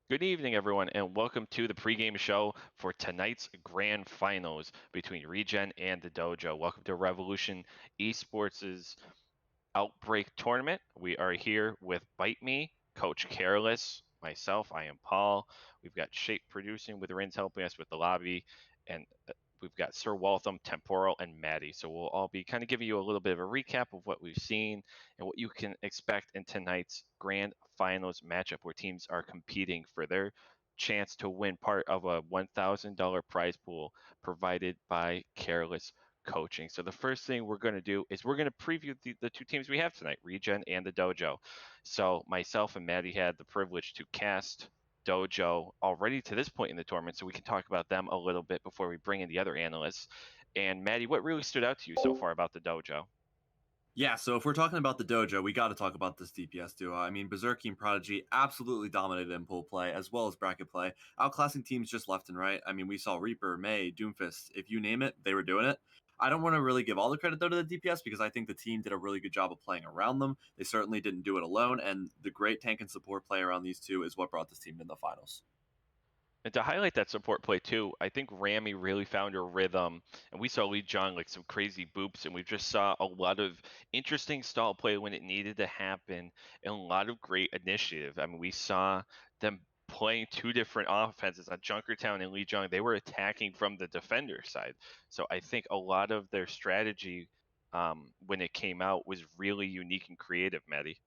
Good evening, everyone, and welcome to the pregame show for tonight's grand finals between Regen and the Dojo. Welcome to Revolution Esports' Outbreak tournament. We are here with Bite Me, Coach Careless, myself, I am Paul. We've got Shape producing with Rins helping us with the lobby, and we've got Sir Waltham, Temporal, and Maddie. So we'll all be kind of giving you a little bit of a recap of what we've seen and what you can expect in tonight's grand finals matchup where teams are competing for their chance to win part of a $1,000 prize pool provided by Careless Coaching. So the first thing we're going to do is we're going to preview the two teams we have tonight, Regen and the Dojo. So myself and Maddie had the privilege to cast Dojo already to this point in the tournament, so we can talk about them a little bit before we bring in the other analysts. And Maddie, what really stood out to you so far about the Dojo? Yeah, so if we're talking about the dojo, we got to talk about this DPS duo. I mean, Berserky and Prodigy absolutely dominated in pool play as well as bracket play, outclassing teams just left and right. I mean, we saw Reaper, May, Doomfist, if you name it, they were doing it. I don't want to really give all the credit though to the DPS because I think the team did a really good job of playing around them. They certainly didn't do it alone, and the great tank and support play around these two is what brought this team to the finals. And to highlight that support play too, I think Rami really found her rhythm, and we saw Lee Jong like some crazy boops, and we just saw a lot of interesting stall play when it needed to happen, and a lot of great initiative. I mean, we saw them playing two different offenses on Junkertown and Lee Jong. They were attacking from the defender side, so I think a lot of their strategy when it came out was really unique and creative, Maddie.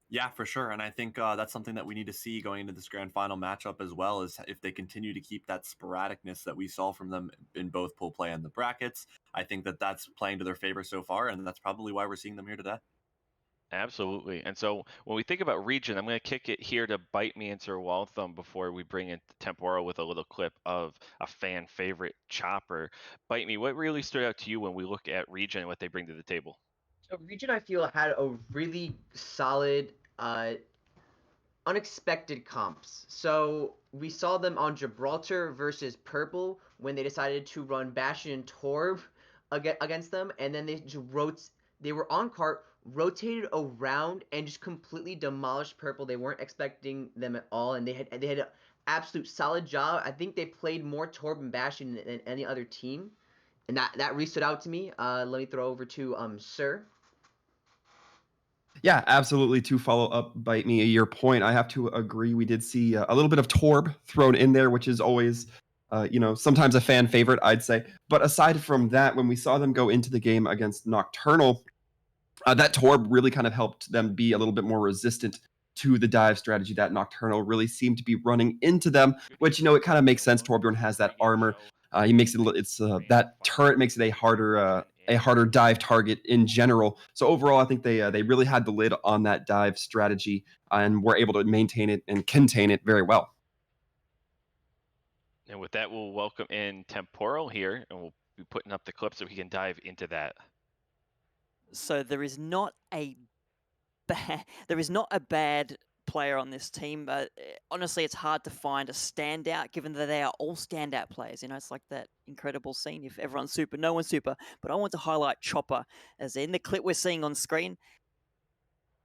Yeah, for sure. And I think that's something that we need to see going into this grand final matchup as well, is if they continue to keep that sporadicness that we saw from them in both pool play and the brackets. I think that that's playing to their favor so far, and that's probably why we're seeing them here today. Absolutely. And so when we think about region, I'm going to kick it here to Bite Me and Sir Waltham before we bring in Temporal with a little clip of a fan favorite Chopper. Bite Me, what really stood out to you when we look at region and what they bring to the table? So Regen, I feel, had a really solid, unexpected comps. So we saw them on Gibraltar versus Purple when they decided to run Bastion and Torb against them, and then they just They were on cart, rotated around, and just completely demolished Purple. They weren't expecting them at all, and they had an absolute solid job. I think they played more Torb and Bastion than any other team, and that really stood out to me. Let me throw over to Sir. Yeah, absolutely. To follow up, Bite Me, your point, I have to agree. We did see a little bit of Torb thrown in there, which is always, sometimes a fan favorite, I'd say. But aside from that, when we saw them go into the game against Nocturnal, that Torb really kind of helped them be a little bit more resistant to the dive strategy that Nocturnal really seemed to be running into them, which, it kind of makes sense. Torbjorn has that armor. He makes it's that turret makes it a harder dive target in general. So overall, I think they really had the lid on that dive strategy and were able to maintain it and contain it very well. And with that, we'll welcome in Temporal here, and we'll be putting up the clip so he can dive into that. So there is not a bad player on this team. Honestly, it's hard to find a standout, given that they are all standout players. It's like that incredible scene: if everyone's super, no one's super. But I want to highlight Chopper, as in the clip we're seeing on screen.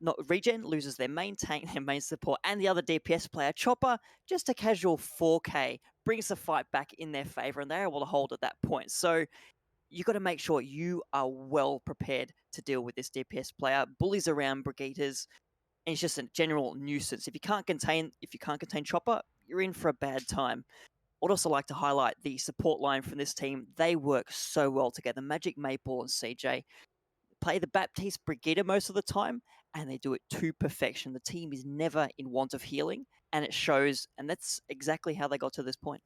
Not Regen loses their main tank, their main support, and the other DPS player. Chopper, just a casual 4K, brings the fight back in their favor, and they're able to hold at that point. So you got to make sure you are well prepared to deal with this DPS player. Bullies around Brigitas, and it's just a general nuisance. If you can't contain Chopper, you're in for a bad time. I'd also like to highlight the support line from this team. They work so well together. Magic, Maple, and CJ play the Baptiste Brigida most of the time, and they do it to perfection. The team is never in want of healing, and it shows, and that's exactly how they got to this point.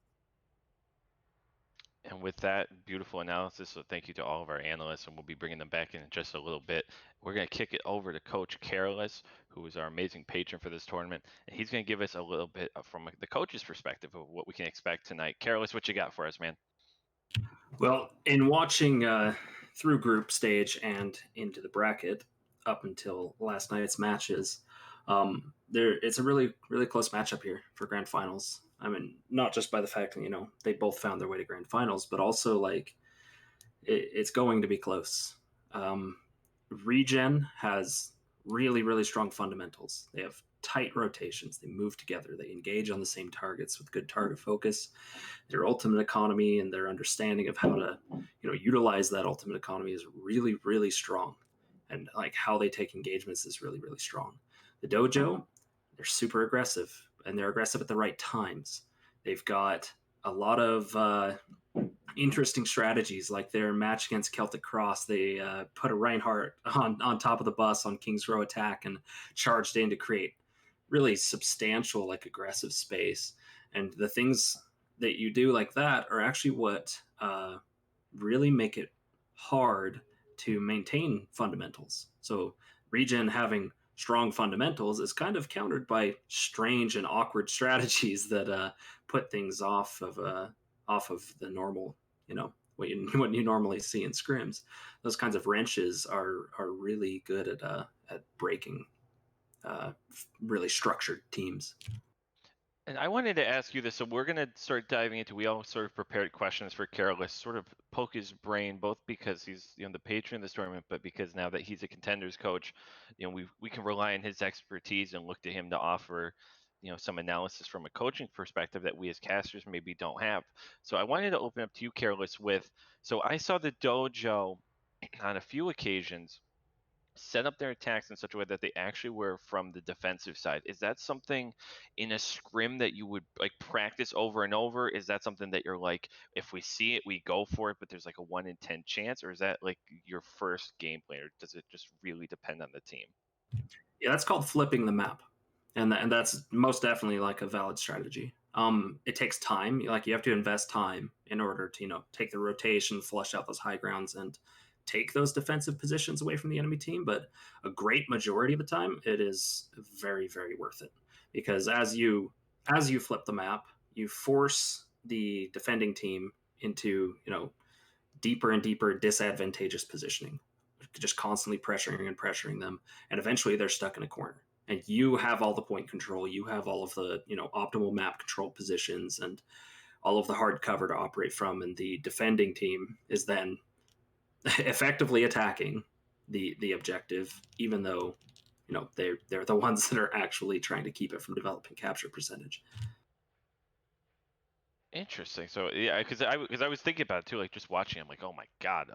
And with that beautiful analysis, so thank you to all of our analysts, and we'll be bringing them back in just a little bit. We're going to kick it over to Coach Careless, who is our amazing patron for this tournament, and he's going to give us a little bit from the coach's perspective of what we can expect tonight. Careless, what you got for us, man? Well, in watching through group stage and into the bracket up until last night's matches, it's a really, really close matchup here for grand finals. I mean, not just by the fact that, they both found their way to grand finals, but also it's going to be close. Regen has really, really strong fundamentals. They have tight rotations. They move together. They engage on the same targets with good target focus. Their ultimate economy and their understanding of how to, utilize that ultimate economy is really, really strong. And like how they take engagements is really, really strong. The Dojo, they're super aggressive, and they're aggressive at the right times. They've got a lot of interesting strategies, like their match against Celtic Cross. They put a Reinhardt on top of the bus on King's Row attack and charged in to create really substantial, like, aggressive space. And the things that you do like that are actually what really make it hard to maintain fundamentals. So Regen having strong fundamentals is kind of countered by strange and awkward strategies that put things off of the normal, what you normally see in scrims. Those kinds of wrenches are really good at breaking really structured teams. And I wanted to ask you this. So we're going to start diving into, we all sort of prepared questions for Careless, sort of poke his brain, both because he's, the patron of this tournament, but because now that he's a contenders coach, we can rely on his expertise and look to him to offer, some analysis from a coaching perspective that we as casters maybe don't have. So I wanted to open up to you, Careless, so I saw the Dojo on a few occasions set up their attacks in such a way that they actually were from the defensive side. Is that something in a scrim that you would like practice over and over? Is that something that you're like, if we see it, we go for it, but there's like a 1 in 10 chance? Or is that like your first game plan, or does it just really depend on the team? Yeah, that's called flipping the map. And that's most definitely like a valid strategy. It takes time. Like, you have to invest time in order to, take the rotation, flush out those high grounds, and take those defensive positions away from the enemy team. But a great majority of the time, it is very, very worth it, because as you flip the map, you force the defending team into, deeper and deeper disadvantageous positioning, just constantly pressuring them, and eventually they're stuck in a corner. And you have all the point control, you have all of the, optimal map control positions and all of the hard cover to operate from, and the defending team is then effectively attacking the objective, even though, they're the ones that are actually trying to keep it from developing capture percentage. Interesting. So yeah, because I was thinking about it too, like just watching. I'm like, oh my god.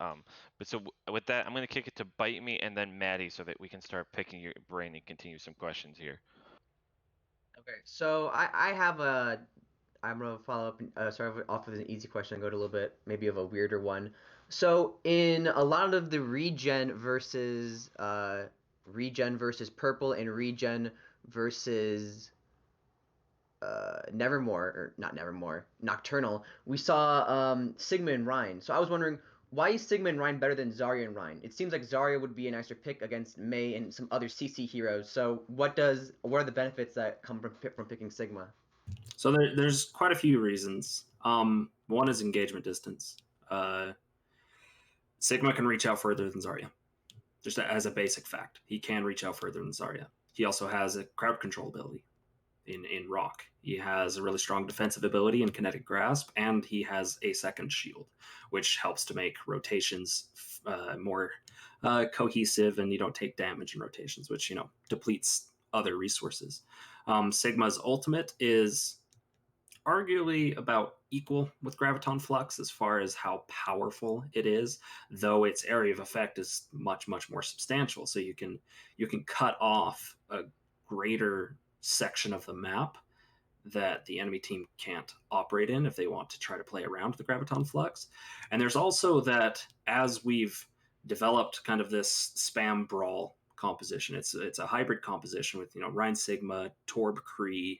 But so with that, I'm gonna kick it to Bite Me and then Maddie, so that we can start picking your brain and continue some questions here. Okay, so I have I'm gonna follow up. Start off with an easy question and go to a little bit maybe of a weirder one. So in a lot of the regen versus purple and regen versus Nevermore, or not Nevermore, Nocturnal, we saw Sigma and Ryan. So I was wondering, why is Sigma and Ryan better than Zarya and Ryan? It seems like Zarya would be an extra pick against Mei and some other CC heroes. So what are the benefits that come from picking Sigma? So there's quite a few reasons. One is engagement distance. Sigma can reach out further than Zarya. Just as a basic fact, he can reach out further than Zarya. He also has a crowd control ability in Rock. He has a really strong defensive ability in Kinetic Grasp, and he has a second shield, which helps to make rotations more cohesive, and you don't take damage in rotations, which depletes other resources. Sigma's ultimate is arguably about equal with Graviton Flux as far as how powerful it is, though its area of effect is much, much more substantial. So you can cut off a greater section of the map that the enemy team can't operate in if they want to try to play around the Graviton Flux. And there's also that, as we've developed kind of this spam brawl composition, it's a hybrid composition with Rhine Sigma, Torb Kree,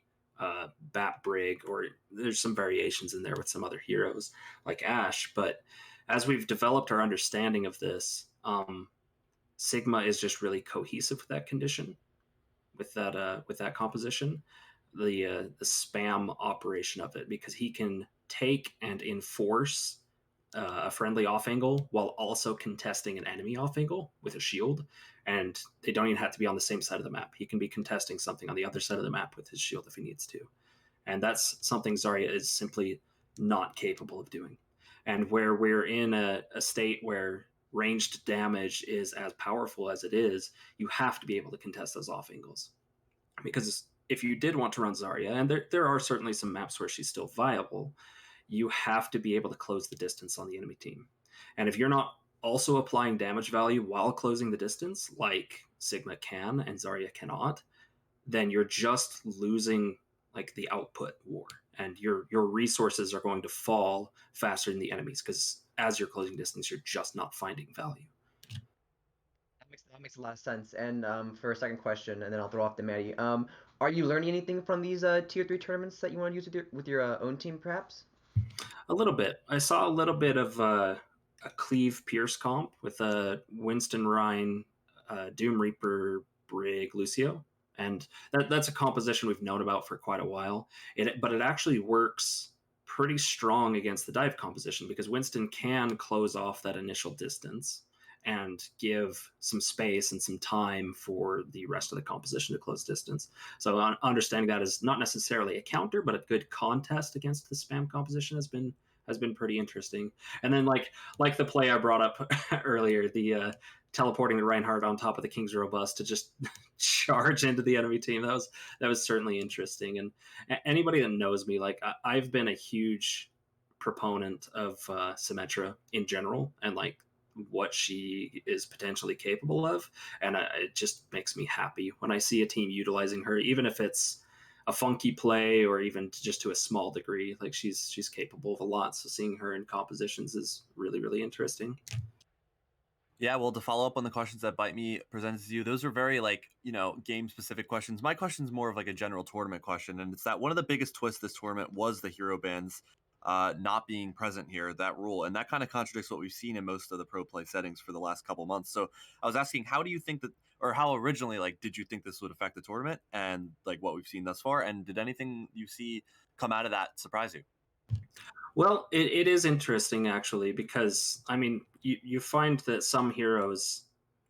Bat Brig, or there's some variations in there with some other heroes like Ashe. But as we've developed our understanding of this, Sigma is just really cohesive with that condition, with that composition, the spam operation of it, because he can take and enforce a friendly off angle while also contesting an enemy off angle with a shield, and they don't even have to be on the same side of the map. He can be contesting something on the other side of the map with his shield if he needs to, and that's something Zarya is simply not capable of doing. And where we're in a state where ranged damage is as powerful as it is, you have to be able to contest those off angles. because if you did want to run Zarya, and there are certainly some maps where she's still viable, you have to be able to close the distance on the enemy team. And if you're not also applying damage value while closing the distance, like Sigma can and Zarya cannot, then you're just losing like the output war, and your resources are going to fall faster than the enemies, because as you're closing distance, you're just not finding value. That makes a lot of sense. And for a second question, and then I'll throw off to Maddie. Are you learning anything from these tier 3 tournaments that you want to use with your own team, perhaps? A little bit. I saw a little bit of a Cleve Pierce comp with a Winston Rhine, Doom Reaper, Brig, Lucio, and that's a composition we've known about for quite a while. But it actually works pretty strong against the dive composition, because Winston can close off that initial distance and give some space and some time for the rest of the composition to close distance. So understanding that is not necessarily a counter, but a good contest against the spam composition has been pretty interesting. And then like the play I brought up earlier, the teleporting the Reinhardt on top of the King's Robust to just charge into the enemy team, that was certainly interesting. And anybody that knows me, like I've been a huge proponent of Symmetra in general, and like what she is potentially capable of, and it just makes me happy when I see a team utilizing her, even if it's a funky play or even just to a small degree. Like she's capable of a lot, so seeing her in compositions is really, really interesting. Yeah, well, to follow up on the questions that Bite Me presented to you, those are very game specific questions. My question's more of like a general tournament question, and it's that one of the biggest twists this tournament was the hero bans not being present here, that rule, and that kind of contradicts what we've seen in most of the pro play settings for the last couple months. So I was asking, how do you think that, or how originally did you think this would affect the tournament, and like what we've seen thus far, and did anything you see come out of that surprise you? Well, it is interesting actually, because I mean, you find that some heroes,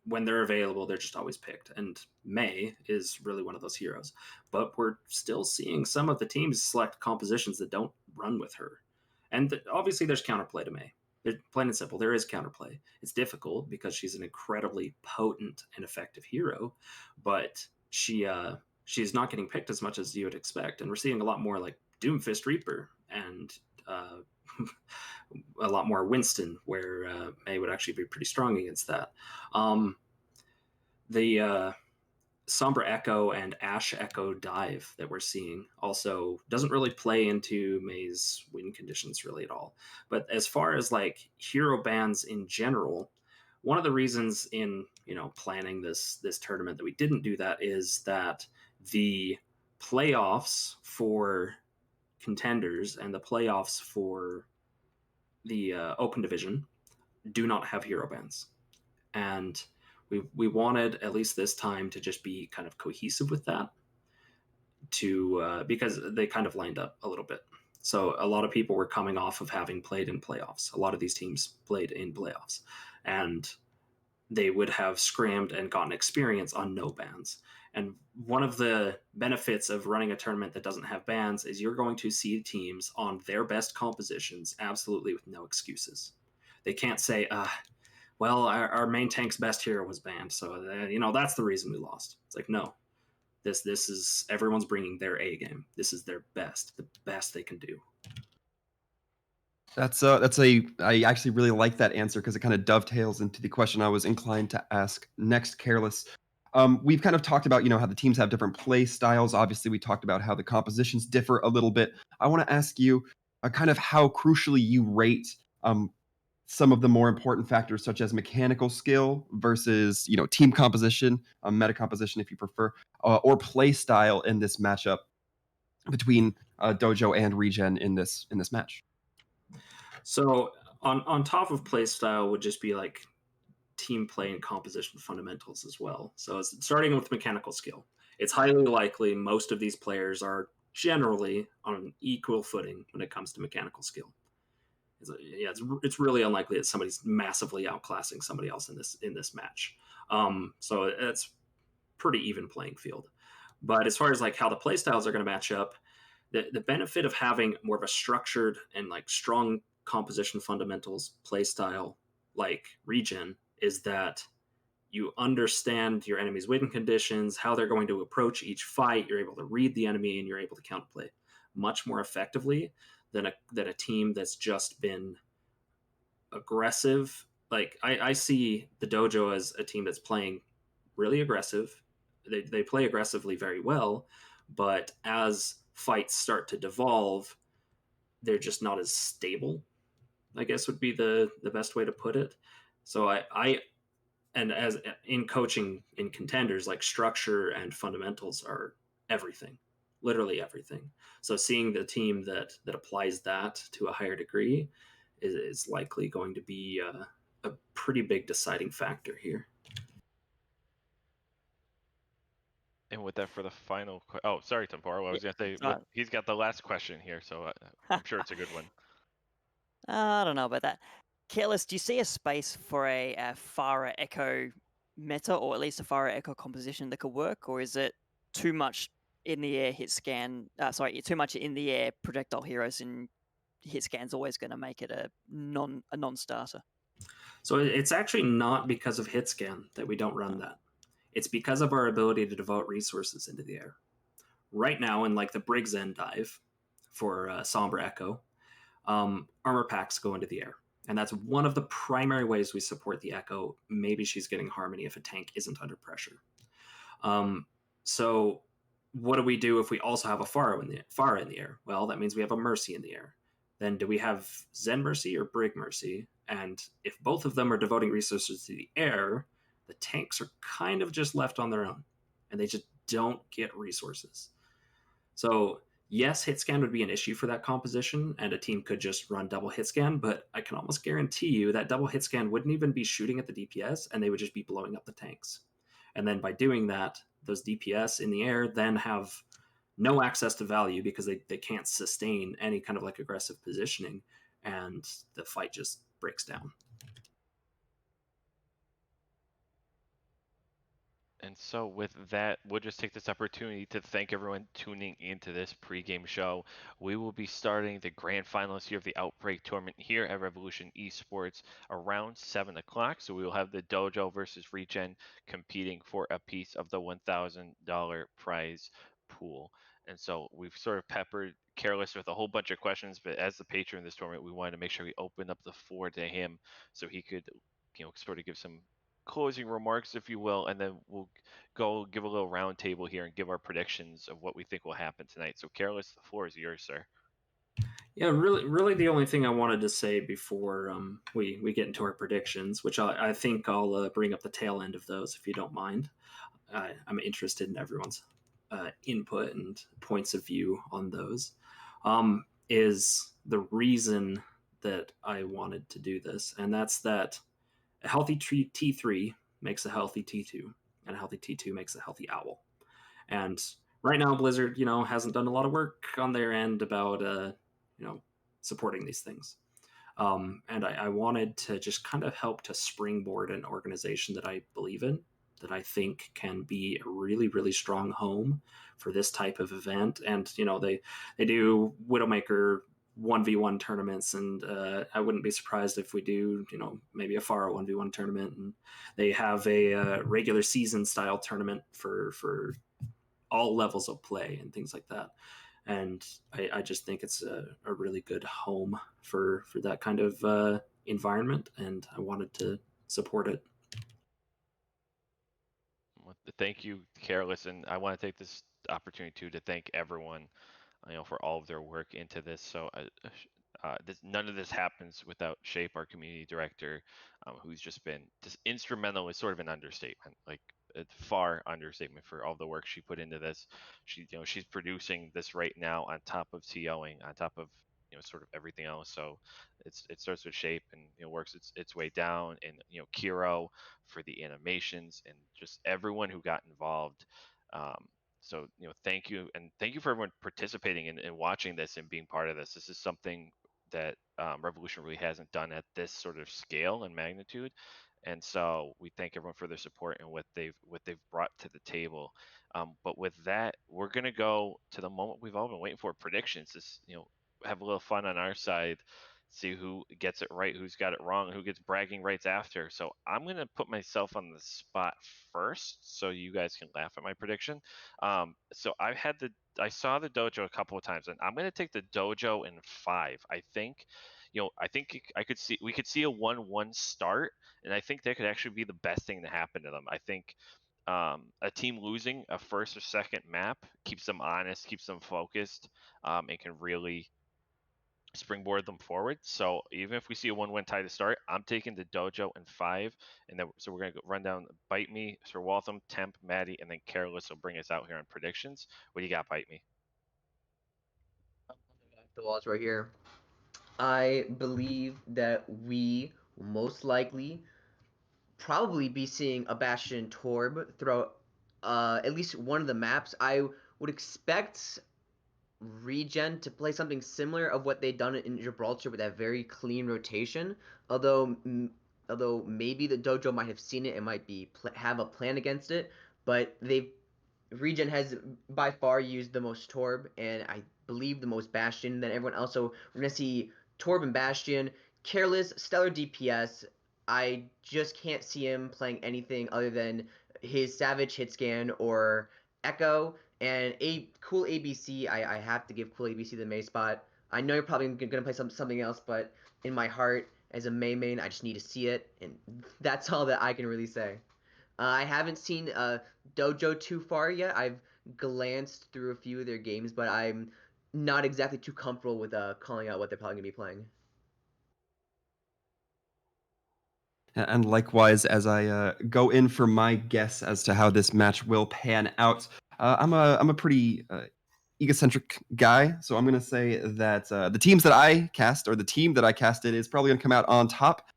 when they're available, they're just always picked, and Mei is really one of those heroes. But we're still seeing some of the teams select compositions that don't run with her, and obviously there's counterplay to Mei. Plain and simple, there is counterplay. It's difficult because she's an incredibly potent and effective hero, but she's not getting picked as much as you would expect, and we're seeing a lot more like Doomfist Reaper and uh, a lot more Winston, where Mei would actually be pretty strong against that. The Sombra Echo and Ash Echo dive that we're seeing also doesn't really play into Mei's win conditions really at all. But as far as like hero bans in general, one of the reasons in planning this tournament that we didn't do that is that the playoffs for contenders and the playoffs for the open division do not have hero bans, and we wanted at least this time to just be kind of cohesive with that, to because they kind of lined up a little bit. So a lot of people were coming off of having played in playoffs. A lot of these teams played in playoffs, and they would have scrammed and gotten experience on no bans. And one of the benefits of running a tournament that doesn't have bans is you're going to see teams on their best compositions absolutely with no excuses. They can't say, well, our main tank's best hero was banned, so that's the reason we lost. It's like, no, this is everyone's bringing their A game. This is their best, the best they can do. I actually really like that answer, because it kind of dovetails into the question I was inclined to ask next, Careless. We've kind of talked about, how the teams have different play styles. Obviously, we talked about how the compositions differ a little bit. I want to ask you kind of how crucially you rate some of the more important factors, such as mechanical skill versus, team composition, meta composition, if you prefer, or play style in this matchup between Dojo and Regen in this match. So on top of play style would just be like team play and composition fundamentals as well. So it's starting with mechanical skill. It's highly likely most of these players are generally on an equal footing when it comes to mechanical skill. It's really unlikely that somebody's massively outclassing somebody else in this match. So it's pretty even playing field. But as far as like how the play styles are going to match up, the benefit of having more of a structured and like strong composition fundamentals play style like Regen is that you understand your enemy's win conditions, how they're going to approach each fight. You're able to read the enemy and you're able to counterplay much more effectively than a team that's just been aggressive. Like I see the Dojo as a team that's playing really aggressive. They play aggressively very well, but as fights start to devolve, they're just not as stable, I guess would be the best way to put it. So I and as in coaching in contenders, like structure and fundamentals are everything, literally everything. So seeing the team that applies that to a higher degree is likely going to be a pretty big deciding factor here. And with that, for the final, oh, sorry, Temporo. I was gonna say sorry. he's got the last question here, so I'm sure it's a good one. I don't know about that. Careless, do you see a space for a Pharah Echo meta, or at least a Pharah Echo composition that could work, or is it too much in the air hit scan? Sorry, too much in the air projectile heroes, and hit scan's always going to make it a non-starter. So it's actually not because of hit scan that we don't run that. It's because of our ability to devote resources into the air. Right now, in like the Brig's End dive for Sombra Echo, armor packs go into the air. And that's one of the primary ways we support the Echo. Maybe she's getting Harmony if a tank isn't under pressure. So what do we do if we also have a Pharah in the air? Well, that means we have a Mercy in the air. Then do we have Zen Mercy or Brig Mercy? And if both of them are devoting resources to the air, the tanks are kind of just left on their own, and they just don't get resources. So yes, hit scan would be an issue for that composition, and a team could just run double hit scan, but I can almost guarantee you that double hit scan wouldn't even be shooting at the DPS, and they would just be blowing up the tanks. And then by doing that, those DPS in the air then have no access to value because they can't sustain any kind of like aggressive positioning, and the fight just breaks down. And so, with that, we'll just take this opportunity to thank everyone tuning into this pregame show. We will be starting the grand finals here of the Outbreak tournament here at Revolution Esports around 7 o'clock. So, we will have the Dojo versus Regen competing for a piece of the $1,000 prize pool. And so, we've sort of peppered Careless with a whole bunch of questions, but as the patron of this tournament, we wanted to make sure we opened up the floor to him so he could, sort of give some closing remarks, if you will, and then we'll go give a little round table here and give our predictions of what we think will happen tonight. So, Careless, the floor is yours, sir. Yeah, really, the only thing I wanted to say before we get into our predictions, which I think I'll bring up the tail end of those if you don't mind. I'm interested in everyone's input and points of view on those. Is the reason that I wanted to do this, and that's that a healthy T3 makes a healthy T2, and a healthy T2 makes a healthy Owl. And right now, Blizzard, hasn't done a lot of work on their end about, supporting these things. And I wanted to just kind of help to springboard an organization that I believe in, that I think can be a really, really strong home for this type of event. And, they do Widowmaker 1v1 tournaments, and I wouldn't be surprised if we do, maybe a Pharah 1v1 tournament. And they have a regular season style tournament for all levels of play and things like that. And I just think it's a really good home for that kind of environment, and I wanted to support it. Thank you, Careless, and I want to take this opportunity to thank everyone, for all of their work into this. So, none of this happens without Shape, our community director, who's just been just instrumental. Is sort of an understatement, like a far understatement for all the work she put into this. She's producing this right now on top of TOing, on top of sort of everything else. So it starts with Shape and works its way down, and Kiro for the animations and just everyone who got involved. So thank you, and thank you for everyone participating and watching this and being part of this. This is something that Revolution really hasn't done at this sort of scale and magnitude, and so we thank everyone for their support and what they've brought to the table. But with that, we're gonna go to the moment we've all been waiting for, predictions. This have a little fun on our side. see who gets it right, who's got it wrong, who gets bragging rights after. So I'm gonna put myself on the spot first, so you guys can laugh at my prediction. So I saw the Dojo a couple of times, and I'm gonna take the Dojo in 5. I think, we could see a 1-1 start, and I think that could actually be the best thing to happen to them. I think a team losing a first or second map keeps them honest, keeps them focused, and can really springboard them forward. So even if we see a 1-1 tie to start, I'm taking the Dojo in 5, and then so we're gonna run down Bite Me, Sir Waltham, Temp, Maddie, and then Careless will bring us out here on predictions. What do you got, Bite Me? The walls right here. I believe that we will most likely probably be seeing a Bastion Torb throughout at least one of the maps. I would expect Regen to play something similar of what they've done in Gibraltar with that very clean rotation. Although although maybe the Dojo might have seen it and might be have a plan against it, but Regen has by far used the most Torb and I believe the most Bastion than everyone else. So we're gonna see Torb and Bastion, Careless, stellar DPS. I just can't see him playing anything other than his Savage hit scan or Echo and a cool ABC. I have to give cool ABC the May spot. I know you're probably gonna play something else, but in my heart, as a main, I just need to see it, and that's all that I can really say. I haven't seen Dojo too far yet. I've glanced through a few of their games, but I'm not exactly too comfortable with calling out what they're probably gonna be playing. And likewise, as I go in for my guess as to how this match will pan out, I'm a pretty egocentric guy, so I'm gonna say that the teams that I cast, or the team that I casted, is probably gonna come out on top.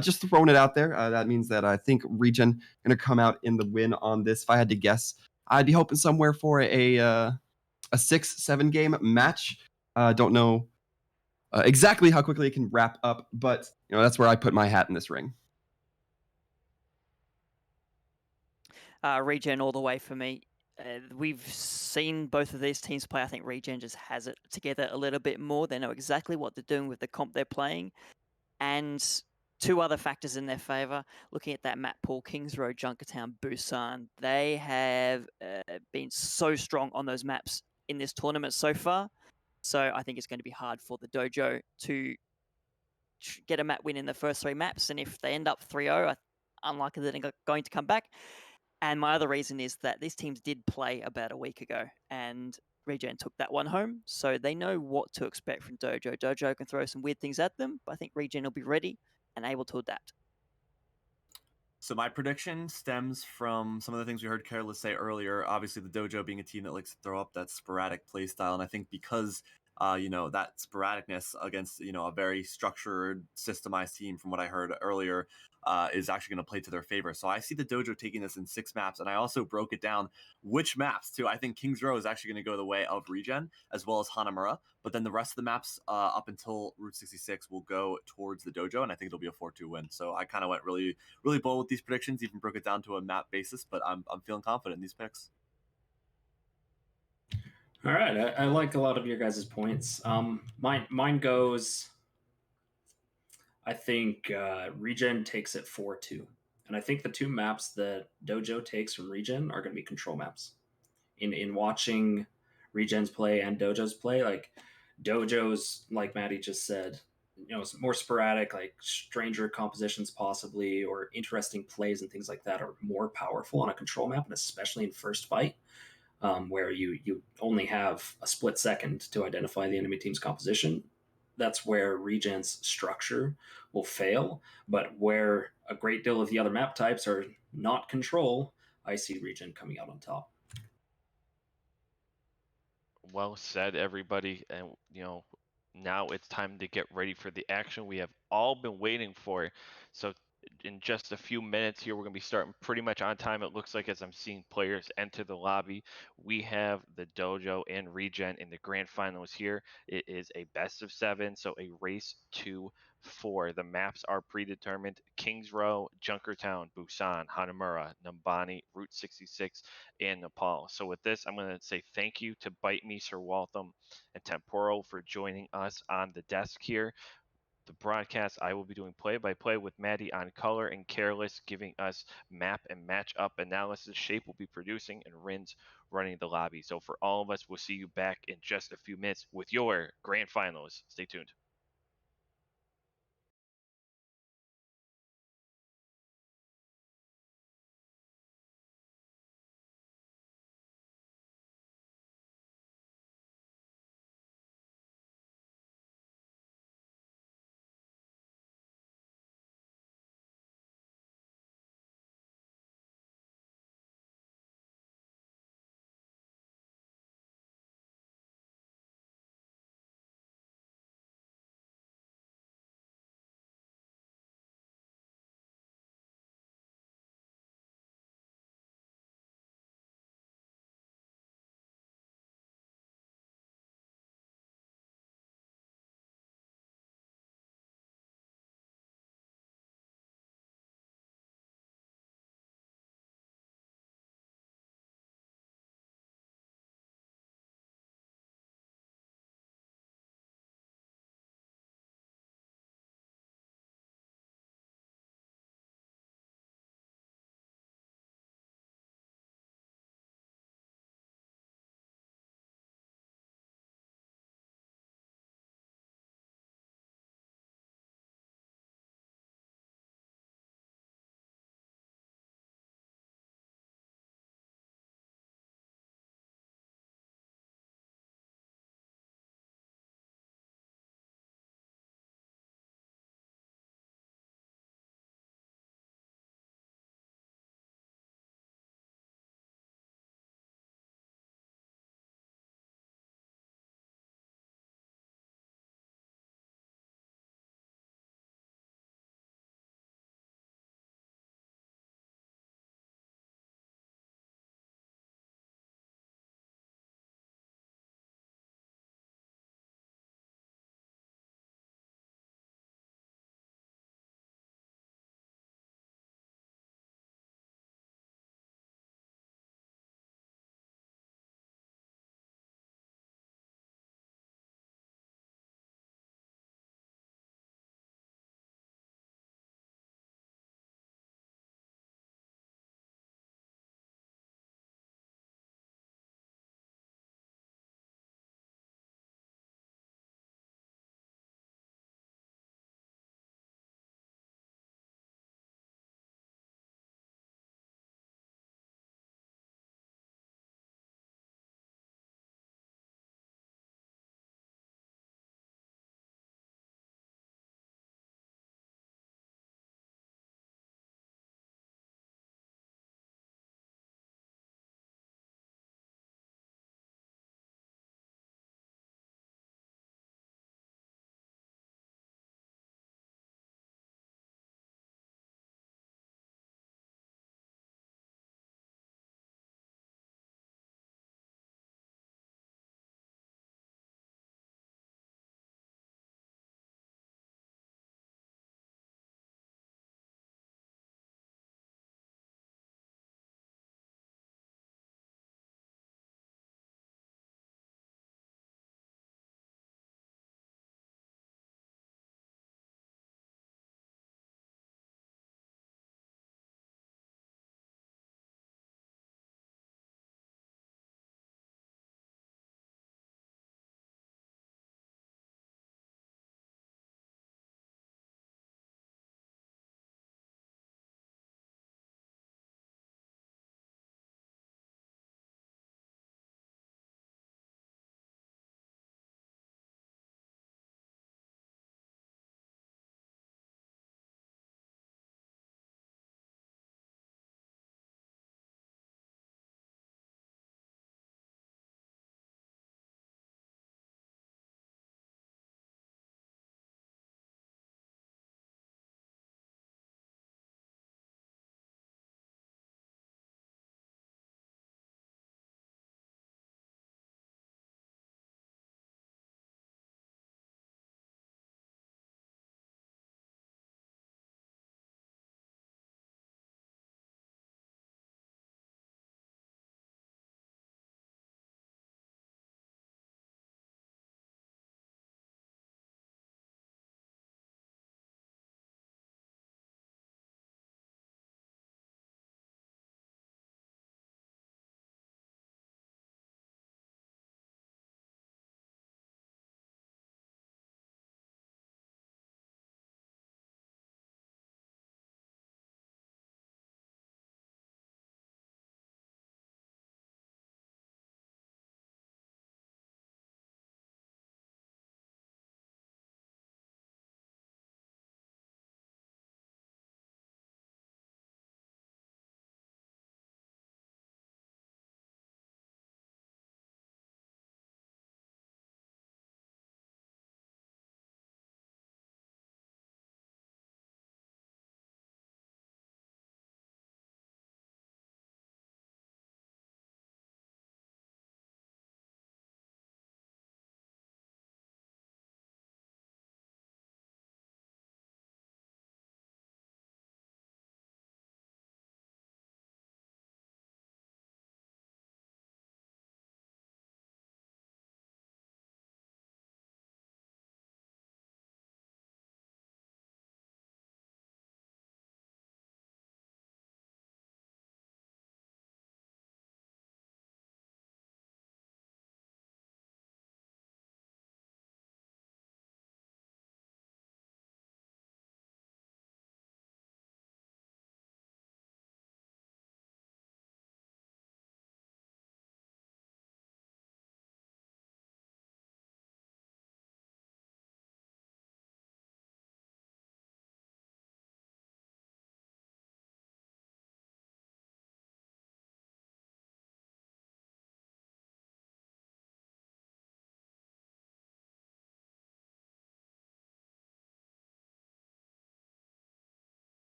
Just throwing it out there. That means that I think Regen gonna come out in the win on this. If I had to guess, I'd be hoping somewhere for a 6-7 game match. Don't know exactly how quickly it can wrap up, but that's where I put my hat in this ring. Regen all the way for me. We've seen both of these teams play. I think Regen just has it together a little bit more. They know exactly what they're doing with the comp they're playing. And two other factors in their favor. Looking at that map pool, Kings Road, Junkertown, Busan, they have been so strong on those maps in this tournament so far. So I think it's going to be hard for the Dojo to get a map win in the first 3 maps. And if they end up 3-0, unlikely that they're going to come back. And my other reason is that these teams did play about a week ago, and Regen took that one home, so they know what to expect from Dojo. Dojo can throw some weird things at them, but I think Regen will be ready and able to adapt. So my prediction stems from some of the things we heard Careless say earlier. Obviously, the Dojo being a team that likes to throw up that sporadic play style, and I think because that sporadicness against a very structured, systemized team, from what I heard earlier, is actually going to play to their favor. So I see the Dojo taking this in 6 maps, and I also broke it down which maps too. I think Kings Row is actually going to go the way of Regen as well as Hanamura, but then the rest of the maps up until Route 66 will go towards the Dojo, and I think it'll be a 4-2 win. So I kind of went really bold with these predictions, even broke it down to a map basis, but I'm feeling confident in these picks. All right, I like a lot of your guys' points. Mine goes. I think Regen takes it 4-2, and I think the 2 maps that Dojo takes from Regen are going to be control maps. In watching Regen's play and Dojo's play, like Dojo's, like Maddie just said, more sporadic, like stranger compositions possibly, or interesting plays and things like that are more powerful on a control map, and especially in first fight. Where you only have a split second to identify the enemy team's composition. That's where Regen's structure will fail, but where a great deal of the other map types are not control, I see Regen coming out on top. Well said, everybody. And now it's time to get ready for the action we have all been waiting for. So in just a few minutes here, we're going to be starting pretty much on time. It looks like, as I'm seeing players enter the lobby, we have the Dojo and Regen in the grand finals here. It is a best of 7, so a race to 4. The maps are predetermined: Kings Row, Junkertown, Busan, Hanamura, Nambani, Route 66, and Nepal. So with this, I'm going to say thank you to Bite Me, Sir Waltham, and Temporal for joining us on the desk here. the broadcast. I will be doing play-by-play with Maddie on color and Careless giving us map and match-up analysis. Shape will be producing and Rins running the lobby. So for all of us, we'll see you back in just a few minutes with your grand finals. Stay tuned.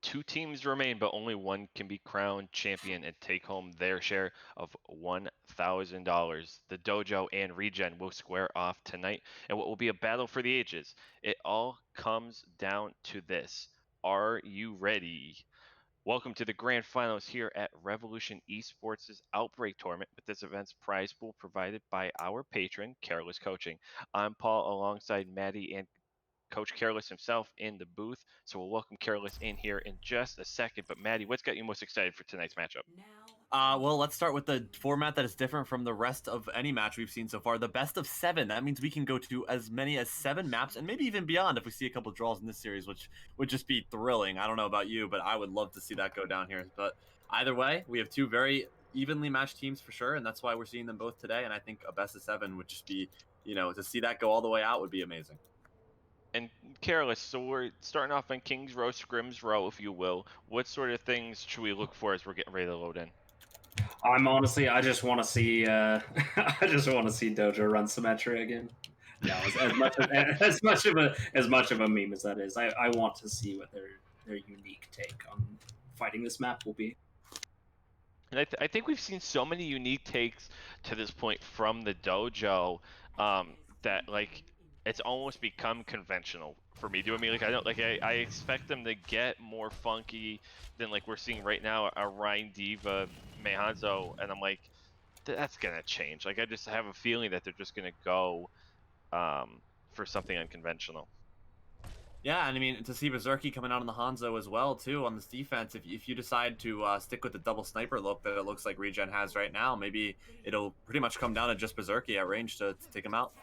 2 teams remain, but only one can be crowned champion and take home their share of $1,000. The Dojo and Regen will square off tonight in what will be a battle for the ages. It all comes down to this. Are you ready? Welcome to the grand finals here at Revolution Esports' Outbreak Tournament, with this event's prize pool provided by our patron, Careless Coaching. I'm Paul, alongside Maddie and Coach Careless himself in the booth. So we'll welcome Careless in here in just a second. But Maddie, what's got you most excited for tonight's matchup? Well, let's start with the format that is different from the rest of any match we've seen so far. The best of 7. That means we can go to as many as 7 maps and maybe even beyond if we see a couple draws in this series, which would just be thrilling. I don't know about you, but I would love to see that go down here. But either way, we have 2 very evenly matched teams for sure, and that's why we're seeing them both today. And I think a best of 7 would just be, to see that go all the way out would be amazing. And Careless, so we're starting off on King's Row, Scrims Row, if you will. What sort of things should we look for as we're getting ready to load in? I just want to see Dojo run Symmetry again. No, as much of a meme as that is, I want to see what their unique take on fighting this map will be. And I think we've seen so many unique takes to this point from the Dojo that like it's almost become conventional for me. Do you know what I mean? Like I expect them to get more funky than like we're seeing right now a Ryan Diva Mehanzo, and I'm like, that's gonna change. Like I just have a feeling that they're just gonna go for something unconventional. Yeah, and I mean, to see Berserky coming out on the Hanzo as well, too, on this defense, if you decide to stick with the double sniper look that it looks like Regen has right now, maybe it'll pretty much come down to just Berserky at range to take him out.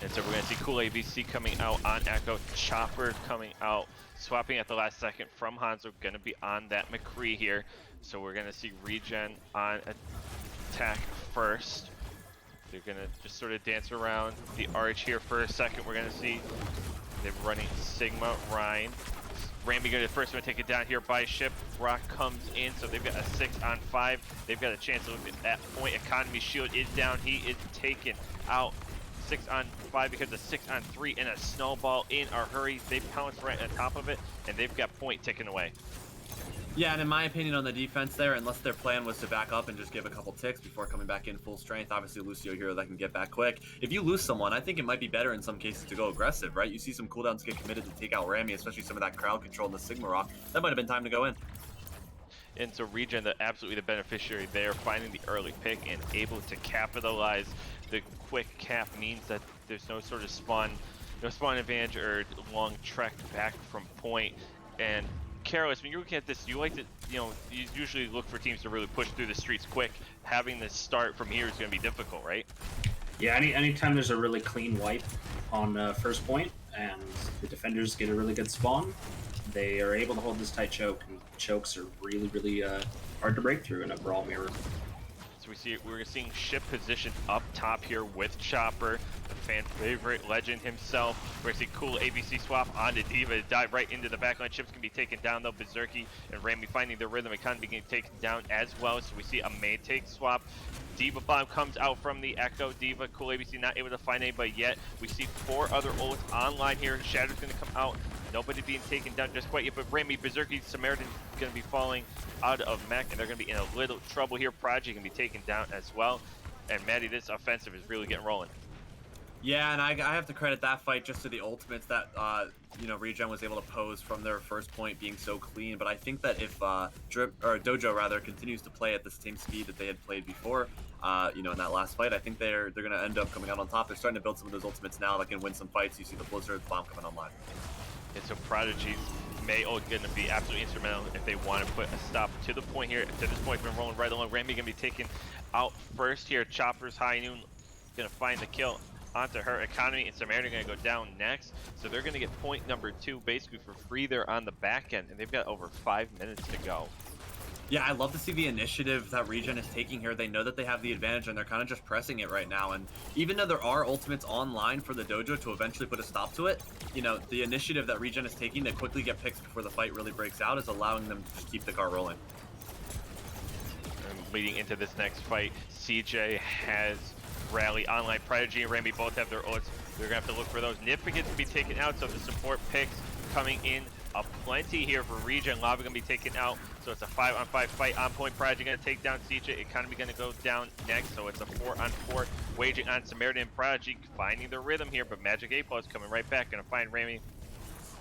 And so we're going to see Cool ABC coming out on Echo, Chopper coming out, swapping at the last second from Hanzo, going to be on that McCree here. So we're going to see Regen on attack first. They're going to just sort of dance around the arch here for a second. We're going to see they're running Sigma, Ryan. Ramby going to first one, take it down here by ship. Brock comes in, so they've got a 6-on-5. They've got a chance to look at that point. Economy shield is down. He is taken out. 6-on-5 because of 6-on-3 and a snowball in a hurry. They pounce right on top of it, and they've got point ticking away. Yeah, and in my opinion on the defense there, unless their plan was to back up and just give a couple ticks before coming back in full strength, obviously Lucio hero that can get back quick. If you lose someone, I think it might be better in some cases to go aggressive, right? You see some cooldowns get committed to take out Ramy, especially some of that crowd control in the Sigma Rock. That might have been time to go in. And so Regen, absolutely the beneficiary there, finding the early pick and able to capitalize. The quick cap means that there's no sort of spawn advantage or long trek back from point. And Careless, when you're looking at this, you like to, you usually look for teams to really push through the streets quick. Having this start from here is going to be difficult, right? Yeah, anytime there's a really clean wipe on first point and the defenders get a really good spawn, they are able to hold this tight choke, and chokes are really, really hard to break through in a Brawl Mirror. So we're seeing ship position up top here with Chopper, the fan favorite legend himself. We're gonna see Cool ABC swap onto Diva, dive right into the backline. Ships can be taken down though. Berserky and Ramy finding their rhythm. Economy getting taken down as well. So we see a main take swap. Diva bomb comes out from the Echo. Diva, Cool ABC not able to find anybody yet. We see 4 other ults online here. Shatter's gonna come out. Nobody being taken down just quite yet, but Ramy, Berserky, Samaritan going to be falling out of mech, and they're going to be in a little trouble here. Prodigy can be taken down as well. And Maddie, this offensive is really getting rolling. Yeah, and I have to credit that fight just to the ultimates that, Regen was able to pose from their first point being so clean. But I think that if Dojo rather continues to play at the same speed that they had played before, in that last fight, I think they're going to end up coming out on top. They're starting to build some of those ultimates now that can win some fights. You see the Blizzard bomb coming online. And so Prodigy may going to be absolutely instrumental if they want to put a stop to the point here. To this point, been rolling right along. Ramy going to be taken out first here. Chopper's High Noon going to find the kill onto her. Economy and Samaritan going to go down next. So they're going to get point number 2 basically for free there on the back end. And they've got over 5 minutes to go. Yeah, I love to see the initiative that Regen is taking here. They know that they have the advantage, and they're kind of just pressing it right now. And even though there are ultimates online for the Dojo to eventually put a stop to it, the initiative that Regen is taking to quickly get picks before the fight really breaks out is allowing them to keep the car rolling. And leading into this next fight, CJ has Rally online. Prodigy and Ramy both have their ults. They're going to have to look for those. Nifigans to be taken out, so the support picks coming in plenty here for Regen. Lava going to be taken out, so it's a 5-on-5 fight. On point Prodigy going to take down CJ. Economy going to go down next, so it's a 4-on-4 waging on Samaritan and Prodigy, finding their rhythm here, but Magic 8 Ball is coming right back. Going to find Rami.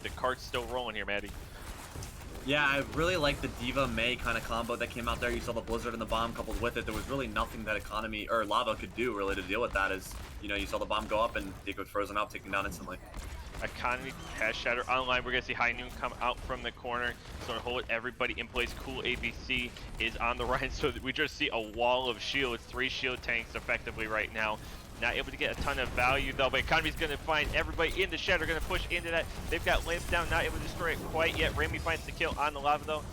The cart's still rolling here, Maddie. Yeah, I really like the Diva May kind of combo that came out there. You saw the Blizzard and the bomb coupled with it. There was really nothing that Economy or Lava could do really to deal with that. As you know, you saw the bomb go up and Dico was frozen up, taken down instantly. Economy has Shatter online. We're going to see High Noon come out from the corner. So to hold everybody in place. Cool ABC is on the right. So we just see a wall of shields. 3 shield tanks effectively right now. Not able to get a ton of value though, but Economy's going to find everybody in the Shatter, going to push into that. They've got lamps down, not able to destroy it quite yet. Rami finds the kill on the Lava though.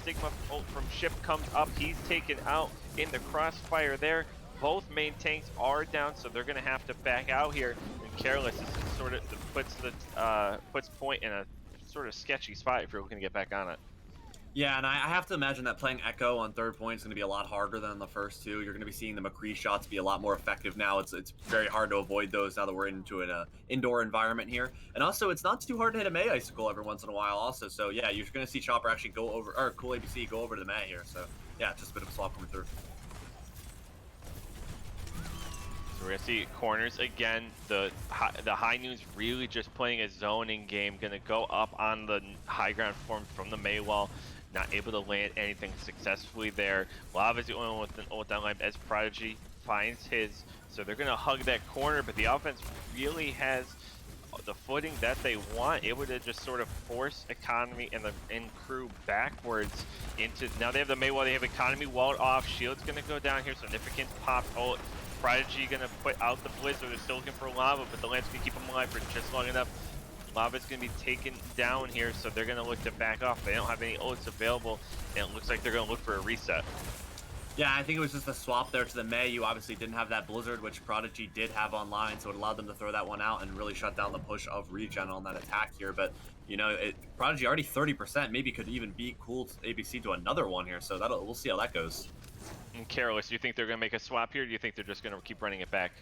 Sigma ult from Ship comes up. He's taken out in the crossfire there. Both main tanks are down, so they're going to have to back out here. And Careless is sort of puts Point in a sort of sketchy spot if you're looking to get back on it. Yeah, and I have to imagine that playing Echo on 3rd point is going to be a lot harder than the first 2. You're going to be seeing the McCree shots be a lot more effective now. It's very hard to avoid those now that we're into an indoor environment here. And also, it's not too hard to hit a May Icicle every once in a while also. So yeah, you're going to see Chopper actually go over, or Cool ABC go over to the May here. So yeah, just a bit of a swap coming through. So we're going to see corners again. The High Noon's really just playing a zoning game. Going to go up on the high ground form from the May wall. Not able to land anything successfully there. Lava's the only one with an ult online as Prodigy finds his. So they're going to hug that corner, but the offense really has the footing that they want, able to just sort of force Economy and the crew backwards into. Now they have the May wall, they have Economy walled off. Shield's going to go down here. Significant pop ult. Prodigy going to put out the Blizzard. They're still looking for Lava, but the lamp's going to keep them alive for just long enough. Lava's going to be taken down here, so they're going to look to back off. They don't have any ults available, and it looks like they're going to look for a reset. Yeah, I think it was just a swap there to the May. You obviously didn't have that Blizzard, which Prodigy did have online, so it allowed them to throw that one out and really shut down the push of Regen on that attack here. But, you know, Prodigy already 30%, maybe could even beat Cool ABC to another one here, so we'll see how that goes. And Careless, do you think they're going to make a swap here, or do you think they're just going to keep running it back?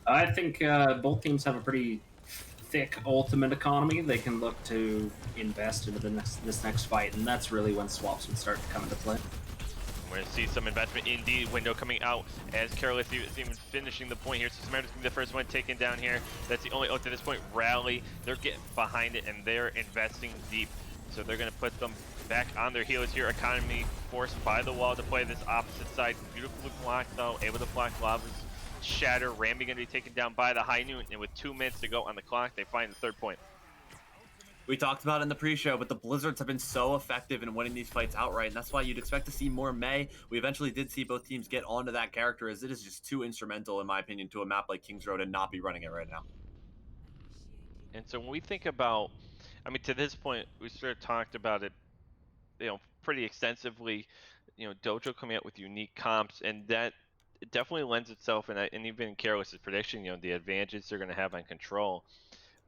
I think both teams have a pretty thick ultimate economy. They can look to invest into this next fight, and that's really when swaps would start to come into play. We're going to see some investment indeed. Window coming out as Careless is even finishing the point here. So Samaritan's going to be the first one taken down here. That's the only ult to this point. Rally. They're getting behind it, and they're investing deep. So they're going to put them back on their heels here. Economy forced by the wall to play this opposite side. Beautifully blocked, though. Able to block Lava's Shatter. Rambi going to be taken down by the High Noon, and with 2 minutes to go on the clock, they find the 3rd point. We talked about it in the pre-show, but the Blizzards have been so effective in winning these fights outright, and that's why you'd expect to see more May. We eventually did see both teams get onto that character, as it is just too instrumental, in my opinion, to a map like Kings Road and not be running it right now. And so when we think about, I mean, to this point, we sort of talked about it, you know, pretty extensively. You know, Dojo coming out with unique comps, and that it definitely lends itself, and even Careless's prediction, you know, the advantages they're going to have on control.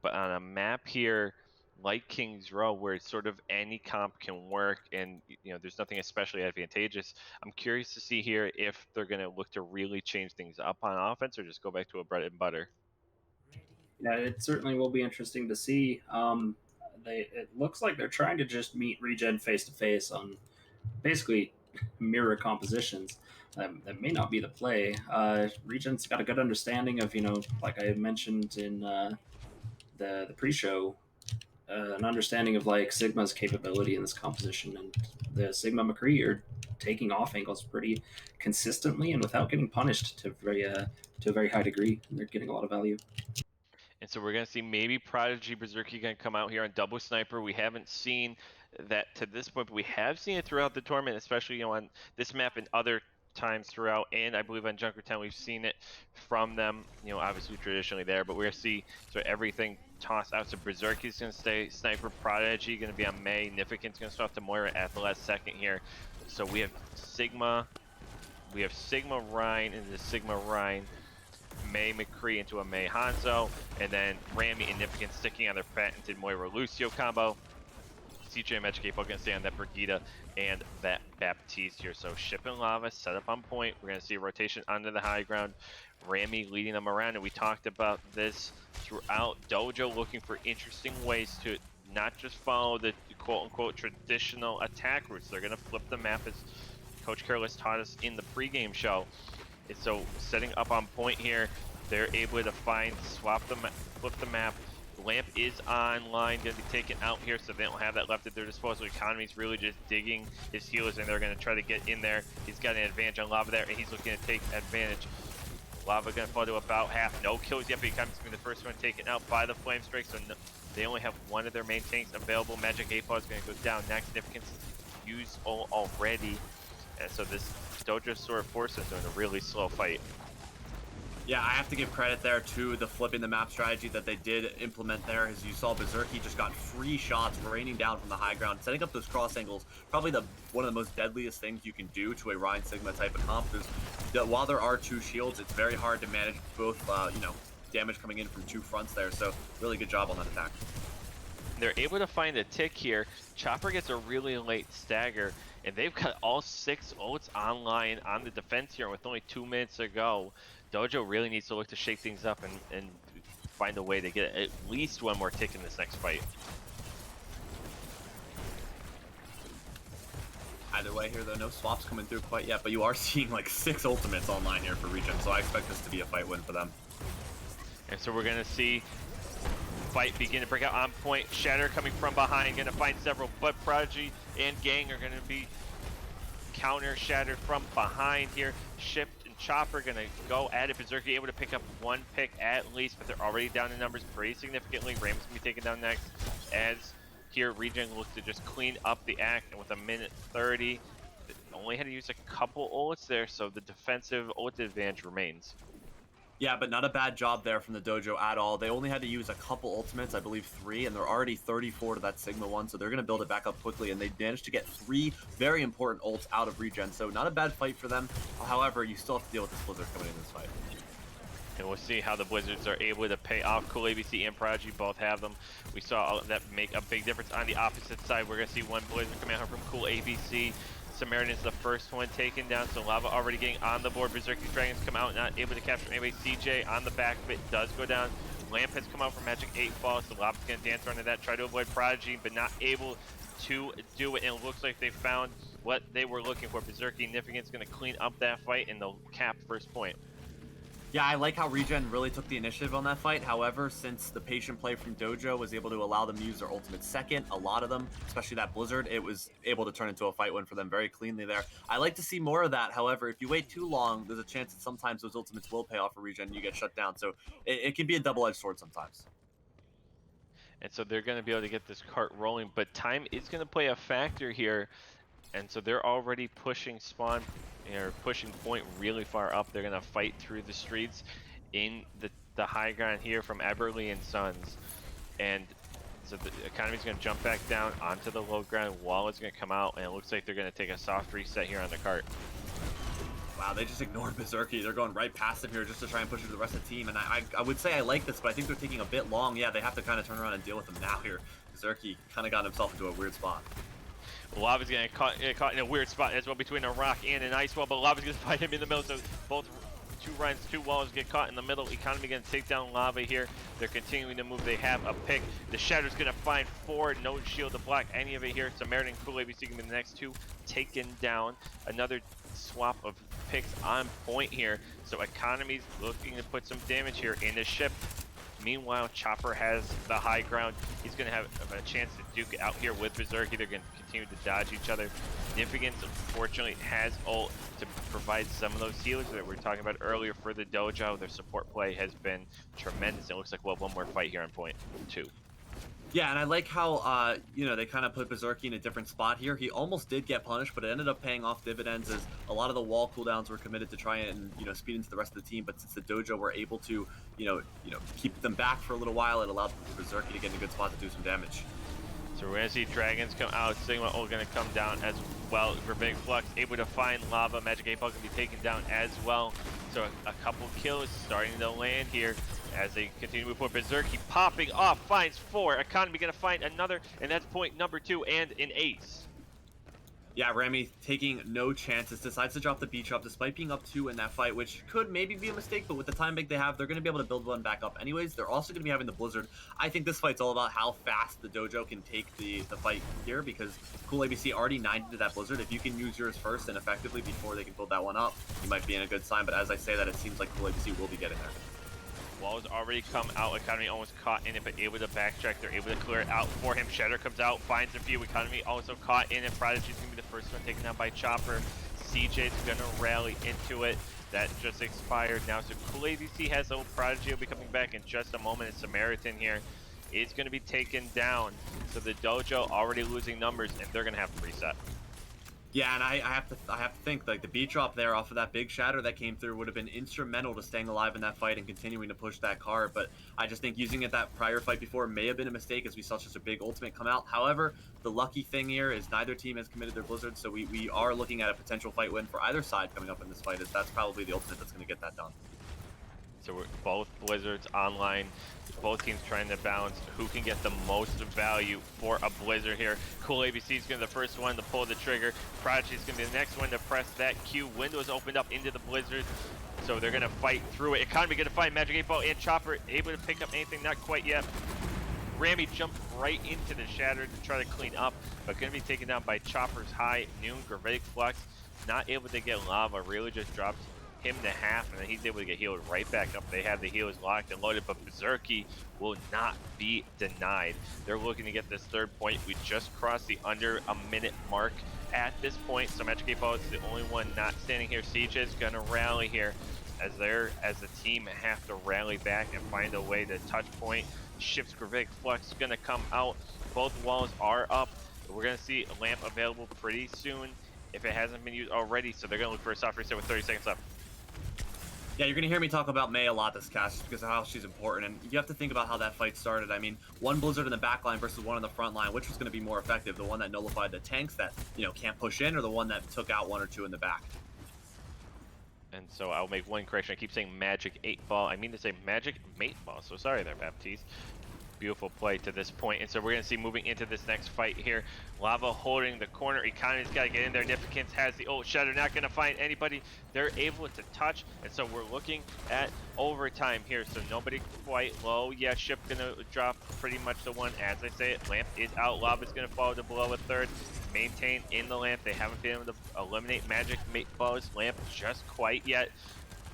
But on a map here like Kings Row, where it's sort of any comp can work, and you know, there's nothing especially advantageous, I'm curious to see here if they're going to look to really change things up on offense or just go back to a bread and butter. Yeah, it certainly will be interesting to see. It looks like they're trying to just meet Regen face to face on basically mirror compositions. That may not be the play. Regen's got a good understanding of, you know, like I mentioned in the pre-show, an understanding of like Sigma's capability in this composition, and the Sigma McCree are taking off angles pretty consistently and without getting punished to a very high degree. And they're getting a lot of value. And so we're going to see maybe Prodigy Berserky going to come out here on double sniper. We haven't seen that to this point, but we have seen it throughout the tournament, especially, you know, on this map and other times throughout, and I believe on Junkertown we've seen it from them, you know, obviously traditionally there, but we're going to see sort of everything tossed out. So Berserky's going to stay, Sniper Prodigy going to be on May, Nificant's going to start to Moira at the last second here. So we have Sigma Ryan into Sigma Ryan, May McCree into a May Hanzo, and then Rami and Nificant sticking on their patented Moira Lucio combo. CJ and Magic 8 Ball going to stay on that Brigida and that Baptiste here. So Ship and Lava set up on point. We're going to see a rotation onto the high ground. Rami leading them around, and we talked about this throughout. Dojo looking for interesting ways to not just follow the quote-unquote traditional attack routes. They're going to flip the map, as Coach Careless taught us in the pregame show. And so setting up on point here, they're able to find, flip the map. Lamp is online, going to be taken out here, so they don't have that left at their disposal. Economy's really just digging his healers, and they're going to try to get in there. He's got an advantage on Lava there, and he's looking to take advantage. Lava going to fall to about half. No kills yet, but Economy's going to be the first one taken out by the Flame Strike, so no, they only have one of their main tanks available. Magic 8-Ball is going to go down. Next significance used already, and so this Dojo Sword Force is doing a really slow fight. Yeah, I have to give credit there to the flipping the map strategy that they did implement there. As you saw, Berserky just got free shots raining down from the high ground, setting up those cross angles. Probably one of the most deadliest things you can do to a Ryan Sigma type of comp. While there are 2 shields, it's very hard to manage both, damage coming in from 2 fronts there. So really good job on that attack. They're able to find a tick here. Chopper gets a really late stagger, and they've got all 6 ults online on the defense here with only 2 minutes to go. Dojo really needs to look to shake things up and find a way to get at least one more tick in this next fight. Either way here, though, no swaps coming through quite yet, but you are seeing like 6 ultimates online here for Regen, so I expect this to be a fight win for them. And so we're going to see fight begin to break out on point. Shatter coming from behind, going to find several, but Prodigy and Gang are going to be counter shattered from behind here. Shift and Chopper going to go at it. Berserky able to pick up 1 pick at least, but they're already down in numbers pretty significantly. Ram's going to be taken down next, as here Regen looks to just clean up the act, and with a minute 30, they only had to use a couple ults there, so the defensive ult advantage remains. Yeah, but not a bad job there from the Dojo at all. They only had to use a couple ultimates, I believe 3, and they're already 34 to that Sigma one, so they're going to build it back up quickly, and they managed to get 3 very important ults out of Regen, so not a bad fight for them. However, you still have to deal with this Blizzard coming in this fight. And we'll see how the Blizzards are able to pay off. Cool ABC and Prodigy both have them. We saw that make a big difference on the opposite side. We're going to see one Blizzard come out from Cool ABC. Samaritan's the first one taken down, so Lava already getting on the board. Berserky's Dragons come out, not able to capture anybody. CJ on the back of it does go down. Lamp has come out from Magic 8-Ball, so Lava's going to dance around to that, try to avoid Prodigy, but not able to do it. And it looks like they found what they were looking for. Berserky Nifigant's going to clean up that fight, and they'll cap first point. Yeah, I like how Regen really took the initiative on that fight. However, since the patient play from Dojo was able to allow them to use their ultimate second, a lot of them, especially that Blizzard, it was able to turn into a fight win for them very cleanly there. I like to see more of that. However, if you wait too long, there's a chance that sometimes those ultimates will pay off for Regen and you get shut down. So it can be a double-edged sword sometimes. And so they're going to be able to get this cart rolling, but time is going to play a factor here. And so they're already pushing spawn, or pushing point really far up. They're going to fight through the streets in the high ground here from Eberly and Sons. And so the economy's going to jump back down onto the low ground. Wall is going to come out, and it looks like they're going to take a soft reset here on the cart. Wow, they just ignored Berserky. They're going right past him here just to try and push it to the rest of the team. And I would say I like this, but I think they're taking a bit long. Yeah, they have to kind of turn around and deal with him now here. Berserky kind of got himself into a weird spot. Lava's going to get caught in a weird spot as well between a rock and an ice wall, but Lava's going to fight him in the middle, so both 2 runs, 2 walls get caught in the middle. Economy going to take down Lava here. They're continuing to move. They have a pick. The Shatter's going to find 4. No shield to block any of it here. Samaritan and Cool ABC going to be the next 2 taken down. Another swap of picks on point here. So Economy's looking to put some damage here in the ship. Meanwhile, Chopper has the high ground. He's going to have a chance to duke it out here with Berserky. They're going to continue to dodge each other. Nifigance, unfortunately, has ult to provide some of those healers that we were talking about earlier for the Dojo. Their support play has been tremendous. It looks like we'll have one more fight here on point 2. Yeah, and I like how, they kind of put Berserky in a different spot here. He almost did get punished, but it ended up paying off dividends as a lot of the wall cooldowns were committed to try and, speed into the rest of the team. But since the Dojo were able to, keep them back for a little while, it allowed Berserky to get in a good spot to do some damage. So we're going to see Dragons come out. Sigma ult going to come down as well for Big Flux. Able to find Lava. Magic 8-Ball going to be taken down as well. So a couple kills starting to land here as they continue to move forward. Berserky popping off, finds 4. Economy going to find another, and that's point number 2 and an ace. Yeah, Rami taking no chances, decides to drop the beach up despite being up 2 in that fight, which could maybe be a mistake, but with the time bank they have, they're going to be able to build one back up anyways. They're also going to be having the Blizzard. I think this fight's all about how fast the Dojo can take the fight here, because Cool ABC already 9'd into that Blizzard. If you can use yours first and effectively before they can build that one up, you might be in a good sign, but as I say that, it seems like Cool ABC will be getting there. Walls already come out. Economy almost caught in it, but able to backtrack. They're able to clear it out for him. Shatter comes out, finds a few. Economy also caught in it. Prodigy's going to be the first one taken down by Chopper. CJ's going to rally into it. That just expired now. So Cool ABC has a Prodigy will be coming back in just a moment. And Samaritan here is going to be taken down. So the Dojo already losing numbers, and they're going to have to reset. Yeah, and I have to think like the beat drop there off of that big shatter that came through would have been instrumental to staying alive in that fight and continuing to push that card. But I just think using it that prior fight before may have been a mistake, as we saw such a big ultimate come out. However, the lucky thing here is neither team has committed their Blizzard, so we are looking at a potential fight win for either side coming up in this fight, as that's probably the ultimate that's going to get that done. So we're both Blizzards online. Both teams trying to balance who can get the most value for a Blizzard here. Cool ABC is going to be the first one to pull the trigger. Prodigy is going to be the next one to press that Q. Windows opened up into the Blizzard, so they're going to fight through it. Economy going to find Magic 8 Ball and Chopper, able to pick up anything, not quite yet. Rami jumped right into the Shatter to try to clean up, but going to be taken down by Chopper's High, Noon, Gravitic Flux. Not able to get Lava, really just drops him to half, and then he's able to get healed right back up. They have the heals locked and loaded, but Berserky will not be denied. They're looking to get this third point. We just crossed the under a minute mark at this point, so Magic 8 Ball is the only one not standing here. Siege is going to rally here as a team have to rally back and find a way to touch point. Ship's Gravitic Flux is going to come out. Both walls are up. We're going to see a lamp available pretty soon if it hasn't been used already, so they're going to look for a soft reset with 30 seconds left. Yeah, you're going to hear me talk about Mei a lot this cast just because of how she's important, and you have to think about how that fight started. I mean, one Blizzard in the back line versus one in the front line, which was going to be more effective? The one that nullified the tanks that, can't push in, or the one that took out one or two in the back? And so I'll make one correction. I keep saying Magic 8 Ball. I mean to say Magic Mate Ball, so sorry there, Baptiste. Beautiful play to this point, and so we're going to see moving into this next fight here. Lava holding the corner. Economy's got to get in there. Nifficance has the ult. Shatter not going to find anybody. They're able to touch, and so we're looking at overtime here. So nobody quite low. Yeah, Ship going to drop pretty much the one. As I say it, Lamp is out. Lava's going to fall to below a third. Maintain in the Lamp. They haven't been able to eliminate Magic Mate Ball's Lamp just quite yet.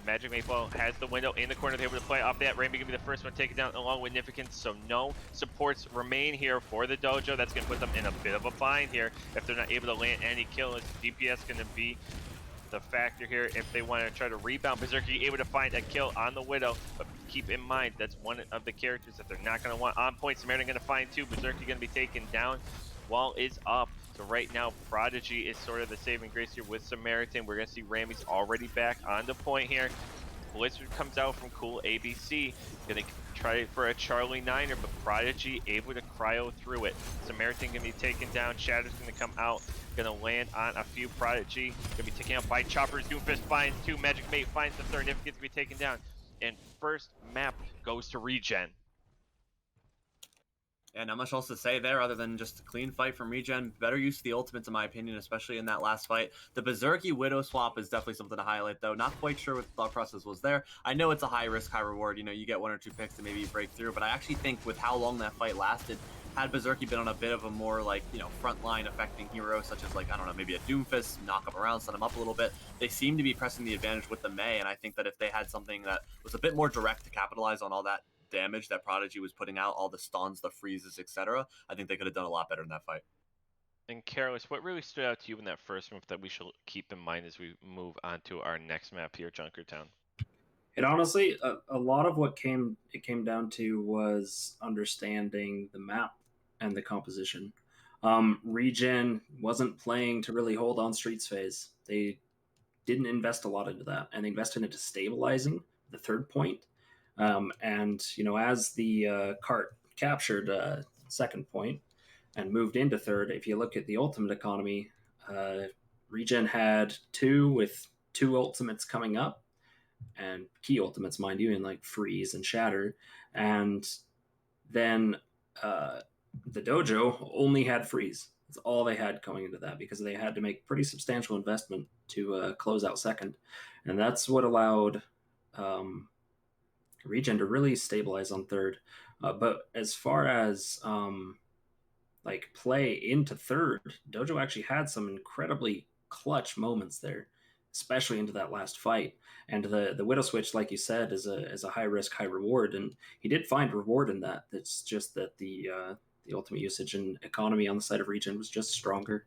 Magic Maple has the window in the corner. They're able to play off that. Rainbow going to be the first one taken down along with Nifficance. So no supports remain here for the Dojo. That's going to put them in a bit of a bind here if they're not able to land any kills. DPS going to be the factor here if they want to try to rebound. Berserker able to find a kill on the Widow, but keep in mind that's one of the characters that they're not going to want on point. Samaritan going to find two. Berserker going to be taken down. Wall is up. So right now, Prodigy is sort of the saving grace here with Samaritan. We're going to see Rami's already back on the point here. Blizzard comes out from Cool ABC. Going to try for a Charlie Niner, but Prodigy able to cryo through it. Samaritan going to be taken down. Shatter's going to come out. Going to land on a few. Prodigy going to be taken out by Choppers. Doomfist finds two. Magic Mate finds the third. If gets to be taken down. And first map goes to Regen. Yeah, not much else to say there other than just a clean fight from Regen. Better use of the ultimates, in my opinion, especially in that last fight. The Berserky Widow swap is definitely something to highlight, though. Not quite sure what the thought process was there. I know it's a high risk, high reward. You get one or two picks to maybe break through, but I actually think with how long that fight lasted, had Berserky been on a bit of a more, front line affecting hero, such as, I don't know, maybe a Doomfist, knock him around, set him up a little bit, they seem to be pressing the advantage with the Mei, and I think that if they had something that was a bit more direct to capitalize on all that damage that Prodigy was putting out, all the stuns, the freezes, etc., I think they could have done a lot better in that fight. And Carolus, what really stood out to you in that first move that we should keep in mind as we move on to our next map here, Junkertown? It honestly, a lot of what it came down to was understanding the map and the composition. Regen wasn't playing to really hold on Streets phase. They didn't invest a lot into that, and they invested into stabilizing the third point. As the cart captured second point and moved into third, if you look at the ultimate economy, Regen had two with two ultimates coming up, and key ultimates, mind you, in Freeze and Shatter. And then the Dojo only had Freeze. That's all they had going into that, because they had to make pretty substantial investment to close out second, and that's what allowed Regen to really stabilize on third. But as far as like play into third, Dojo actually had some incredibly clutch moments there, especially into that last fight. And the Widow switch, like you said, is a high risk, high reward, and he did find reward in that. It's just that the ultimate usage and economy on the side of Regen was just stronger.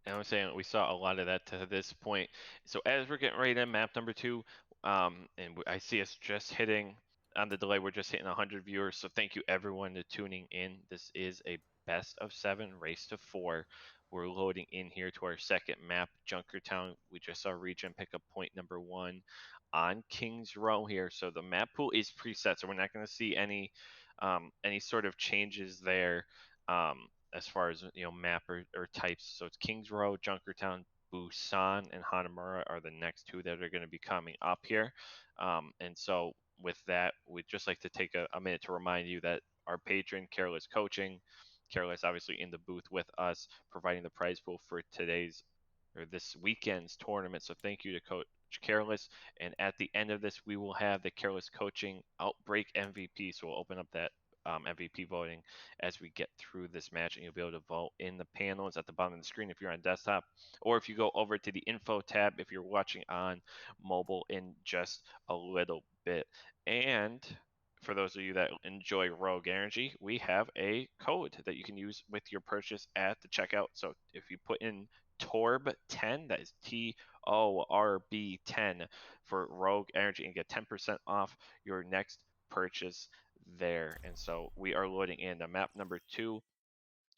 And I'm saying we saw a lot of that to this point. So as we're getting ready to map number 2, and I see us just hitting on the delay. We're just hitting 100 viewers. So thank you everyone to tuning in. This is a best of 7 race to 4. We're loading in here to our second map, Junkertown. We just saw Regen pick up point number 1 on Kings Row here. So the map pool is preset, so we're not going to see any sort of changes there. As far as map or types. So it's Kings Row, Junkertown, Busan, and Hanamura are the next 2 that are going to be coming up here. And so with that, we'd just like to take a minute to remind you that our patron, Careless Coaching, Careless obviously in the booth with us, providing the prize pool for this weekend's tournament. So thank you to Coach Careless. And at the end of this, we will have the Careless Coaching Outbreak MVP. So we'll open up that MVP voting as we get through this match, and you'll be able to vote in the panels at the bottom of the screen if you're on desktop, or if you go over to the info tab if you're watching on mobile in just a little bit. And for those of you that enjoy Rogue Energy, we have a code that you can use with your purchase at the checkout. So if you put in TORB10, that is TORB10 for Rogue Energy, and get 10% off your next purchase there. And so we are loading in the map number 2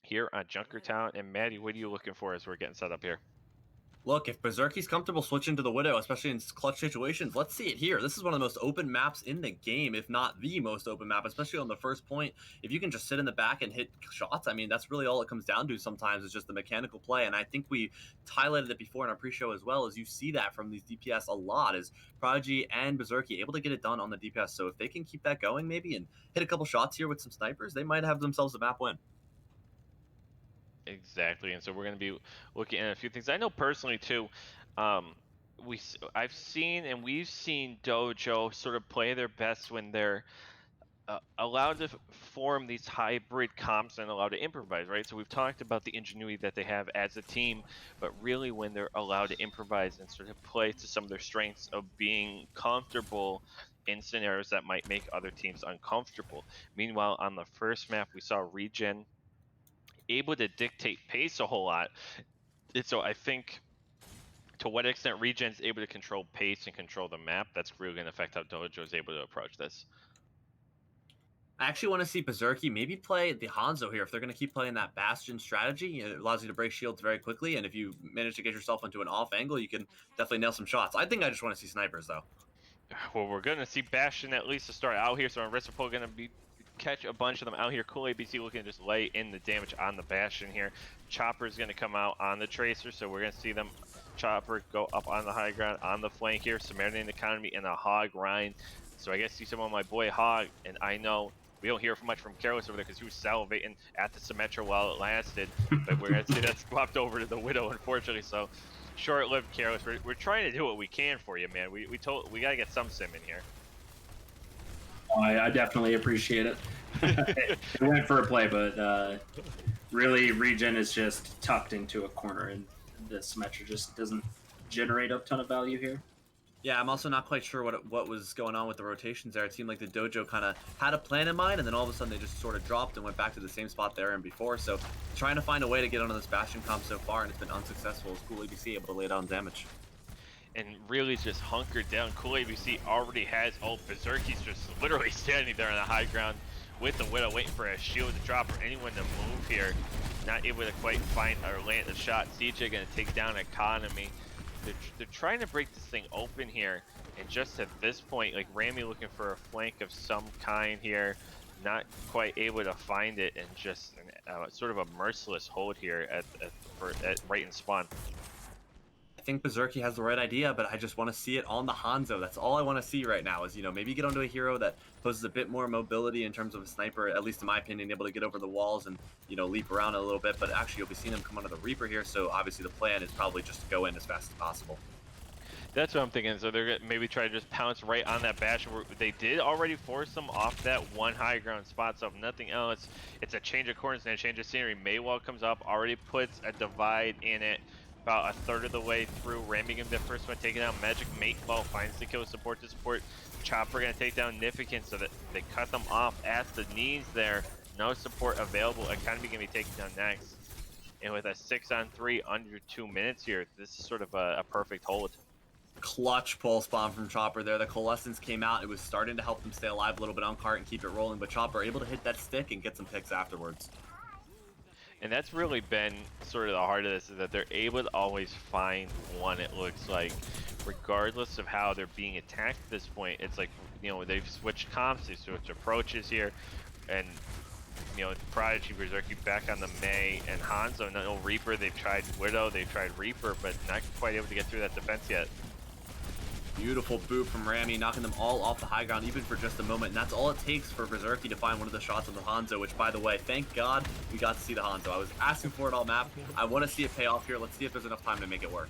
here on Junkertown. And Maddie, what are you looking for as we're getting set up here? Look, if Berserky's comfortable switching to the Widow, especially in clutch situations, let's see it here. This is one of the most open maps in the game, if not the most open map, especially on the first point. If you can just sit in the back and hit shots, I mean, that's really all it comes down to sometimes, is just the mechanical play. And I think we highlighted it before in our pre-show as well, as you see that from these DPS a lot, is Prodigy and Berserky able to get it done on the DPS. So if they can keep that going maybe and hit a couple shots here with some snipers, they might have themselves a map win. Exactly. And so we're going to be looking at a few things. I know personally too, I've seen and we've seen Dojo sort of play their best when they're allowed to form these hybrid comps and allowed to improvise, right? So we've talked about the ingenuity that they have as a team, but really when they're allowed to improvise and sort of play to some of their strengths of being comfortable in scenarios that might make other teams uncomfortable. Meanwhile, on the first map, we saw Regen able to dictate pace a whole lot. And so I think to what extent Regen's able to control pace and control the map, that's really going to affect how Dojo is able to approach this. I actually want to see Berserky maybe play the Hanzo here. If they're going to keep playing that Bastion strategy, it allows you to break shields very quickly, and if you manage to get yourself into an off angle, you can definitely nail some shots. I think I just want to see snipers, though. Well, we're going to see Bastion at least to start out here, so Aristopol going to catch a bunch of them out here. Cool ABC looking to just lay in the damage on the Bastion here. Chopper's going to come out on the Tracer, so we're going to see them. Chopper go up on the high ground on the flank here. Samaritan economy and a Hog Rhine. So I guess you see my boy Hog, and I know we don't hear much from Careless over there because he was salivating at the Symmetra while it lasted. But we're going to see that swapped over to the Widow, unfortunately. So short-lived Careless. We're trying to do what we can for you, man. We got to get some sim in here. Oh, I definitely appreciate it. It went for a play, but really Regen is just tucked into a corner, and the Symmetra just doesn't generate a ton of value here. Yeah, I'm also not quite sure what was going on with the rotations there. It seemed like the Dojo kind of had a plan in mind, and then all of a sudden they just sort of dropped and went back to the same spot they were in before. So trying to find a way to get onto this Bastion comp so far, and it's been unsuccessful. Is Cool ABC able to lay down damage? And really just hunkered down. Cool ABC already has Berserky's just literally standing there on the high ground with the Widow, waiting for a shield to drop or anyone to move here. Not able to quite find or land a shot. CJ going to take down Economy. They're trying to break this thing open here, and just at this point, like Rami looking for a flank of some kind here, not quite able to find it, and just sort of a merciless hold here at right in spawn. I think Berserky has the right idea, but I just want to see it on the Hanzo. That's all I want to see right now is, maybe get onto a hero that poses a bit more mobility in terms of a sniper, at least in my opinion, able to get over the walls and, leap around a little bit. But actually, you'll be seeing him come onto the Reaper here, so obviously the plan is probably just to go in as fast as possible. That's what I'm thinking. So they're gonna maybe try to just pounce right on that Bastion. They did already force them off that one high ground spot. So if nothing else, it's a change of course and a change of scenery. Maywell comes up, already puts a divide in it. About a third of the way through, ramming him the first one, taking out Magic Mateball, finds the kill, support to support. Chopper gonna take down Nificant, so that they cut them off at the knees there. No support available. Economy gonna be taken down next. And with a 6-on-3 under 2 minutes here, this is sort of a perfect hold. Clutch pulse bomb from Chopper there. The Coalescence came out. It was starting to help them stay alive a little bit on cart and keep it rolling, but Chopper able to hit that stick and get some picks afterwards. And that's really been sort of the heart of this, is that they're able to always find one, it looks like, regardless of how they're being attacked at this point. It's like, they've switched comps, they've switched approaches here, and Prodigy, Berserky back on the May, and Hanzo, no Reaper. They've tried Widow, they've tried Reaper, but not quite able to get through that defense yet. Beautiful boot from Rami, knocking them all off the high ground, even for just a moment. And that's all it takes for Berserky to find one of the shots of the Hanzo, which, by the way, thank God we got to see the Hanzo. I was asking for it all map. I want to see it pay off here. Let's see if there's enough time to make it work.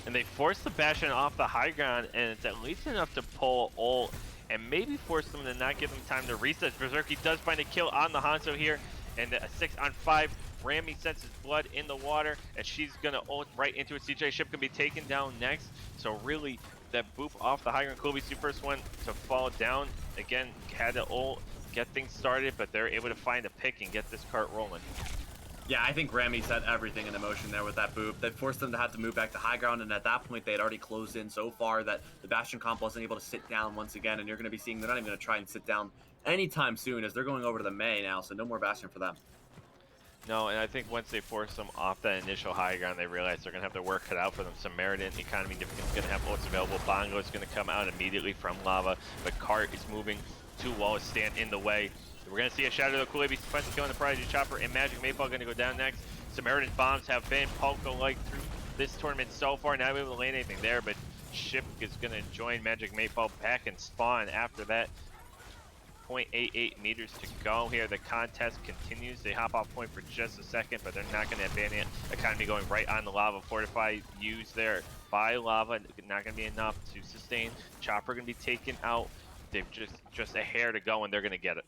And they force the Bastion off the high ground, and it's at least enough to pull ult and maybe force them to not give them time to reset. Berserky does find a kill on the Hanzo here, and a 6-on-5. Rami senses blood in the water, and she's gonna ult right into it. CJ Ship can be taken down next, so really that boop off the high ground. Kobe's the first one to fall down. Again, had to ult, get things started, but they're able to find a pick and get this cart rolling. Yeah, I think Rami set everything in motion there with that boop. That forced them to have to move back to high ground, and at that point they had already closed in so far that the Bastion comp wasn't able to sit down once again, and you're going to be seeing they're not even going to try and sit down anytime soon as they're going over to the May now, so no more Bastion for them. No, and I think once they force them off that initial high ground, they realize they're going to have their work cut out for them. Samaritan, Economy Difficult is going to have ults available. Bongo is going to come out immediately from lava, but Cart is moving. Two walls stand in the way. We're going to see a Shadow of the Kool-Aid defense killing the Prodigy Chopper, and Magic Mayfall going to go down next. Samaritan's bombs have been Polko-like through this tournament so far, not able to land anything there, but Ship is going to join Magic Mayfall back and spawn after that. 0.88 meters to go here. The contest continues. They hop off point for just a second, but they're not going to abandon it. Economy going right on the lava. Fortify used there by lava. Not going to be enough to sustain. Chopper going to be taken out. They've just a hair to go, and they're going to get it.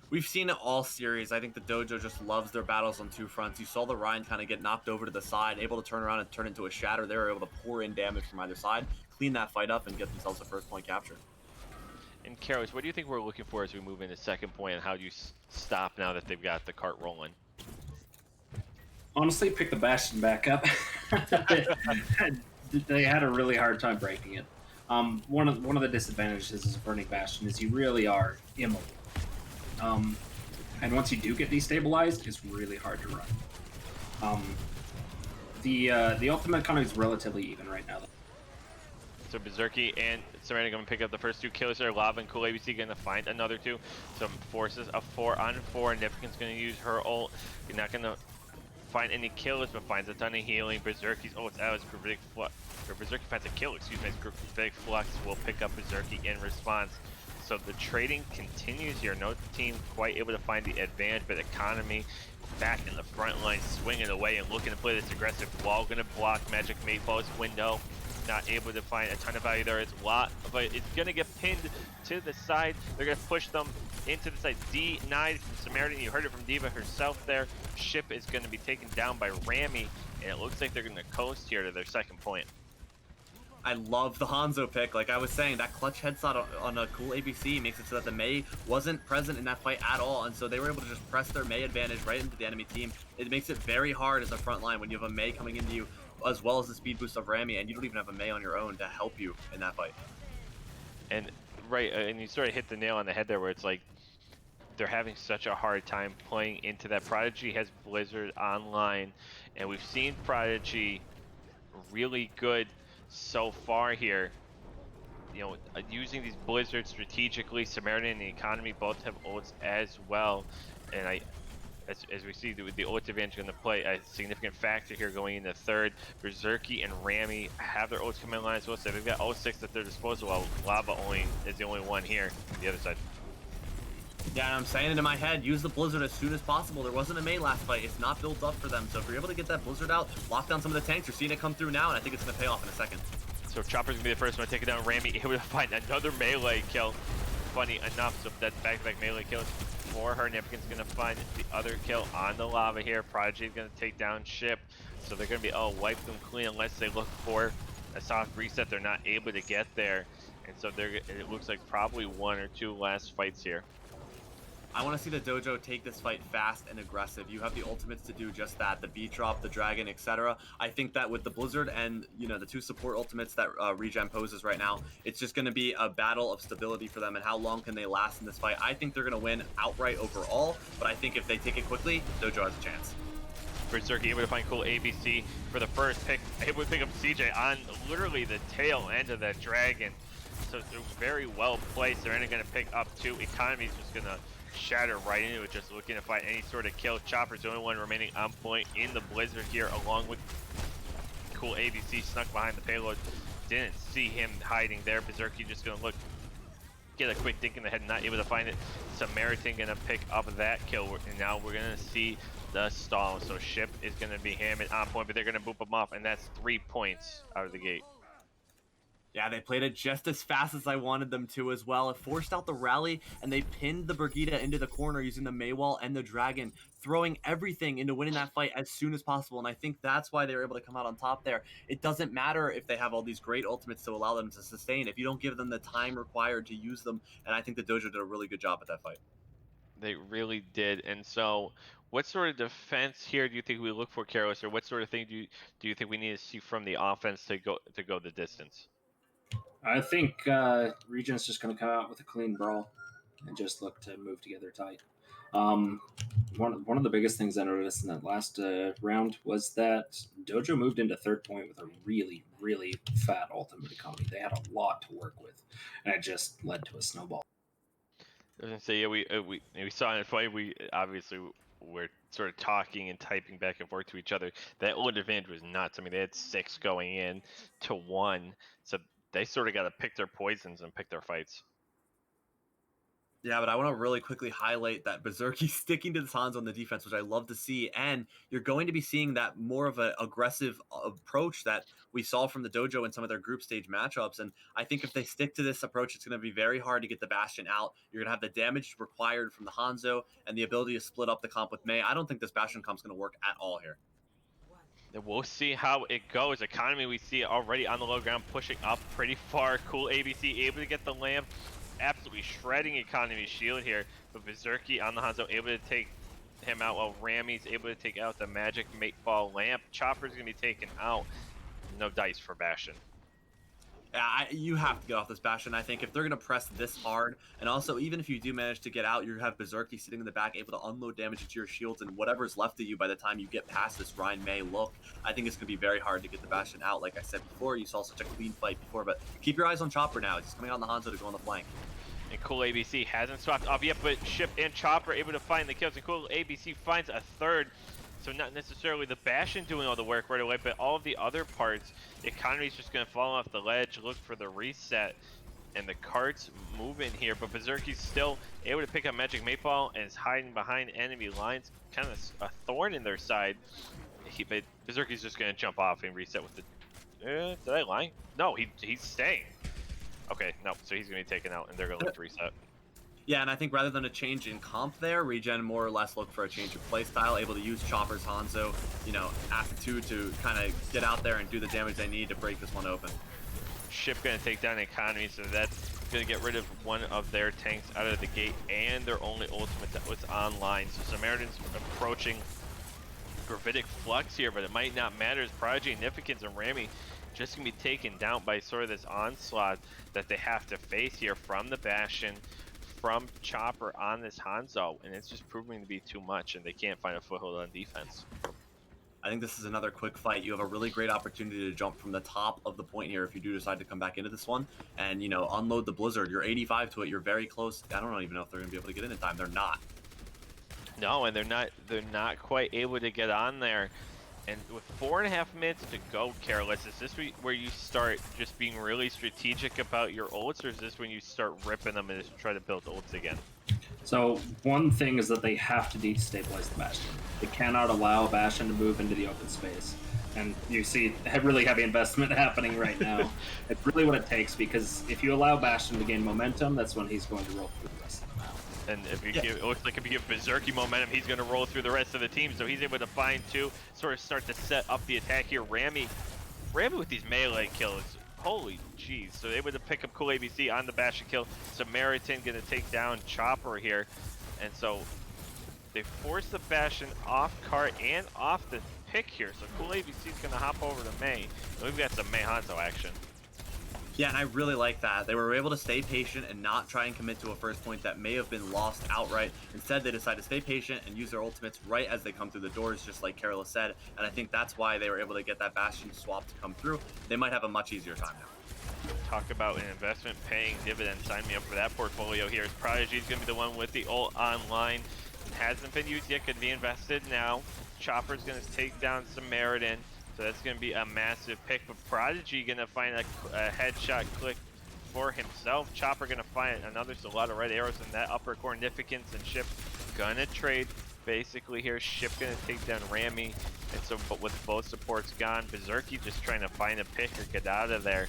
We've seen it all series. I think the Dojo just loves their battles on two fronts. You saw the Ryan kind of get knocked over to the side, able to turn around and turn into a shatter. They were able to pour in damage from either side, clean that fight up, and get themselves a first point capture. And Karos, what do you think we're looking for as we move into second point, and how do you stop now that they've got the cart rolling? Honestly, pick the Bastion back up. They had a really hard time breaking it. One of the disadvantages of burning Bastion is you really are immobile. And once you do get destabilized, it's really hard to run. The ultimate economy is relatively even right now, though. So Berserky and Serenity going to pick up the first two kills there. Lava and Cool ABC going to find another two. So forces a 4-on-4. Nificant's going to use her ult. You're not going to find any kills, but finds a ton of healing. Berserky's ult's out as Gravitic Flux. Or Berserky finds a kill, excuse me, as Gravitic Flux will pick up Berserky in response. So the trading continues here. No team quite able to find the advantage, but Economy back in the front line, swinging away and looking to play this aggressive wall. Going to block Magic Mayfall's window. Not able to find a ton of value there. It's a lot, but it's going to get pinned to the side. They're going to push them into the side. D9 from Samaritan. You heard it from Diva herself there. Ship is going to be taken down by Rami, and it looks like they're going to coast here to their second point. I love the Hanzo pick. Like I was saying, that clutch headshot on a cool ABC makes it so that the May wasn't present in that fight at all, and so they were able to just press their May advantage right into the enemy team. It makes it very hard as a front line when you have a May coming into you, as well as the speed boost of Rami, and you don't even have a May on your own to help you in that fight. And right, and you sort of hit the nail on the head there, where it's like they're having such a hard time playing into that. Prodigy has Blizzard online, and we've seen Prodigy really good so far here, using these blizzards strategically. Samaritan and the Economy both have ults as well, and as we see the ult advantage going to play a significant factor here going into third. Berserky and Rami have their ults coming in line as well, so they've got 06 at their disposal, while Lava is the only one here on the other side. Yeah, and I'm saying it in my head, use the Blizzard as soon as possible. There wasn't a Mei last fight. It's not built up for them. So if you're able to get that Blizzard out, lock down some of the tanks, you're seeing it come through now, and I think it's going to pay off in a second. So Chopper's going to be the first one to take it down. Rami able to find another melee kill. Funny enough, so that's back-to-back melee kills for her. Nipkin's going to find the other kill on the Lava here. Prodigy's going to take down Ship. So they're going to be wipe them clean unless they look for a soft reset. They're not able to get there. And so it looks like probably 1 or 2 last fights here. I want to see the Dojo take this fight fast and aggressive. You have the ultimates to do just that, the beat drop, the dragon, etc. I think that with the Blizzard and, you know, the 2 support ultimates that Regen poses right now, it's just going to be a battle of stability for them and how long can they last in this fight. I think they're going to win outright overall, but I think if they take it quickly, Dojo has a chance. Berserky able to find cool ABC for the first pick, able to pick up CJ on literally the tail end of that dragon. So they're very well placed. They're only going to pick up 2. Economy's just going to shatter right into it, just looking to find any sort of kill. Chopper's the only one remaining on point in the Blizzard here, along with cool ABC snuck behind the payload. Didn't see him hiding there. Berserky just gonna get a quick dink in the head, not able to find it. Samaritan gonna pick up that kill, and now we're gonna see the stall. So Ship is gonna be hammered on point, but they're gonna boop him off, and that's 3 points out of the gate. Yeah, they played it just as fast as I wanted them to as well. It forced out the rally, and they pinned the Brigitte into the corner using the Maywall and the Dragon, throwing everything into winning that fight as soon as possible. And I think that's why they were able to come out on top there. It doesn't matter if they have all these great ultimates to allow them to sustain if you don't give them the time required to use them. And I think the Dojo did a really good job at that fight. They really did. And so what sort of defense here do you think we look for, Carlos, or what sort of thing do you think we need to see from the offense to go the distance? I think Regen's just going to come out with a clean brawl and just look to move together tight. One of the biggest things I noticed in that last round was that Dojo moved into third point with a really, really fat ultimate economy. They had a lot to work with, and it just led to a snowball. I was gonna say, yeah, we saw in the fight. We obviously were sort of talking and typing back and forth to each other. That ult advantage was nuts. I mean, they had 6 going in to 1, so they sort of got to pick their poisons and pick their fights. Yeah, but I want to really quickly highlight that Berserky sticking to the Hanzo on the defense, which I love to see. And you're going to be seeing that more of an aggressive approach that we saw from the Dojo in some of their group stage matchups. And I think if they stick to this approach, it's going to be very hard to get the Bastion out. You're going to have the damage required from the Hanzo and the ability to split up the comp with Mei. I don't think this Bastion comp's going to work at all here. We'll see how it goes. Economy, we see it already on the low ground, pushing up pretty far. Cool ABC able to get the lamp, absolutely shredding Economy's shield here. But Berserky on the Hanzo able to take him out, while Rami's able to take out the magic Mateball lamp. Chopper's gonna be taken out. No dice for Bastion. Yeah, you have to get off this Bastion. I think if they're going to press this hard, and also even if you do manage to get out, you have Berserky sitting in the back, able to unload damage into your shields and whatever's left of you by the time you get past this Ryan May look. I think it's going to be very hard to get the Bastion out. Like I said before, you saw such a clean fight before, but keep your eyes on Chopper now. He's coming out on the Hanzo to go on the flank. And Cool ABC hasn't swapped off yet, but Ship and Chopper able to find the kills, and Cool ABC finds a third. So not necessarily the Bastion doing all the work right away, but all of the other parts. The Economy's just going to fall off the ledge, look for the reset, and the carts move in here. But Berserky's still able to pick up Magic Mateball and is hiding behind enemy lines, kind of a thorn in their side. But Berserky's just going to jump off and reset with the... did I lie? No, he's staying. Okay, no, so he's going to be taken out, and they're going to look to reset. Yeah, and I think rather than a change in comp there, Regen more or less looked for a change of playstyle, able to use Chopper's Hanzo, aptitude to kind of get out there and do the damage they need to break this one open. Ship going to take down Economy, so that's going to get rid of one of their tanks out of the gate and their only ultimate that was online. So Samaritan's approaching Gravitic Flux here, but it might not matter as Prodigy, Nifficans, and Rami just going to be taken down by sort of this onslaught that they have to face here from the Bastion, from Chopper on this Hanzo, and it's just proving to be too much, and they can't find a foothold on defense. I think this is another quick fight. You have a really great opportunity to jump from the top of the point here if you do decide to come back into this one and, unload the Blizzard. You're 85 to it. You're very close. I don't even know if they're going to be able to get in time. They're not. No, and they're not quite able to get on there. And with 4.5 minutes to go, Careless, is this where you start just being really strategic about your ults, or is this when you start ripping them and just try to build ults again? So one thing is that they have to destabilize the Bastion. They cannot allow Bastion to move into the open space. And you see really heavy investment happening right now. It's really what it takes, because if you allow Bastion to gain momentum, that's when he's going to roll through the rest of the map. And if you give, it looks like if you give Berserky momentum, he's going to roll through the rest of the team. So he's able to find two, sort of start to set up the attack here. Rami with these melee kills, holy jeez. So able to pick up Cool ABC on the Bastion kill. Samaritan going to take down Chopper here. And so they force the Bastion off cart and off the pick here. So Cool ABC is going to hop over to May. And we've got some May Hanzo action. Yeah, and I really like that. They were able to stay patient and not try and commit to a first point that may have been lost outright. Instead, they decided to stay patient and use their ultimates right as they come through the doors, just like Carolus said. And I think that's why they were able to get that Bastion swap to come through. They might have a much easier time now. Talk about an investment paying dividends. Sign me up for that portfolio here. Prodigy is going to be the one with the ult online. Hasn't been used yet, could be invested now. Chopper's going to take down Samaritan. So that's going to be a massive pick, but Prodigy going to find a headshot click for himself. Chopper going to find another, so a lot of red arrows in that upper Cornificence, and Ship going to trade basically here. Ship going to take down Rami, and so but with both supports gone, Berserky just trying to find a pick or get out of there.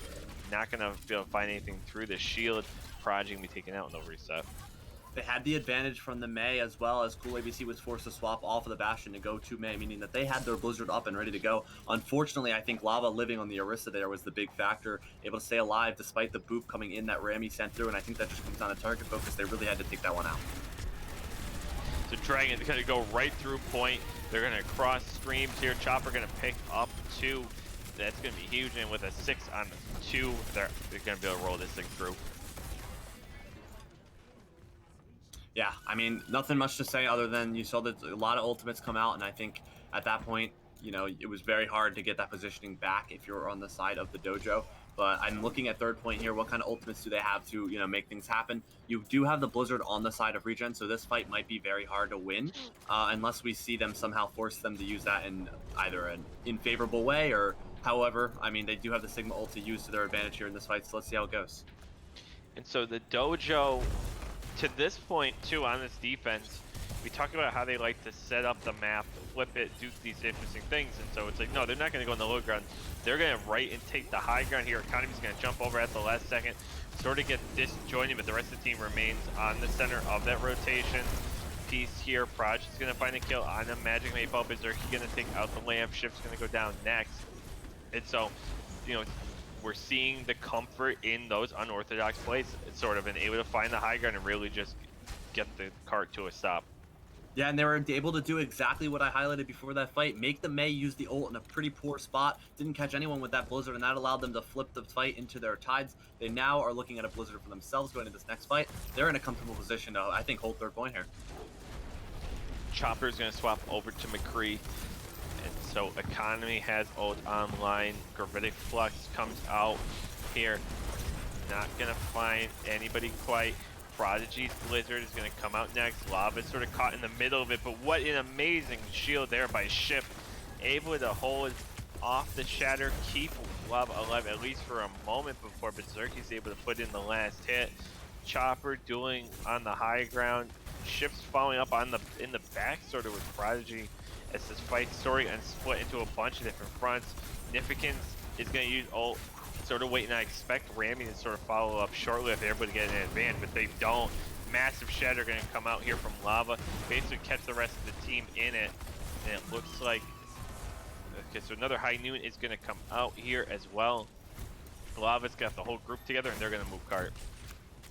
Not going to be able to find anything through the shield. Prodigy going to be taken out in the reset. They had the advantage from the May, as well as Cool ABC was forced to swap off of the Bastion to go to May, meaning that they had their Blizzard up and ready to go. Unfortunately, I think Lava living on the Orisa there was the big factor, able to stay alive despite the boop coming in that Rami sent through, and I think that just comes down to target focus. They really had to take that one out. So Dragon's going to go right through point. They're going to cross streams here. Chopper going to pick up two. That's going to be huge, and with a 6 on 2, they're going to be able to roll this thing through. Yeah, I mean, nothing much to say other than you saw that a lot of ultimates come out, and I think at that point, you know, it was very hard to get that positioning back if you were on the side of the Dojo. But I'm looking at third point here. What kind of ultimates do they have to, you know, make things happen? You do have the Blizzard on the side of Regen, so this fight might be very hard to win unless we see them somehow force them to use that in either an unfavorable way or however. I mean, they do have the Sigma ult to use to their advantage here in this fight, so let's see how it goes. And so the Dojo, to this point too, on this defense, we talk about how they like to set up the map, flip it, do these interesting things, and so it's like, no, they're not going to go on the low ground. They're going to right and take the high ground here. Economy's going to jump over at the last second, sort of get disjointed, but the rest of the team remains on the center of that rotation piece here. Project's going to find a kill on a Magic Maple. Berserky going to take out the lamp. Ship's going to go down next. And so, you know, we're seeing the comfort in those unorthodox plays, sort of, and able to find the high ground and really just get the cart to a stop. Yeah, and they were able to do exactly what I highlighted before that fight. Make the May use the ult in a pretty poor spot. Didn't catch anyone with that Blizzard, and that allowed them to flip the fight into their tides. They now are looking at a Blizzard for themselves going into this next fight. They're in a comfortable position to, I think, hold third point here. Chopper's going to swap over to McCree. And so Economy has ult online. Gravitic Flux comes out here. Not going to find anybody quite. Prodigy's Blizzard is going to come out next. Lava's sort of caught in the middle of it, but what an amazing shield there by Ship. Able to hold off the shatter, keep Lava alive at least for a moment before Berserky's able to put in the last hit. Chopper dueling on the high ground. Ship's following up on in the back sort of with Prodigy as this fight story and split into a bunch of different fronts. Significance is going to use ult. Sort of waiting. I expect Rami to sort of follow up shortly if they're able to get an advantage, but they don't. Massive shatter going to come out here from Lava, basically catch the rest of the team in it, and it looks like, okay, so another High Noon is going to come out here as well. Lava's got the whole group together, and they're going to move cart.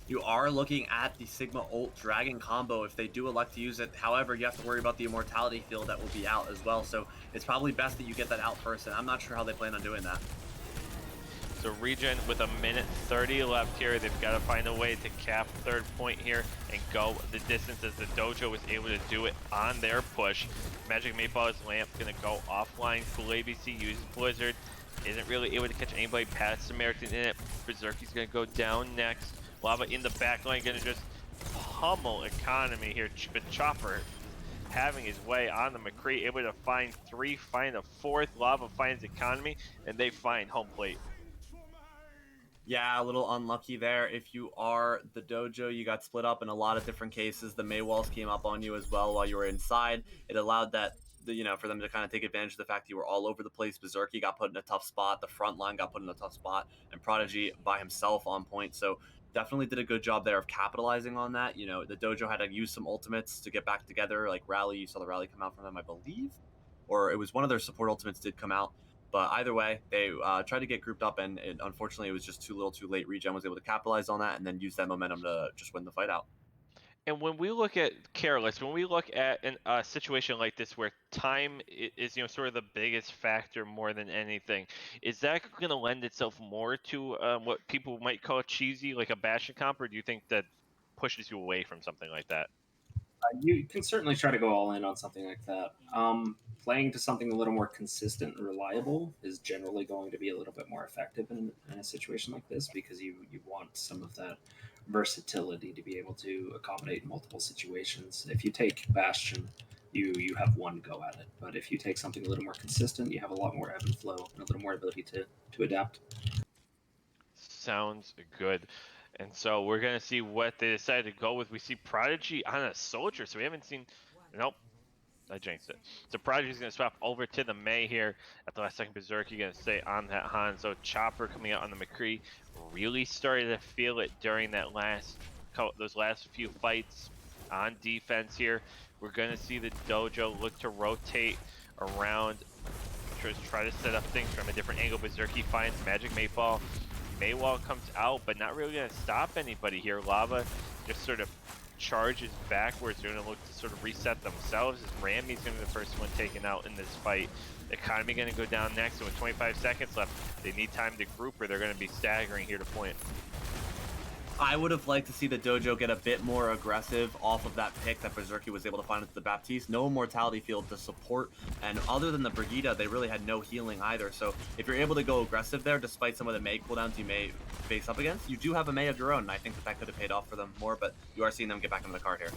You are looking at the Sigma ult Dragon combo if they do elect to use it. However, you have to worry about the immortality field that will be out as well, so it's probably best that you get that out first, and I'm not sure how they plan on doing that. So Regen with a minute 30 left here. They've got to find a way to cap third point here and go the distance as the Dojo was able to do it on their push. Magic Mayfall's lamp going to go offline. Cool ABC uses Blizzard. Isn't really able to catch anybody past Samaritan in it. Berserky's going to go down next. Lava in the back line going to just pummel Economy here. But Chopper having his way on the McCree, able to find 3, find a 4th. Lava finds Economy, and they find home plate. Yeah, a little unlucky there. If you are the Dojo, you got split up in a lot of different cases. The May walls came up on you as well while you were inside. It allowed for them to kind of take advantage of the fact that you were all over the place. Berserky got put in a tough spot. The front line got put in a tough spot, and Prodigy by himself on point. So definitely did a good job there of capitalizing on that. The Dojo had to use some ultimates to get back together, like Rally. You saw the Rally come out from them, I believe, or it was one of their support ultimates did come out. But either way, they tried to get grouped up, and unfortunately, it was just too little too late. Regen was able to capitalize on that and then use that momentum to just win the fight out. And when we look at Careless, when we look at a situation like this where time is, sort of the biggest factor more than anything, is that going to lend itself more to what people might call cheesy, like a Bastion comp, or do you think that pushes you away from something like that? You can certainly try to go all in on something like that. Playing to something a little more consistent and reliable is generally going to be a little bit more effective in a situation like this, because you want some of that versatility to be able to accommodate multiple situations. If you take Bastion, you have one go at it, but if you take something a little more consistent, you have a lot more ebb and flow and a little more ability to adapt. Sounds good. And so we're going to see what they decide to go with. We see Prodigy on a Soldier, so we haven't seen. Nope. I jinxed it. So Prodigy's going to swap over to the May here at the last second. Berserky going to stay on that Hanzo. Chopper coming out on the McCree. Really started to feel it during those last few fights on defense here. We're going to see the Dojo look to rotate around, try to set up things from a different angle. Berserky finds Magic Mayfall. Maywall comes out, but not really going to stop anybody here. Lava just sort of charges backwards. They're going to look to sort of reset themselves, as Rammy's going to be the first one taken out in this fight. Economy going to go down next, and with 25 seconds left, they need time to group, or they're going to be staggering here to point. I would have liked to see the Dojo get a bit more aggressive off of that pick that Berserky was able to find with the Baptiste. No Mortality Field to support, and other than the Brigida, they really had no healing either. So if you're able to go aggressive there, despite some of the May cooldowns you may face up against, you do have a May of your own, and I think that could have paid off for them more, but you are seeing them get back into the card here.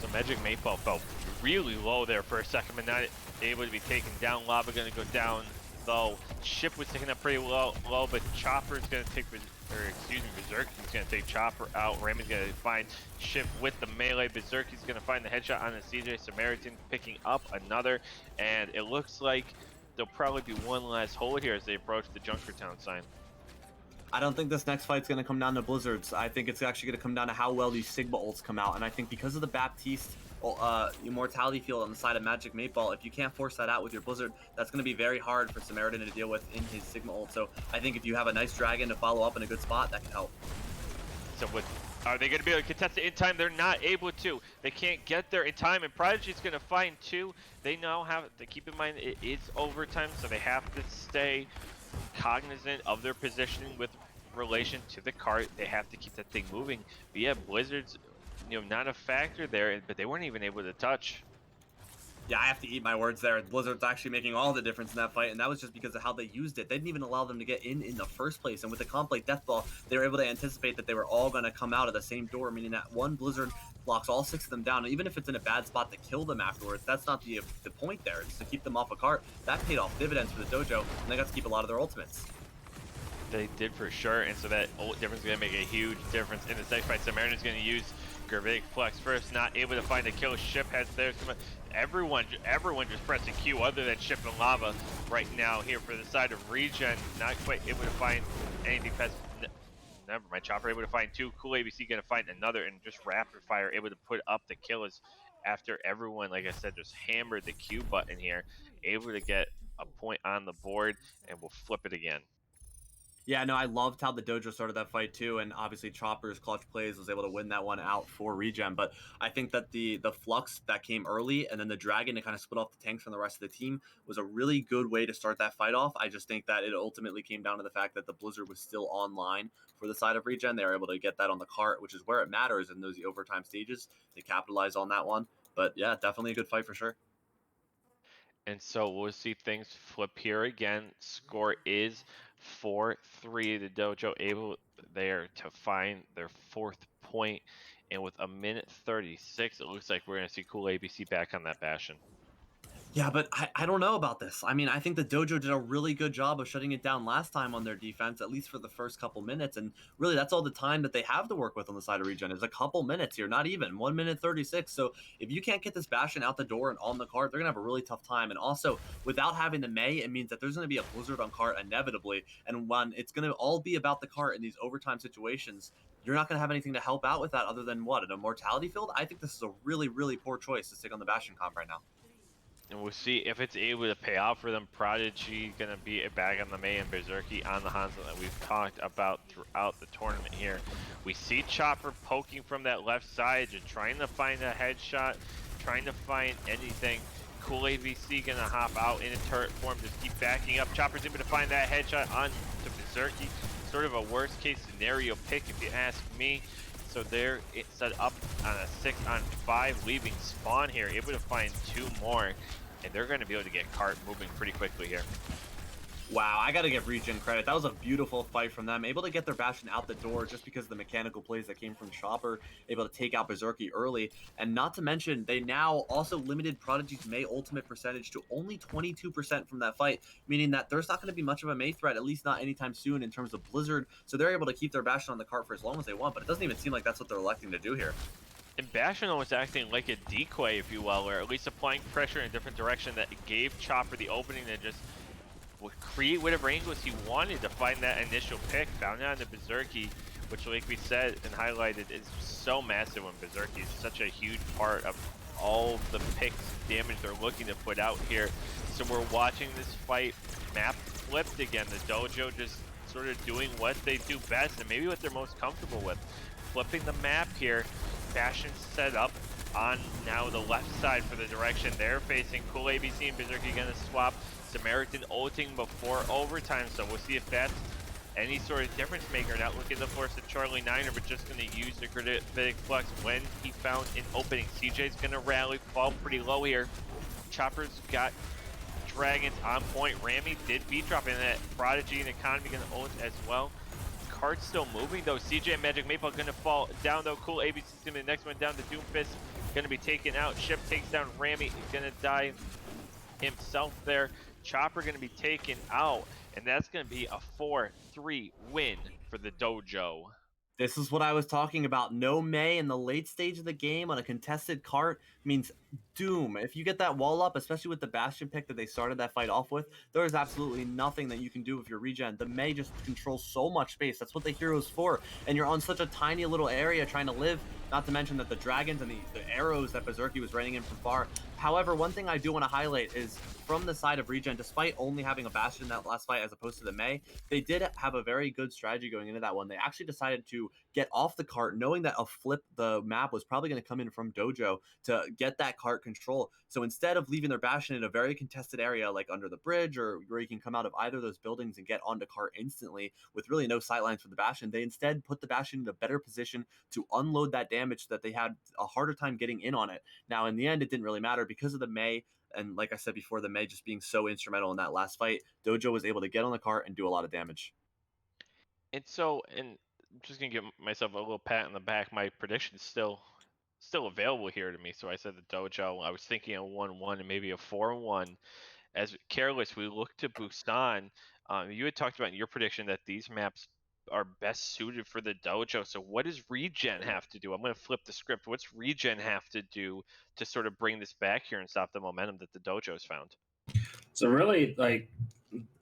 So Magic Mayfall felt really low there for a second, but not able to be taken down. Lava going to go down, though. Ship was taken up pretty low, but Chopper's going to take... Berserky's going to take Chopper out. Rammy's going to find Ship with the melee. Berserky's going to find the headshot on the CJ. Samaritan picking up another. And it looks like there'll probably be one last hold here as they approach the Junkertown sign. I don't think this next fight's going to come down to Blizzards. I think it's actually going to come down to how well these Sigma ults come out. And I think because of the Baptiste Immortality Field on the side of Magic Mayfall, if you can't force that out with your Blizzard, that's going to be very hard for Samaritan to deal with in his Sigma ult. So I think if you have a nice Dragon to follow up in a good spot, that can help. So are they going to be able to contest it in time? They're not able to. They can't get there in time, and Prodigy's going to find 2. They now have to keep in mind it is overtime, so they have to stay cognizant of their positioning with relation to the cart. They have to keep that thing moving. But yeah, Blizzard's not a factor there, but they weren't even able to touch. Yeah, I have to eat my words there. Blizzard's actually making all the difference in that fight, and that was just because of how they used it. They didn't even allow them to get in the first place, and with the comp like Deathball, they were able to anticipate that they were all going to come out of the same door, meaning that one Blizzard blocks all 6 of them down, and even if it's in a bad spot to kill them afterwards, that's not the point there. It's to keep them off a cart. That paid off dividends for the Dojo, and they got to keep a lot of their ultimates. They did for sure, and so that ult difference is going to make a huge difference in this next fight. Samaritan's going to use Gravitic Flex first, not able to find a kill. Ship has theirs. Everyone just pressing Q other than Ship and Lava right now here for the side of Regen. Not quite able to find anything past... Never mind. Chopper able to find 2. Cool ABC going to find another, and just rapid fire able to put up the kills after everyone, like I said, just hammered the Q button here. Able to get a point on the board, and we'll flip it again. Yeah, no, I loved how the Dojo started that fight too, and obviously Chopper's clutch plays was able to win that one out for Regen. But I think that the flux that came early, and then the Dragon to kind of split off the tanks from the rest of the team, was a really good way to start that fight off. I just think that it ultimately came down to the fact that the Blizzard was still online for the side of Regen. They were able to get that on the cart, which is where it matters in those overtime stages. They capitalized on that one. But yeah, definitely a good fight for sure. And so we'll see things flip here again. Score is 4-3. The Dojo able there to find their 4th point And with a minute 36, it looks like we're going to see Cool ABC back on that Bastion. Yeah, but I don't know about this. I mean, I think the Dojo did a really good job of shutting it down last time on their defense, at least for the first couple minutes. And really, that's all the time that they have to work with on the side of Regen is a couple minutes here, not even 1 minute 36. So if you can't get this Bastion out the door and on the cart, they're going to have a really tough time. And also, without having the Mei, it means that there's going to be a blizzard on cart inevitably. And when it's going to all be about the cart in these overtime situations, you're not going to have anything to help out with that other than what? An immortality field? I think this is a really, really poor choice to stick on the Bastion comp right now. And we'll see if it's able to pay off for them. Prodigy going to be back on the Mei and Berserky on the Hanzo that we've talked about throughout the tournament here. We see Chopper poking from that left side, just trying to find a headshot, trying to find anything. Cool ABC going to hop out in a turret form, just keep backing up. Chopper's able to find that headshot on to Berserky. Sort of a worst case scenario pick if you ask me. So they're set up on a 6-on-5, leaving spawn here, able to find 2 more. And they're going to be able to get cart moving pretty quickly here. Wow, I got to give Regen credit. That was a beautiful fight from them. Able to get their Bastion out the door just because of the mechanical plays that came from Chopper. Able to take out Berserky early. And not to mention, they now also limited Prodigy's Mei ultimate percentage to only 22% from that fight, meaning that there's not going to be much of a Mei threat, at least not anytime soon in terms of Blizzard. So they're able to keep their Bastion on the cart for as long as they want, but it doesn't even seem like that's what they're electing to do here. And Bastion was acting like a decoy, if you will, or at least applying pressure in a different direction that gave Chopper the opening to just create whatever angles he wanted to find that initial pick. Found it on the Berserky, which, like we said and highlighted, is so massive when Berserky is such a huge part of all the picks damage they're looking to put out here. So we're watching this fight map flipped again. The Dojo just sort of doing what they do best and maybe what they're most comfortable with. Flipping the map here. Bastion set up on now the left side for the direction they're facing. Cool ABC and Berserky gonna swap. Samaritan ulting before overtime, so we'll see if that's any sort of difference maker. Not looking to force a Charlie Niner, but just gonna use the Gravitic Flux when he found an opening. CJ's gonna rally, fall pretty low here. Chopper's got Dragons on point. Rami did beat drop in that. Prodigy and Economy gonna ult as well. Cart's still moving though. CJ and Magic Maple gonna fall down though. Cool ABC's gonna be the next one down. The Doomfist gonna be taken out. Ship takes down Rami, gonna die himself there. Chopper gonna be taken out, and that's gonna be a 4-3 win for the Dojo. This is what I was talking about. No Mei in the late stage of the game on a contested cart means doom. If you get that wall up, especially with the Bastion pick that they started that fight off with, there is absolutely nothing that you can do with your regen. The Mei just controls so much space. That's what the hero's for. And you're on such a tiny little area trying to live, not to mention that the dragons and the arrows that Berserky was raining in from far. However, one thing I do want to highlight is from the side of Regen, despite only having a Bastion in that last fight as opposed to the Mei, they did have a very good strategy going into that one. They actually decided to get off the cart, knowing that a flip the map was probably going to come in from Dojo to get that cart control. So instead of leaving their Bastion in a very contested area like under the bridge or where you can come out of either of those buildings and get onto cart instantly with really no sightlines for the Bastion, they instead put the Bastion in a better position to unload that damage so that they had a harder time getting in on it. Now, in the end, it didn't really matter because of the Mei. And like I said before, the Mei just being so instrumental in that last fight, Dojo was able to get on the cart and do a lot of damage. And I'm just gonna give myself a little pat on the back. My prediction's still available here to me. So I said the Dojo. I was thinking a 1-1 and maybe a 4-1. As Careless, we look to Busan. You had talked about in your prediction that these maps are best suited for the Dojo. So what does Regen have to do? I'm going to flip the script. What's Regen have to do to sort of bring this back here and stop the momentum that the Dojo's found? So really, like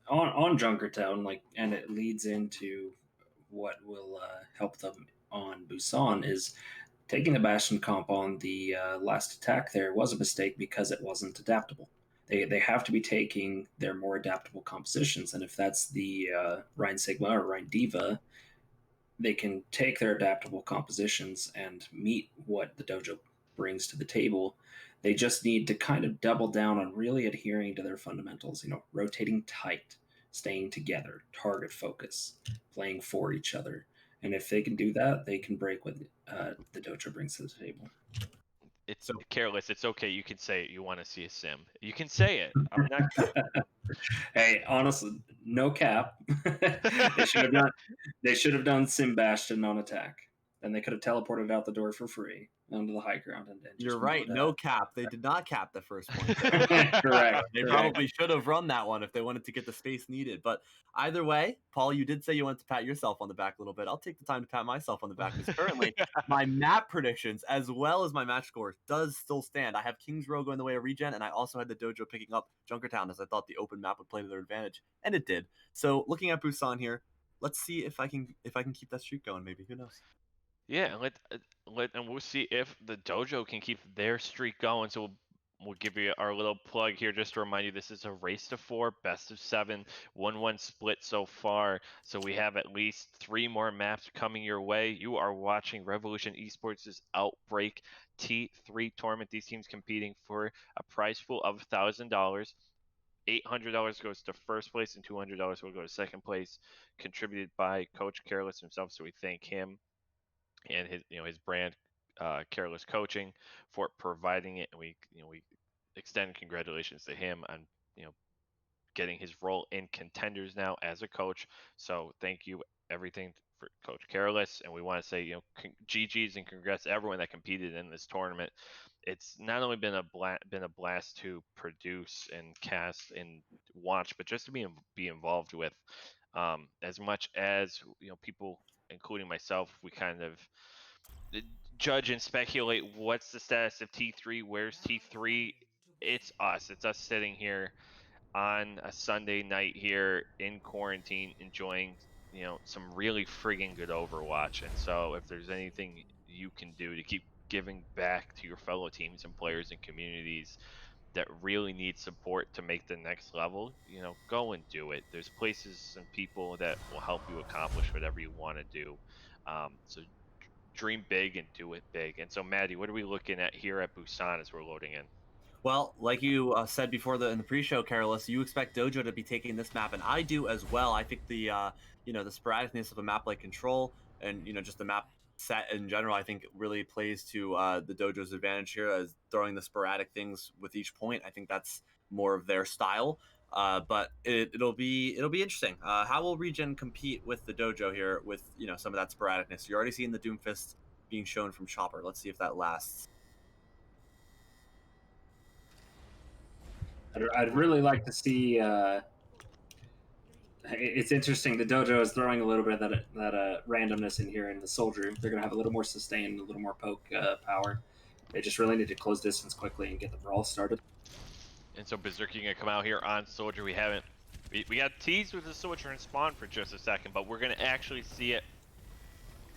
on Junkertown, and it leads into what will help them on Busan is taking the Bastion comp on the last attack. There was a mistake because it wasn't adaptable. They have to be taking their more adaptable compositions, and if that's the Rhine Sigma or Rhine Diva, they can take their adaptable compositions and meet what the Dojo brings to the table. They just need to kind of double down on really adhering to their fundamentals, rotating tight, staying together, target focus, playing for each other. And if they can do that, they can break what the Dojo brings to the table. It's so Careless. It's okay. You can say it. You want to see a sim. You can say it. I'm not. Hey, honestly, no cap. They should have done Sim Bastion on attack. then they could have teleported out the door for free onto the high ground. And just You're right. mowed No out. cap. They did not cap the first point. Correct. They correct. probably should have run that one if they wanted to get the space needed. But either way, Paul, you did say you wanted to pat yourself on the back a little bit. I'll take the time to pat myself on the back because currently my map predictions as well as my match score does still stand. I have Kings Row going the way of Regen, and I also had the Dojo picking up Junkertown as I thought the open map would play to their advantage, and it did. So looking at Busan here, let's see if I can keep that streak going. Maybe, who knows? Yeah, and we'll see if the Dojo can keep their streak going. So we'll give you our little plug here just to remind you this is a race to 4, best of 7, 1-1 split so far. So we have at least 3 more maps coming your way. You are watching Revolution Esports' Outbreak T3 tournament. These teams competing for a prize pool of $1,000. $800 goes to first place and $200 will go to second place, contributed by Coach Careless himself. So we thank him and his brand, Careless Coaching, for providing it. And we extend congratulations to him on getting his role in Contenders now as a coach. So thank you everything for Coach Careless, and we want to say GGs and congrats to everyone that competed in this tournament. It's not only been a blast to produce and cast and watch, but just to be involved with. As much as people, including myself, we kind of judge and speculate what's the status of T3, where's T3. It's us sitting here on a Sunday night here in quarantine enjoying some really friggin' good Overwatch. And so if there's anything you can do to keep giving back to your fellow teams and players and communities that really need support to make the next level, go and do it. There's places and people that will help you accomplish whatever you want to do. So dream big and do it big. And so, Maddie, what are we looking at here at Busan as we're loading in? Well, like you said before in the pre-show, Careless, you expect Dojo to be taking this map, and I do as well. I think the the sporadicness of a map like Control and just the map set in general, I think really plays to the Dojo's advantage here as throwing the sporadic things with each point. I think that's more of their style. But it'll be interesting. How will Regen compete with the Dojo here with some of that sporadicness? You're already seeing the Doomfist being shown from Chopper. Let's see if that lasts. I'd really like to see. It's interesting. The Dojo is throwing a little bit of that randomness in here in the Soldier. They're going to have a little more sustain, a little more poke power. They just really need to close distance quickly and get the brawl started. And so Berserky gonna come out here on Soldier. We got teased with the Soldier and Spawn for just a second, but we're gonna actually see it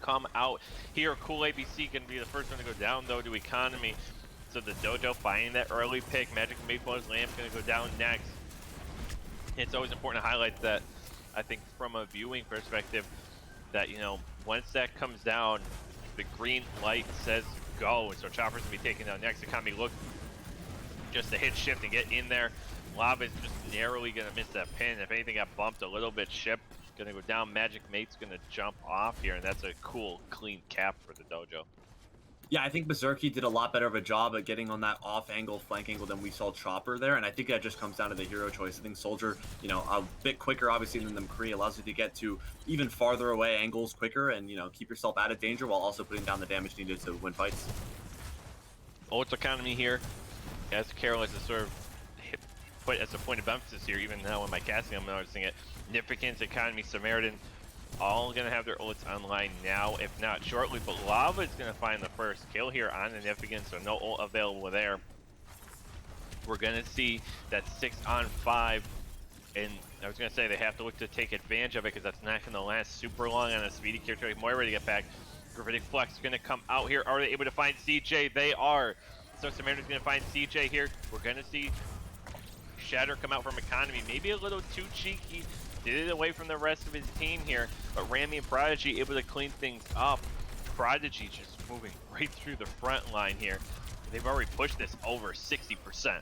come out here. Cool ABC gonna be the first one to go down though to Economy. So the Dojo finding that early pick. Magic Mayflow's Lamp's gonna go down next. It's always important to highlight that, I think from a viewing perspective, that once that comes down, the green light says go, and so Chopper's gonna be taken down next. Economy look just to hit shift and get in there. Lava's just narrowly gonna miss that pin. If anything got bumped a little bit, Ship gonna go down. Magic Mate's gonna jump off here, and that's a cool, clean cap for the Dojo. Yeah, I think Berserky did a lot better of a job at getting on that off-angle, flank angle than we saw Chopper there, and I think that just comes down to the hero choice. I think Soldier, a bit quicker, obviously, than the McCree, allows you to get to even farther away angles quicker and, keep yourself out of danger while also putting down the damage needed to win fights. Ult Economy here, as Careless is sort of put as a point of emphasis here, even now in my casting I'm noticing it. Significance, Economy, Samaritan, all gonna have their ults online now, if not shortly, but Lava is gonna find the first kill here on Significance, so no ult available there. We're gonna see that 6-on-5, and I was gonna say they have to look to take advantage of it because that's not gonna last super long on a speedy character. Moira to get back. Gravitic Flex is gonna come out here. Are they able to find CJ? They are. So Samaritan's gonna find CJ here. We're gonna see Shatter come out from Economy, maybe a little too cheeky. Did it away from the rest of his team here, but Rami and Prodigy able to clean things up. Prodigy just moving right through the front line here. They've already pushed this over 60%.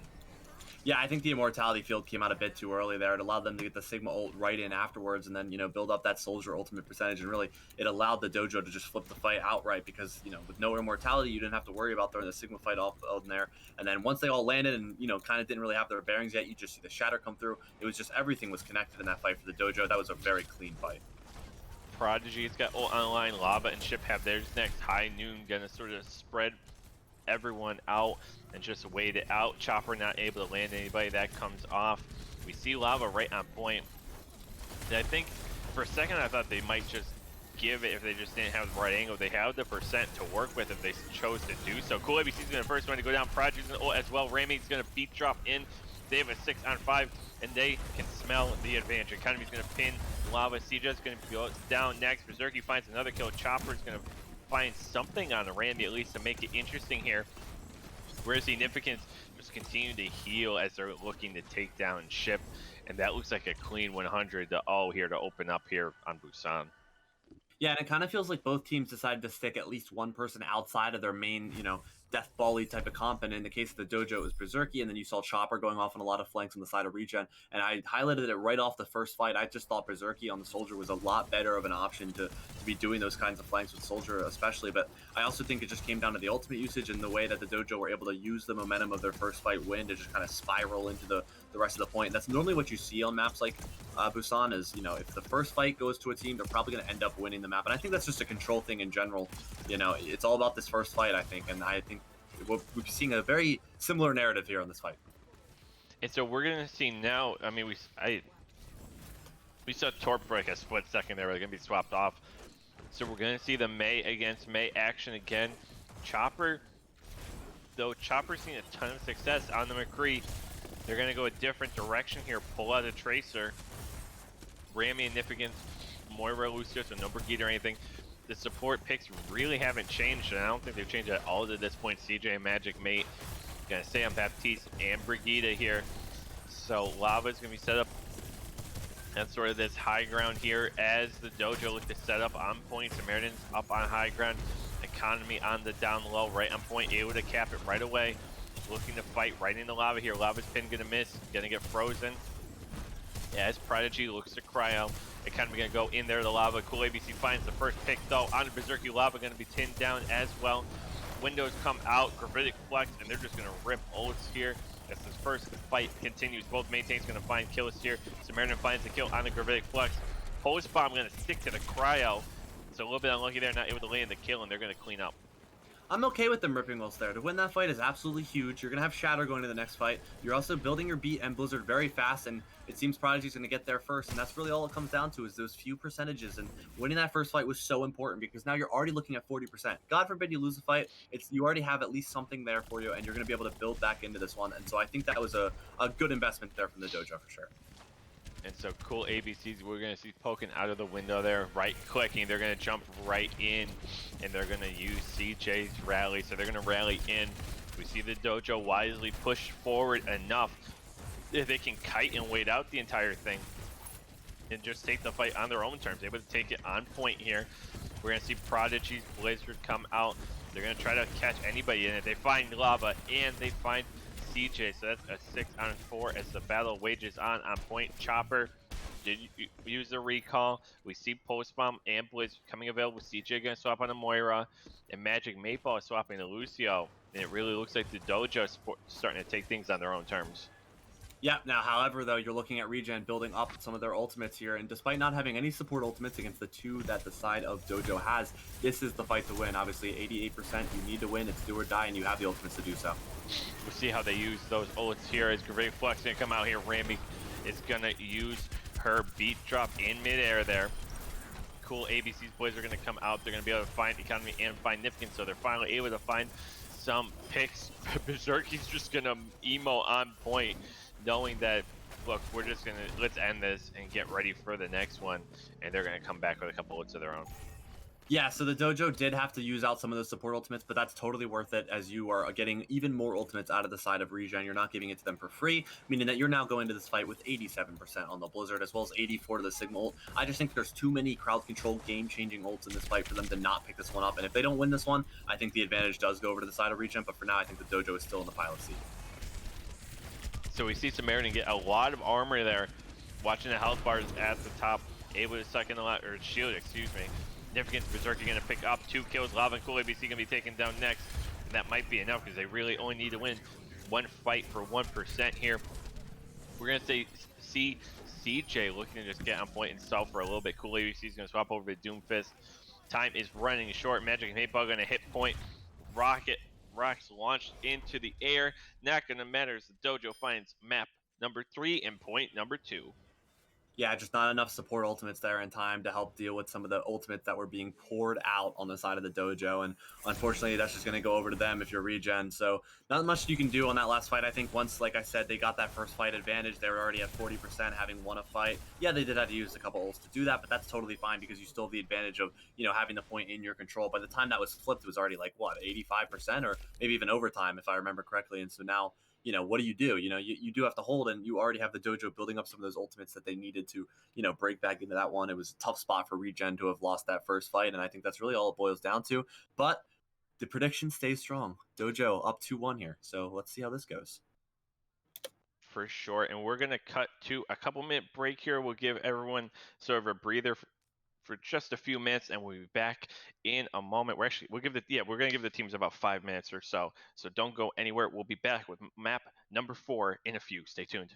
Yeah, I think the Immortality field came out a bit too early there. It allowed them to get the Sigma ult right in afterwards and then, build up that Soldier ultimate percentage. And really, it allowed the Dojo to just flip the fight outright because, with no Immortality, you didn't have to worry about throwing the Sigma fight off in there. And then once they all landed and, kind of didn't really have their bearings yet, you just see the Shatter come through. It was just everything was connected in that fight for the Dojo. That was a very clean fight. Prodigy's got ult on the line. Lava and Ship have theirs next. High Noon gonna sort of spread everyone out and just wait it out. Chopper not able to land anybody. That comes off. We see Lava right on point. And I think for a second I thought they might just give it if they just didn't have the right angle. They have the percent to work with if they chose to do so. Cool ABC's gonna first one to go down. Prodigy's gonna ult as well. Rami's gonna beat drop in. They have a 6-on-5 and they can smell the advantage. Economy's gonna pin Lava. CJ's gonna go down next. Berserky finds another kill. Chopper's gonna find something on the Randy at least to make it interesting here. Whereas Significance just continue to heal as they're looking to take down Ship. And that looks like a clean 100 to all here to open up here on Busan. Yeah, and it kind of feels like both teams decided to stick at least one person outside of their main, death ball-y type of comp. And in the case of the Dojo, it was Berserky, and then you saw Chopper going off on a lot of flanks on the side of Regen. And I highlighted it right off the first fight. I just thought Berserky on the Soldier was a lot better of an option to be doing those kinds of flanks with Soldier especially. But I also think it just came down to the ultimate usage and the way that the Dojo were able to use the momentum of their first fight win to just kind of spiral into the rest of the point. And that's normally what you see on maps like Busan is, if the first fight goes to a team, they're probably going to end up winning the map. And I think that's just a control thing in general. It's all about this first fight, I think. And I think we'll be seeing a very similar narrative here on this fight. And so we're going to see now, I mean, we saw Torp for like a split second there. They're going to be swapped off. So we're going to see the Mei against Mei action again. Chopper, though Chopper's seen a ton of success on the McCree. They're going to go a different direction here, pull out a Tracer. Rami and Nifigans, Moira, Lucio, so no Brigitte or anything. The support picks really haven't changed, and I don't think they've changed at all to this point. CJ and Magic Mate, gonna stay on Baptiste and Brigitte here. So Lava's gonna be set up at sort of this high ground here as the Dojo look to set up on point. Samaritan's up on high ground. Economy on the down low, right on point, able to cap it right away. Looking to fight right into Lava here. Lava's pin gonna miss, gonna get frozen. As Prodigy looks to cryo. Economy gonna go in there to Lava. Cool ABC finds the first pick though on Berserky. Lava gonna be pinned down as well. Windows come out, Gravitic Flex, and they're just gonna rip ults here. As this first fight continues, both maintains gonna find kills here. Samaritan finds the kill on the Gravitic Flex. Post bomb gonna stick to the cryo. So a little bit unlucky there, not able to land the kill, and they're gonna clean up. I'm okay with them ripping ults there. To win that fight is absolutely huge. You're going to have Shatter going to the next fight. You're also building your beat and Blizzard very fast, and it seems Prodigy's going to get there first, and that's really all it comes down to is those few percentages, and winning that first fight was so important because now you're already looking at 40%. God forbid you lose the fight, you already have at least something there for you, and you're going to be able to build back into this one, and so I think that was a good investment there from the Dojo for sure. And so Cool ABCs, we're going to see poking out of the window there, right clicking. They're going to jump right in, and they're going to use CJ's rally. So they're going to rally in. We see the Dojo wisely push forward enough that they can kite and wait out the entire thing and just take the fight on their own terms. Able to take it on point here. We're going to see Prodigy's Blizzard come out. They're going to try to catch anybody in it. They find Lava, and they find CJ, so that's a 6-on-4 as the battle wages on point. Chopper did use the recall. We see Post Bomb and Blizz coming available. CJ gonna swap on the Moira, and Magic Maple is swapping to Lucio. And it really looks like the Dojo is starting to take things on their own terms. Yeah, now, however, though, you're looking at Regen building up some of their ultimates here, and despite not having any support ultimates against the two that the side of Dojo has, this is the fight to win. Obviously, 88%, you need to win, it's do or die, and you have the ultimates to do so. We'll see how they use those ults here as Great Flex gonna come out here. Rami is gonna use her beat drop in midair there. Cool ABC's boys are gonna come out, they're gonna be able to find Economy and find Nifkin, so they're finally able to find some picks. Berserky's just gonna emo on point, knowing that, look, we're just gonna, let's end this and get ready for the next one, and they're gonna come back with a couple ults of their own. Yeah, so the Dojo did have to use out some of those support ultimates, but that's totally worth it as you are getting even more ultimates out of the side of Regen. You're not giving it to them for free, meaning that you're now going to this fight with 87% on the Blizzard as well as 84 to the Sigma ult. I just think there's too many crowd control game-changing ults in this fight for them to not pick this one up, and if they don't win this one, I think the advantage does go over to the side of Regen, but for now, I think the Dojo is still in the pilot seat. So we see Samaritan get a lot of armor there, watching the health bars at the top, able to suck in a lot, or shield, excuse me. Significant Berserker gonna pick up 2 kills. Lava and Cool ABC gonna be taken down next, and that might be enough because they really only need to win one fight for 1% here. We're gonna see CJ looking to just get on point himself for a little bit. Cool ABC's going to swap over to Doomfist. Time is running short. Magic and Hatebug going to hit point. Rockets launched into the air. Not going to matter as the Dojo finds map number 3 and point number 2. Yeah, just not enough support ultimates there in time to help deal with some of the ultimates that were being poured out on the side of the Dojo. And unfortunately, that's just going to go over to them if you're Regen. So not much you can do on that last fight. I think once, like I said, they got that first fight advantage, they were already at 40% having won a fight. Yeah, they did have to use a couple ults to do that, but that's totally fine because you still have the advantage of, having the point in your control. By the time that was flipped, it was already like, what, 85% or maybe even overtime, if I remember correctly. And so now, what do? You do have to hold, and you already have the Dojo building up some of those ultimates that they needed to, break back into that one. It was a tough spot for Regen to have lost that first fight, and I think that's really all it boils down to. But the prediction stays strong. Dojo up 2-1 here, so let's see how this goes. For sure, and we're going to cut to a couple-minute break here. We'll give everyone sort of a breather for just a few minutes, and we'll be back in a moment. We're going to give the teams about 5 minutes or so. So don't go anywhere. We'll be back with map number 4 in a few. Stay tuned.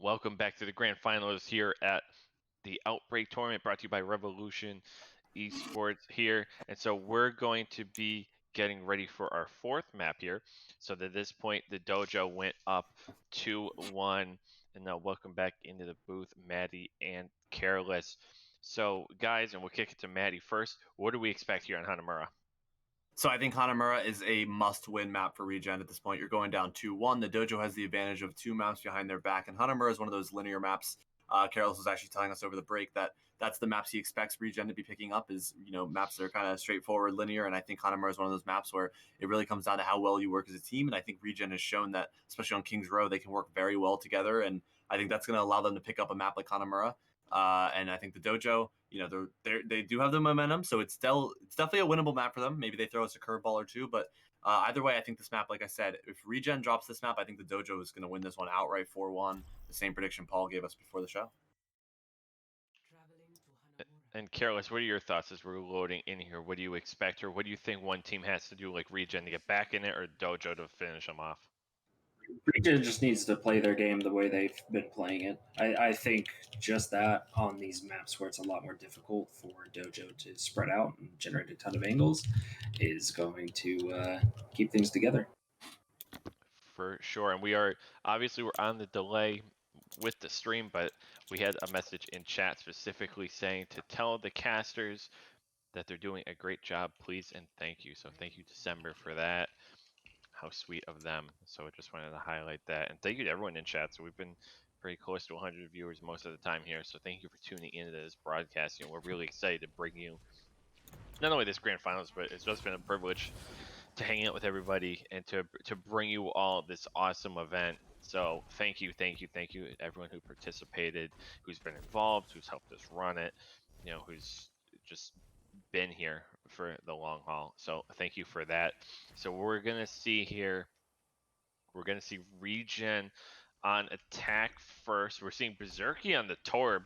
Welcome back to the grand finals here at the Outbreak tournament, brought to you by Revolution Esports here. And so we're going to be getting ready for our fourth map here. So at this point, the Dojo went up 2-1. And now welcome back into the booth, Maddie and Careless. So guys, and we'll kick it to Maddie first. What do we expect here on Hanamura? So I think Hanamura is a must-win map for Regen at this point. You're going down 2-1. The Dojo has the advantage of 2 maps behind their back, and Hanamura is one of those linear maps. Carlos was actually telling us over the break that that's the maps he expects Regen to be picking up is, maps that are kind of straightforward, linear, and I think Hanamura is one of those maps where it really comes down to how well you work as a team, and I think Regen has shown that, especially on King's Row, they can work very well together, and I think that's going to allow them to pick up a map like Hanamura. And I think the Dojo, they do have the momentum, so it's definitely a winnable map for them. Maybe they throw us a curveball or two, but either way, I think this map, like I said, if Regen drops this map, I think the Dojo is going to win this one outright 4-1. The same prediction Paul gave us before the show. And Careless, what are your thoughts as we're loading in here? What do you expect, or what do you think one team has to do, like Regen, to get back in it, or Dojo to finish them off? Regen just needs to play their game the way they've been playing it. I think just that on these maps where it's a lot more difficult for Dojo to spread out and generate a ton of angles is going to keep things together. For sure. And we're on the delay with the stream, but we had a message in chat specifically saying to tell the casters that they're doing a great job, please and thank you. So thank you, December, for that. How sweet of them. So I just wanted to highlight that. And thank you to everyone in chat. So we've been pretty close to 100 viewers most of the time here. So thank you for tuning into this broadcast. We're really excited to bring you not only this grand finals, but it's just been a privilege to hang out with everybody and to bring you all this awesome event. So thank you everyone who participated, who's been involved, who's helped us run it, who's just been here for the long haul. So thank you for that. So we're gonna see here, Regen on attack first. We're seeing Berserky on the Torb.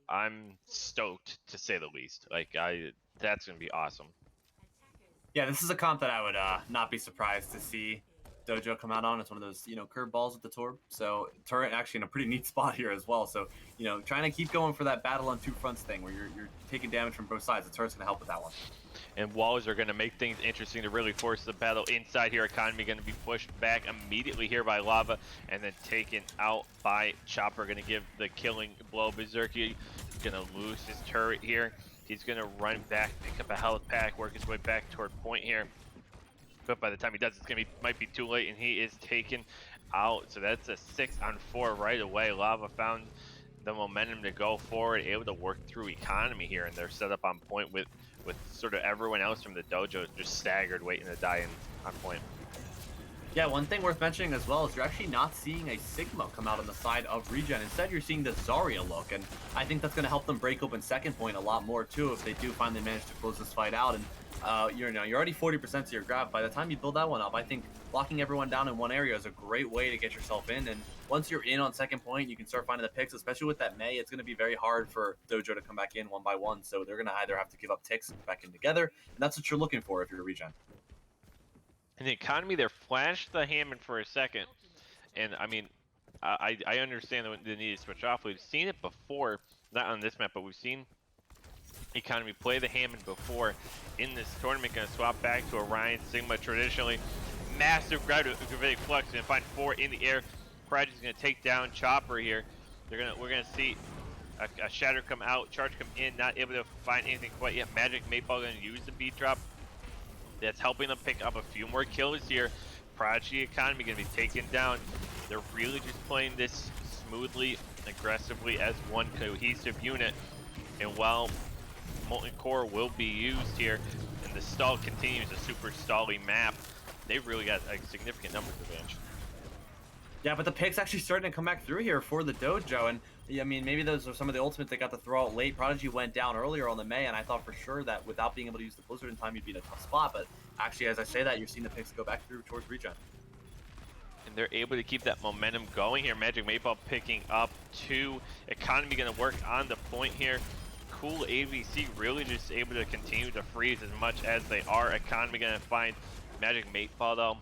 I'm stoked, to say the least. That's gonna be awesome. Yeah, this is a comp that I would not be surprised to see Dojo come out on. It's one of those, curveballs with the Torb. So turret actually in a pretty neat spot here as well. So, trying to keep going for that battle on 2 fronts thing where you're taking damage from both sides. The turret's going to help with that one. And walls are going to make things interesting to really force the battle inside here. Economy going to be pushed back immediately here by Lava and then taken out by Chopper. Going to give the killing blow. Berserky going to lose his turret here. He's going to run back, pick up a health pack, work his way back toward point here. But by the time he does, might be too late, and he is taken out. So that's a 6-on-4 right away. Lava found the momentum to go forward, able to work through Economy here, and they're set up on point with sort of everyone else from the Dojo just staggered, waiting to die on point. Yeah, one thing worth mentioning as well is you're actually not seeing a Sigma come out on the side of Regen. Instead, you're seeing the Zarya look, and I think that's going to help them break open second point a lot more too if they do finally manage to close this fight out. And you're already 40% to your grab. By the time you build that one up, I think locking everyone down in one area is a great way to get yourself in. And once you're in on second point, you can start finding the picks, especially with that Mei. It's going to be very hard for Dojo to come back in one by one. So they're going to either have to give up ticks and get back in together. And that's what you're looking for if you're Regen. In the Economy, they flashed the Hammond for a second. And I mean, I understand the need to switch off. We've seen it before, not on this map, but we've seen Economy play the Hammond before in this tournament. Going to swap back to Orion Sigma traditionally. Massive gravitic flux, going to find 4 in the air. Project's going to take down Chopper here. We're going to see a Shatter come out, Charge come in, not able to find anything quite yet. Magic Maypal going to use the beat drop. That's helping them pick up a few more kills here. Prodigy Economy going to be taken down. They're really just playing this smoothly, aggressively as one cohesive unit. And while Molten Core will be used here, and the stall continues a super stally map, they've really got a significant numbers advantage. Yeah, but the picks actually starting to come back through here for the Dojo, and I mean, maybe those are some of the ultimates they got to throw out late. Prodigy went down earlier on the Mei, and I thought for sure that without being able to use the Blizzard in time, you'd be in a tough spot, but actually, as I say that, you're seeing the picks go back through towards Regen. And they're able to keep that momentum going here. Magic Maypal picking up 2. Economy going to work on the point here. Cool AVC really just able to continue to freeze as much as they are. Economy going to find Magic Maypal though.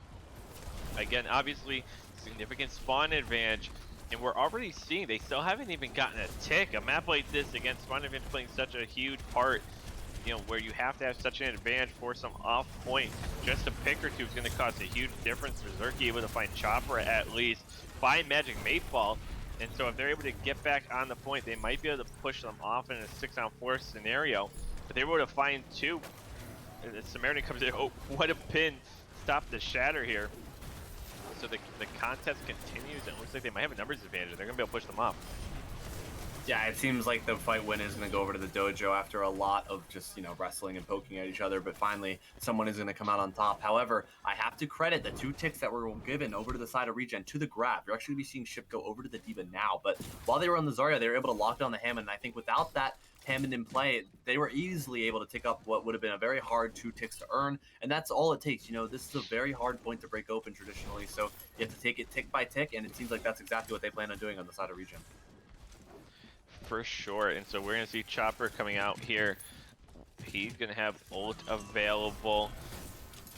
Again, obviously, significant spawn advantage, And we're already seeing they still haven't even gotten a tick. A map like this against Spawnavinge playing such a huge part, you know, where you have to have such an advantage for some off point. Just a pick or two is going to cause a huge difference. Berserky able to find Chopper at least, find Magic Mateball. And so if they're able to get back on the point, they might be able to push them off in a 6-on-4 scenario. But they were able to find two. And the Samaritan comes in. Oh, what a pin. Stop the shatter here. So the contest continues. It looks like they might have a numbers advantage. They're going to be able to push them off. Yeah, it seems like the fight win is going to go over to the Dojo after a lot of just, you know, wrestling and poking at each other, but finally someone is going to come out on top. However, I have to credit the 2 ticks that were given over to the side of Regen to the grab. You're actually going to be seeing Ship go over to the D.Va now, but while they were on the Zarya, they were able to lock down the Hammond, and I think without that Hammond in play, they were easily able to tick up what would have been a very hard 2 ticks to earn, and that's all it takes. You know, this is a very hard point to break open traditionally, so you have to take it tick by tick, and it seems like that's exactly what they plan on doing on the side of Regen. For sure, and so we're going to see Chopper coming out here. He's going to have ult available.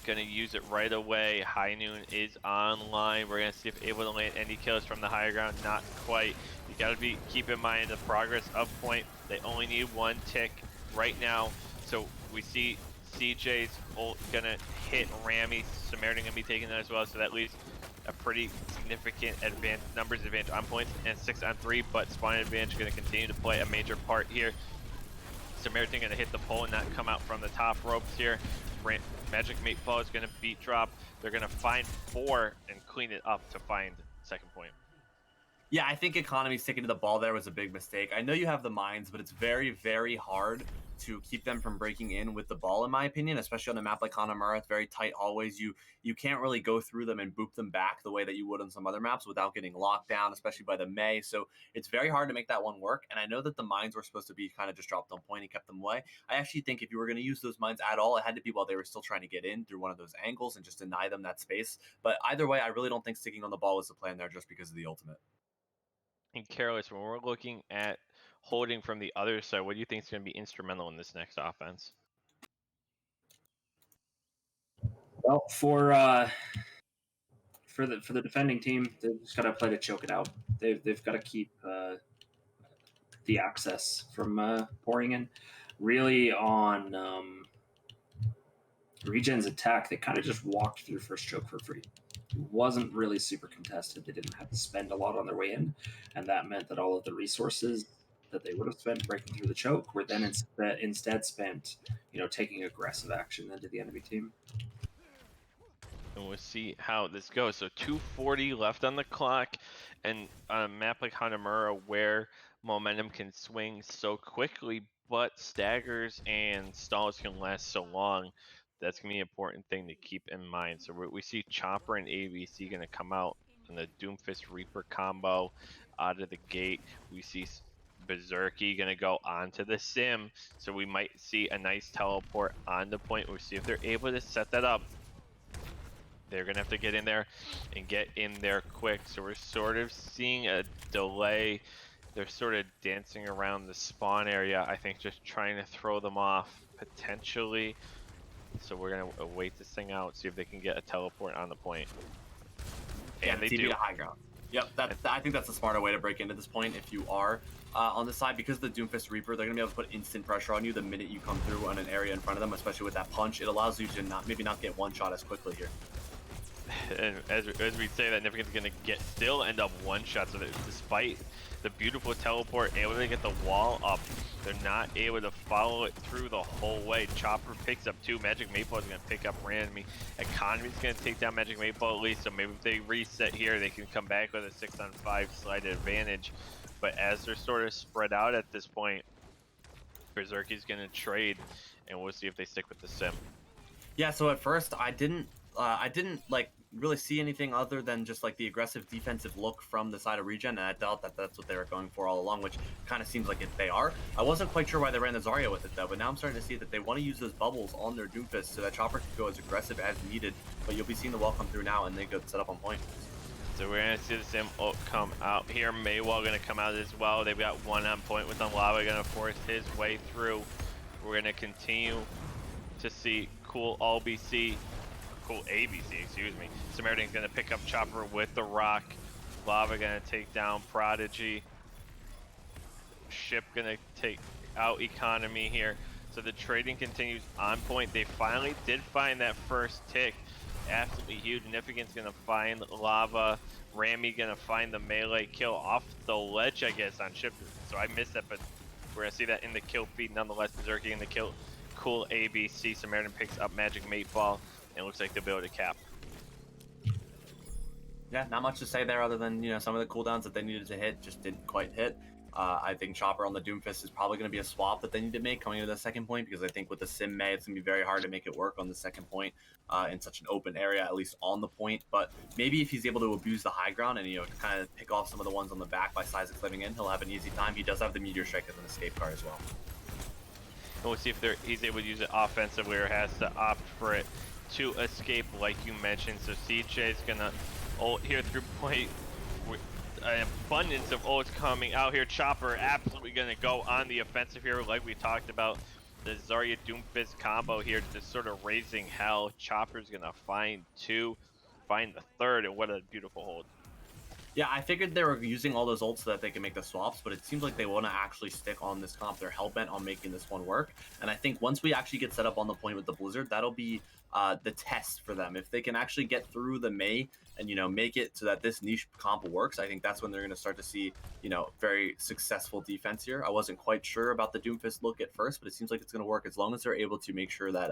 Going to use it right away. High Noon is online. We're going to see if able to land any kills from the higher ground. Not quite. You got to keep in mind the progress of point. They only need 1 tick right now. So we see CJ's ult going to hit Rami. Samaritan going to be taking that as well. So that leaves a pretty significant numbers advantage on points and 6-on-3, but spawn advantage going to continue to play a major part here. Samaritan going to hit the pole and not come out from the top ropes here. Magic Mateball is going to beat drop. They're going to find 4 and clean it up to find second point. Yeah, I think Economy sticking to the ball there was a big mistake. I know you have the mines, but it's very, very hard to keep them from breaking in with the ball, in my opinion, especially on a map like Hanamura. It's very tight hallways. You can't really go through them and boop them back the way that you would on some other maps without getting locked down, especially by the Mei. So it's very hard to make that one work. And I know that the mines were supposed to be kind of just dropped on point and kept them away. I actually think if you were going to use those mines at all, it had to be while they were still trying to get in through one of those angles and just deny them that space. But either way, I really don't think sticking on the ball was the plan there just because of the ultimate. And Careless, when we're looking at holding from the other side, what do you think is going to be instrumental in this next offense? Well, for the defending team, they've just got to play to choke it out. They've got to keep the access from pouring in. Really on Regen's attack, they kind of just walked through first choke for free. It wasn't really super contested. They didn't have to spend a lot on their way in, and that meant that all of the resources that they would have spent breaking through the choke were then instead spent, you know, taking aggressive action into the enemy team. And we'll see how this goes. So 2:40 left on the clock, and on a map like Hanamura where momentum can swing so quickly, but staggers and stalls can last so long, that's going to be an important thing to keep in mind. So we see Chopper and ABC going to come out in the Doomfist Reaper combo out of the gate. We see Berserky going to go onto the sim, so we might see a nice teleport on the point. We'll see if they're able to set that up. They're going to have to get in there and get in there quick. So we're sort of seeing a delay. They're sort of dancing around the spawn area, I think, just trying to throw them off potentially. So we're going to wait this thing out, see if they can get a teleport on the point. And they do. High ground. Yep, I think that's a smarter way to break into this point if you are on the side, because of the Doomfist Reaper, they're going to be able to put instant pressure on you the minute you come through on an area in front of them, especially with that punch. It allows you to maybe not get one shot as quickly here. And as we say, that Nifigant's going to still end up one shot, so that despite the beautiful teleport, able to get the wall up, they're not able to follow it through the whole way. Chopper picks up 2. Magic Maple is going to pick up Randomly. Economy's going to take down Magic Maple at least, so maybe if they reset here, they can come back with a 6-on-5 slight advantage. But as they're sort of spread out at this point, Berserky's going to trade, and we'll see if they stick with the sim. Yeah, so at first I didn't like really see anything other than just like the aggressive defensive look from the side of Regen, and I thought that that's what they were going for all along, which kind of seems like they are. I wasn't quite sure why they ran the Zarya with it though, but now I'm starting to see that they want to use those bubbles on their Doomfist so that Chopper can go as aggressive as needed, but you'll be seeing the wall come through now and they go set up on point. So we're going to see the sim ult come out here. Maywall going to come out as well. They've got 1 on point with Unlava going to force his way through. We're going to continue to see cool ABC, excuse me. Samaritan's going to pick up Chopper with the rock. Lava gonna take down Prodigy. Ship gonna take out Economy here. So the trading continues on point. They finally did find that first tick. Absolutely huge. Significant's gonna find Lava. Rami gonna find the melee kill off the ledge, I guess, on Ship. So I missed that, but we're gonna see that in the kill feed. Nonetheless, Berserky in the kill. Cool ABC. Samaritan picks up Magic Mate Ball, and it looks like they'll be able to cap. Yeah, not much to say there other than, some of the cooldowns that they needed to hit just didn't quite hit. I think Chopper on the Doomfist is probably going to be a swap that they need to make coming into the second point, because I think with the Sim May, it's going to be very hard to make it work on the second point in such an open area, at least on the point. But maybe if he's able to abuse the high ground and, kind of pick off some of the ones on the back by Sizek living in, he'll have an easy time. He does have the Meteor Strike as an escape card as well. And we'll see if he's able to use it offensively or has to opt for it to escape, like you mentioned. So CJ's gonna ult here through point. An abundance of ults coming out here. Chopper absolutely gonna go on the offensive here, like we talked about. The Zarya Doomfist combo here, just sort of raising hell. Chopper's gonna find two, find the third, and what a beautiful hold. Yeah, I figured they were using all those ults so that they can make the swaps, but it seems like they want to actually stick on this comp. They're hell-bent on making this one work. And I think once we actually get set up on the point with the Blizzard, that'll be the test for them. If they can actually get through the May and, make it so that this niche comp works, I think that's when they're going to start to see, very successful defense here. I wasn't quite sure about the Doomfist look at first, but it seems like it's going to work as long as they're able to make sure that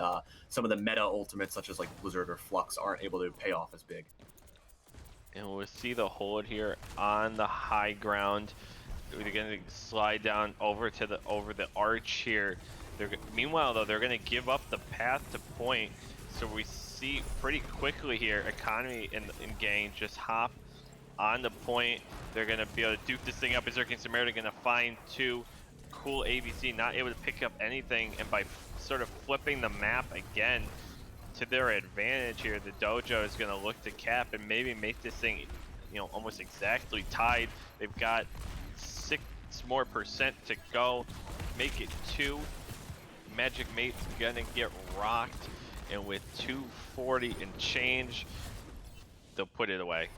some of the meta ultimates, such as like Blizzard or Flux, aren't able to pay off as big. And we'll see the hold here on the high ground. They're gonna slide down over the arch here. Meanwhile, though, they're gonna give up the path to point. So we see pretty quickly here, Economy in gang just hop on the point. They're gonna be able to duke this thing up. Berserky and Samaritan gonna find two. Cool ABC not able to pick up anything, and by sort of flipping the map again to their advantage here, the Dojo is going to look to cap and maybe make this thing, almost exactly tied. They've got 6% more to go. Make it 2. Magic Mate's going to get rocked, and with 240 and change, they'll put it away.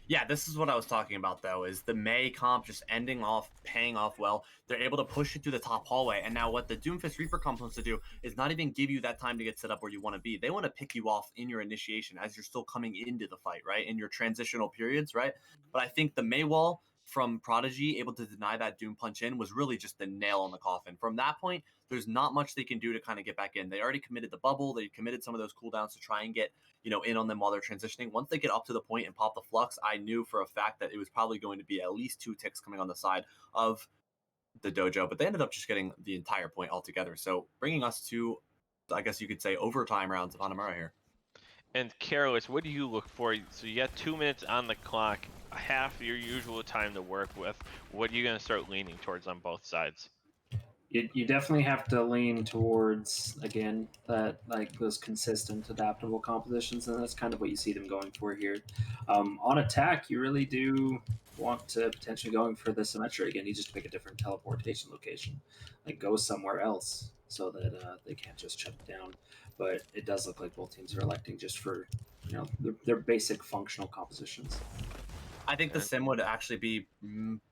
Yeah, this is what I was talking about, though, is the May comp just ending off, paying off well. They're able to push it through the top hallway, and now what the Doomfist Reaper comp wants to do is not even give you that time to get set up where you want to be. They want to pick you off in your initiation as you're still coming into the fight, right? In your transitional periods, right? But I think the May wall from Prodigy able to deny that Doom punch in was really just the nail on the coffin. From that point, there's not much they can do to kind of get back in. They already committed the bubble. They committed some of those cooldowns to try and get in on them while they're transitioning. Once they get up to the point and pop the Flux, I knew for a fact that it was probably going to be at least 2 ticks coming on the side of the Dojo, but they ended up just getting the entire point altogether. So bringing us to, I guess you could say, overtime rounds of Hanamura here. And Careless, what do you look for? So you got 2 minutes on the clock, half your usual time to work with. What are you going to start leaning towards on both sides? You definitely have to lean towards, again, that like those consistent adaptable compositions, and that's kind of what you see them going for here. On attack, you really do want to potentially going for the symmetry again. You just pick a different teleportation location, like go somewhere else so that they can't just shut it down. But it does look like both teams are electing just for their basic functional compositions. I think the sim would actually be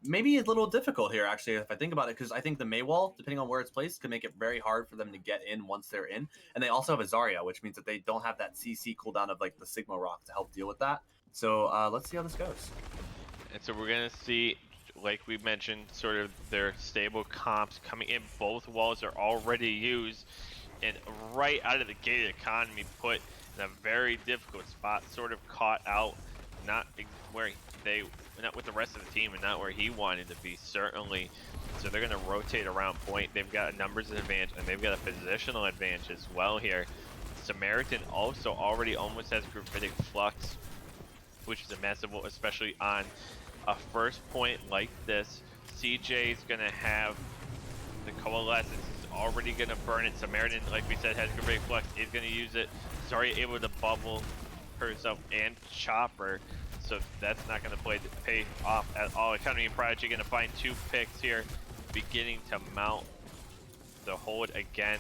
maybe a little difficult here, actually, if I think about it, because I think the Maywall, depending on where it's placed, could make it very hard for them to get in once they're in. And they also have a Zarya, which means that they don't have that CC cooldown of like the Sigma Rock to help deal with that. So let's see how this goes. And so we're going to see, like we mentioned, sort of their stable comps coming in. Both walls are already used, and right out of the gate, Economy put in a very difficult spot, sort of caught out, not with the rest of the team and not where he wanted to be, certainly. So they're going to rotate around point. They've got a numbers advantage, and they've got a positional advantage as well here. Samaritan also already almost has Gravitic Flux, which is a massive, especially on a first point like this. CJ's going to have the Coalescence, is already going to burn it. Samaritan, like we said, has Gravitic Flux, is going to use it. Zarya able to bubble herself and Chopper. So that's not going to pay off at all. Economy and Prodigy going to find 2 picks here, beginning to mount the hold again,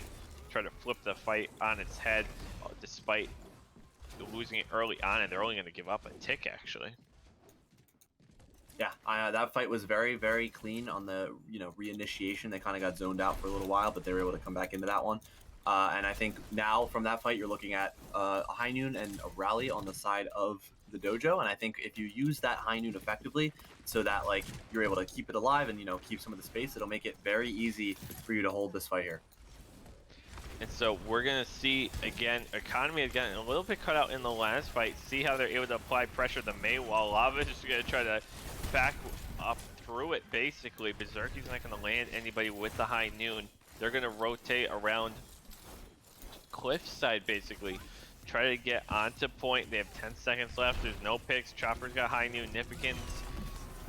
try to flip the fight on its head, despite losing it early on, and they're only going to give up a tick, actually. Yeah, that fight was very, very clean on the reinitiation. They kind of got zoned out for a little while, but they were able to come back into that one. And I think now from that fight, you're looking at a high noon and a rally on the side of the dojo. And I think if you use that high noon effectively, so that like you're able to keep it alive and keep some of the space, it'll make it very easy for you to hold this fight here. And so we're going to see, again, Economy again a little bit cut out in the last fight. See how they're able to apply pressure to May, while Lava is just going to try to back up through it, basically. Berserky's not going to land anybody with the high noon. They're going to rotate around Cliffside, basically. Try to get onto point. They have 10 seconds left. There's no picks. Chopper's got high noon. Nipikins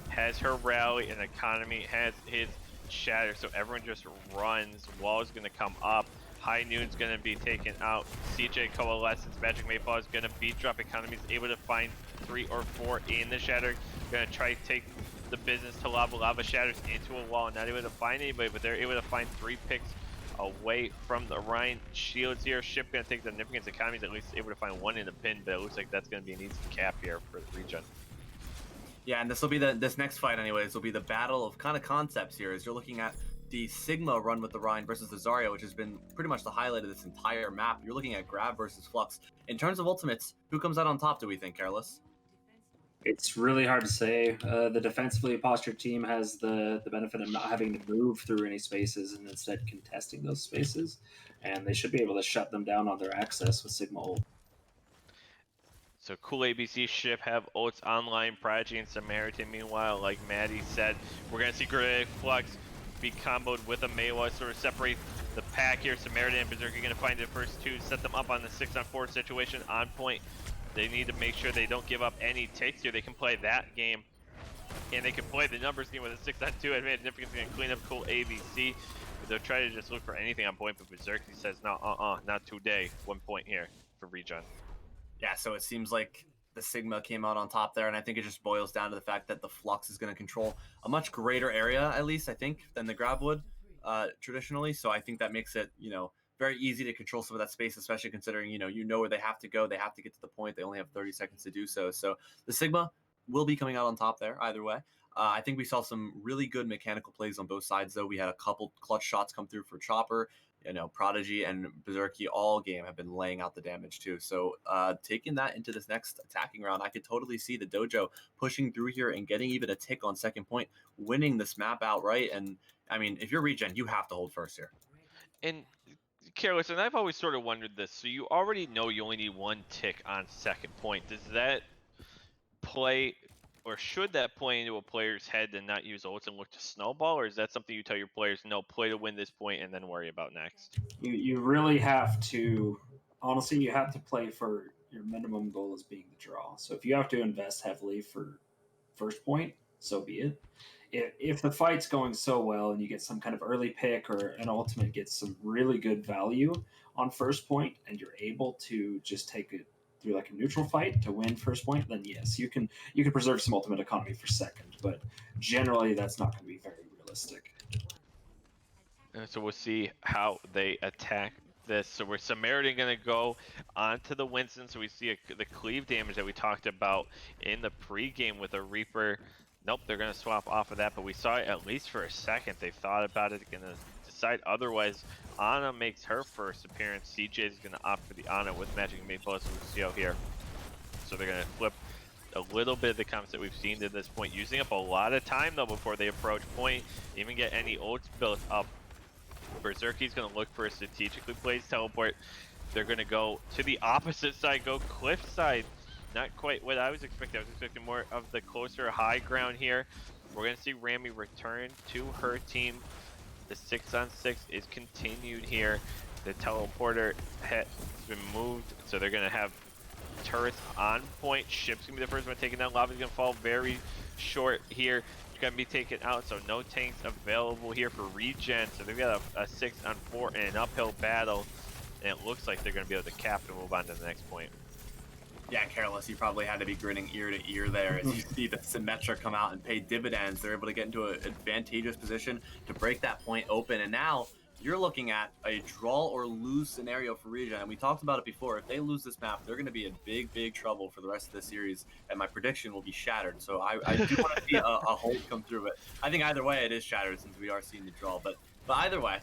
has her rally, and Economy has his shatter. So everyone just runs. Wall is going to come up. High Noon's gonna be taken out. CJ Coalescence, Magic Mayfall is gonna beat drop. Economy's able to find 3 or 4 in the Shatter. Gonna try to take the business to Lava. Lava shatters into a wall. Not able to find anybody, but they're able to find 3 picks away from the Ryan shields here. Ship gonna take the significance. Economy's at least able to find 1 in the pin, but it looks like that's gonna be an easy cap here for the Regen. Yeah, and this will be this next fight anyways, will be the battle of kind of concepts here, as you're looking at the Sigma run with the Rhine versus the Zarya, which has been pretty much the highlight of this entire map. You're looking at Grab versus Flux. In terms of ultimates, who comes out on top, do we think, Careless? It's really hard to say. The defensively postured team has the benefit of not having to move through any spaces and instead contesting those spaces, and they should be able to shut them down on their access with Sigma ult. So Cool ABC Ship have ults online, Prodigy and Samaritan. Meanwhile, like Maddie said, we're gonna see Great Flux be comboed with a Maywa, sort of separate the pack here. Samaritan and Berserker gonna find the first 2, set them up on the 6-on-4 situation on point. They need to make sure they don't give up any takes here. They can play that game, and they can play the numbers game with a 6-on-2 advantage. Nipkin's gonna clean up Cool ABC, but they'll try to just look for anything on point, but Berserker says, no, not today. 1 point here for Regen. Yeah, so it seems like the Sigma came out on top there, and I think it just boils down to the fact that the Flux is going to control a much greater area, at least, I think, than the Grab would traditionally. So I think that makes it, very easy to control some of that space, especially considering, where they have to go. They have to get to the point. They only have 30 seconds to do so. So the Sigma will be coming out on top there either way. I think we saw some really good mechanical plays on both sides, though. We had a couple clutch shots come through for Chopper. Prodigy and Berserky all game have been laying out the damage too. So taking that into this next attacking round, I could totally see the Dojo pushing through here and getting even a tick on second point, winning this map outright. And I mean, if you're Regen, you have to hold first here. And Careless, and I've always sort of wondered this. So you already know you only need 1 tick on second point. Does that play, or should that play into a player's head to not use ults and look to snowball, or is that something you tell your players, no, play to win this point and then worry about next? You really have to, honestly, you have to play for your minimum goal as being the draw. So if you have to invest heavily for first point, so be it. If the fight's going so well and you get some kind of early pick or an ultimate gets some really good value on first point and you're able to just take it through like a neutral fight to win first point, then yes, you can preserve some ultimate economy for second, but generally that's not going to be very realistic. And so we'll see how they attack this. So we're Samaritan going to go onto the Winston. So we see the cleave damage that we talked about in the pregame with a Reaper. Nope, they're going to swap off of that, but we saw it at least for a second. They thought about it, going to decide otherwise. Ana makes her first appearance. CJ is going to opt for the Ana with Magic Mayfall, so we see out here. So they're going to flip a little bit of the comps that we've seen to this point, using up a lot of time though before they approach point, even get any ults built up. Berserky's going to look for a strategically placed teleport. They're going to go to the opposite side, go cliff side. Not quite what I was expecting. I was expecting more of the closer high ground here. We're going to see Rami return to her team. The 6-on-6 is continued here. The teleporter has been moved, so they're going to have turrets on point. Ship's going to be the first one taken down. Lava's going to fall very short here. Going to be taken out, so no tanks available here for Regen. So they've got a 6-on-4 and an uphill battle, and it looks like they're going to be able to cap and move on to the next point. Yeah, Careless, you probably had to be grinning ear to ear there as you see the Symmetra come out and pay dividends. They're able to get into an advantageous position to break that point open, and now you're looking at a draw or lose scenario for Regen. And we talked about it before. If they lose this map, they're going to be in big trouble for the rest of the series, and my prediction will be shattered. So I do want to see a hold come through, but I think either way it is shattered since we are seeing the draw. But either way,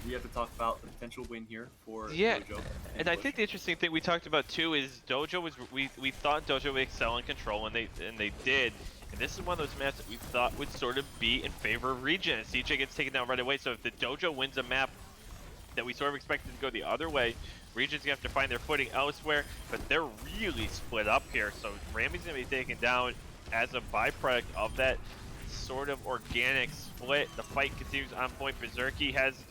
we have to talk about the potential win here for Yeah, Dojo. and I think the interesting thing we talked about too is Dojo was we thought Dojo would excel in control, and they did. And this is one of those maps that we thought would sort of be in favor of Regen. And CJ gets taken down right away. So if the Dojo wins a map that we sort of expected to go the other way, Regen's gonna have to find their footing elsewhere. But they're really split up here. So Ramy's gonna be taken down as a byproduct of that sort of organic split. The fight continues on point. Berserky has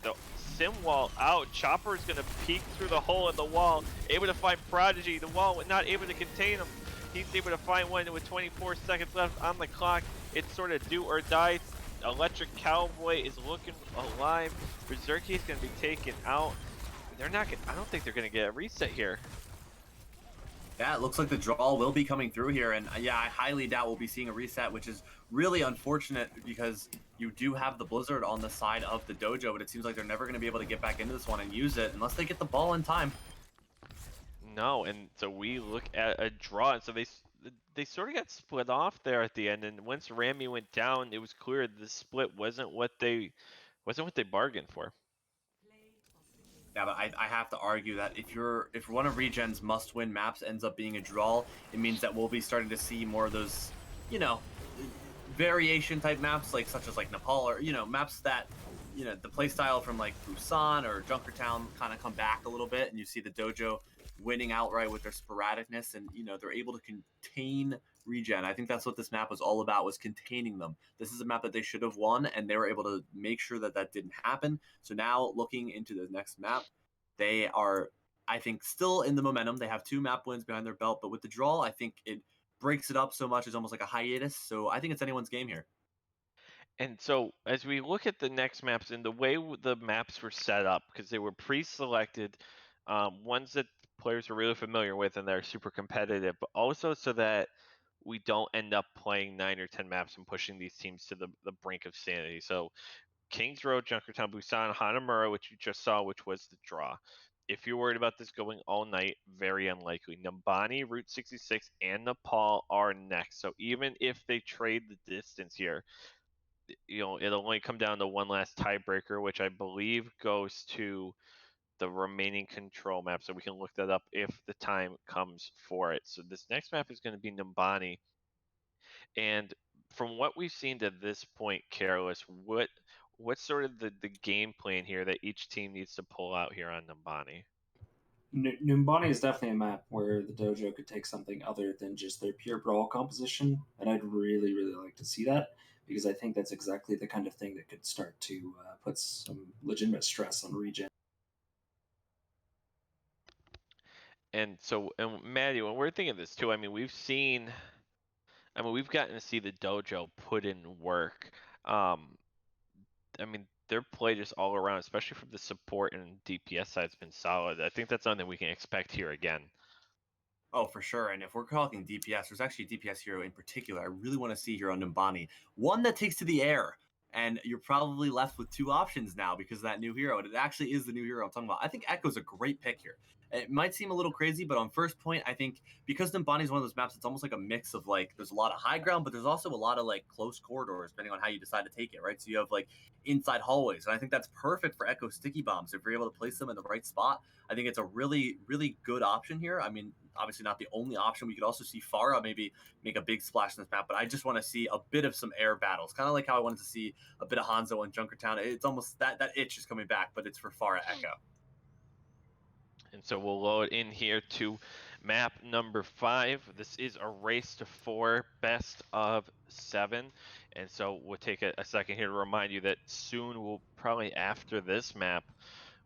the sim wall out. Chopper is gonna peek through the hole in the wall, able to find Prodigy. The wall not able to contain him. He's able to find one with 24 seconds left on the clock. It's sort of do or die. Electric Cowboy is looking alive. Berserky is gonna be taken out. They're not gonna, I don't think they're gonna get a reset here. Yeah, it looks like the draw will be coming through here, and yeah, I highly doubt we'll be seeing a reset, which is really unfortunate because you do have the Blizzard on the side of the Dojo, but it seems like they're never going to be able to get back into this one and use it unless they get the ball in time. No, and so we look at a draw, and so they sort of got split off there at the end. And once Ramy went down, it was clear the split wasn't what they bargained for. Yeah, but I have to argue that if one of Regen's must-win maps ends up being a draw, it means that we'll be starting to see more of those, variation type maps, like such as like Nepal, or maps that the playstyle from like Busan or Junkertown kind of come back a little bit, and you see the Dojo winning outright with their sporadicness, and they're able to contain Regen. I think that's what this map was all about, was containing them. This is a map that they should have won, and they were able to make sure that that didn't happen. So now looking into the next map, they are, I think, still in the momentum. They have 2 map wins behind their belt, but with the draw, I think it breaks it up so much. It's almost like a hiatus. So I think it's anyone's game here. And so as we look at the next maps and the way the maps were set up, because they were pre-selected, ones that players are really familiar with and they're super competitive, but also so that we don't end up playing 9 or 10 maps and pushing these teams to the brink of sanity. So Kings Road, Junkertown, Busan, Hanamura, which you just saw, which was the draw. If you're worried about this going all night, very unlikely. Nambani, Route 66, and Nepal are next. So even if they trade the distance here, it'll only come down to one last tiebreaker, which I believe goes to the remaining control map. So we can look that up if the time comes for it. So this next map is going to be Nambani. And from what we've seen to this point, Careless, what's sort of the game plan here that each team needs to pull out here on Nambani? Numbani is definitely a map where the Dojo could take something other than just their pure brawl composition, and I'd really, really like to see that, because I think that's exactly the kind of thing that could start to put some legitimate stress on Regen. And so, and Maddie, when we're thinking of this too, we've gotten to see the Dojo put in work. Their play just all around, especially from the support and DPS side, has been solid. I think that's something we can expect here again. Oh, for sure. And if we're talking DPS, there's actually a DPS hero in particular I really want to see here on Numbani. One that takes to the air. And you're probably left with 2 options now because of that new hero. And it actually is the new hero I'm talking about. I think Echo's a great pick here. It might seem a little crazy, but on first point, I think because Numbani is one of those maps, it's almost like a mix of like, there's a lot of high ground, but there's also a lot of like close corridors, depending on how you decide to take it, right? So you have like inside hallways. And I think that's perfect for Echo sticky bombs. If you're able to place them in the right spot, I think it's a really, really good option here. Obviously not the only option. We could also see Pharah maybe make a big splash in this map, but I just want to see a bit of some air battles, kind of like how I wanted to see a bit of Hanzo and Junkertown. It's almost that itch is coming back, but it's for Pharah Echo. And so we'll load in here to map number 5. This is a race to 4, best of 7. And so we'll take a second here to remind you that soon, we'll probably after this map,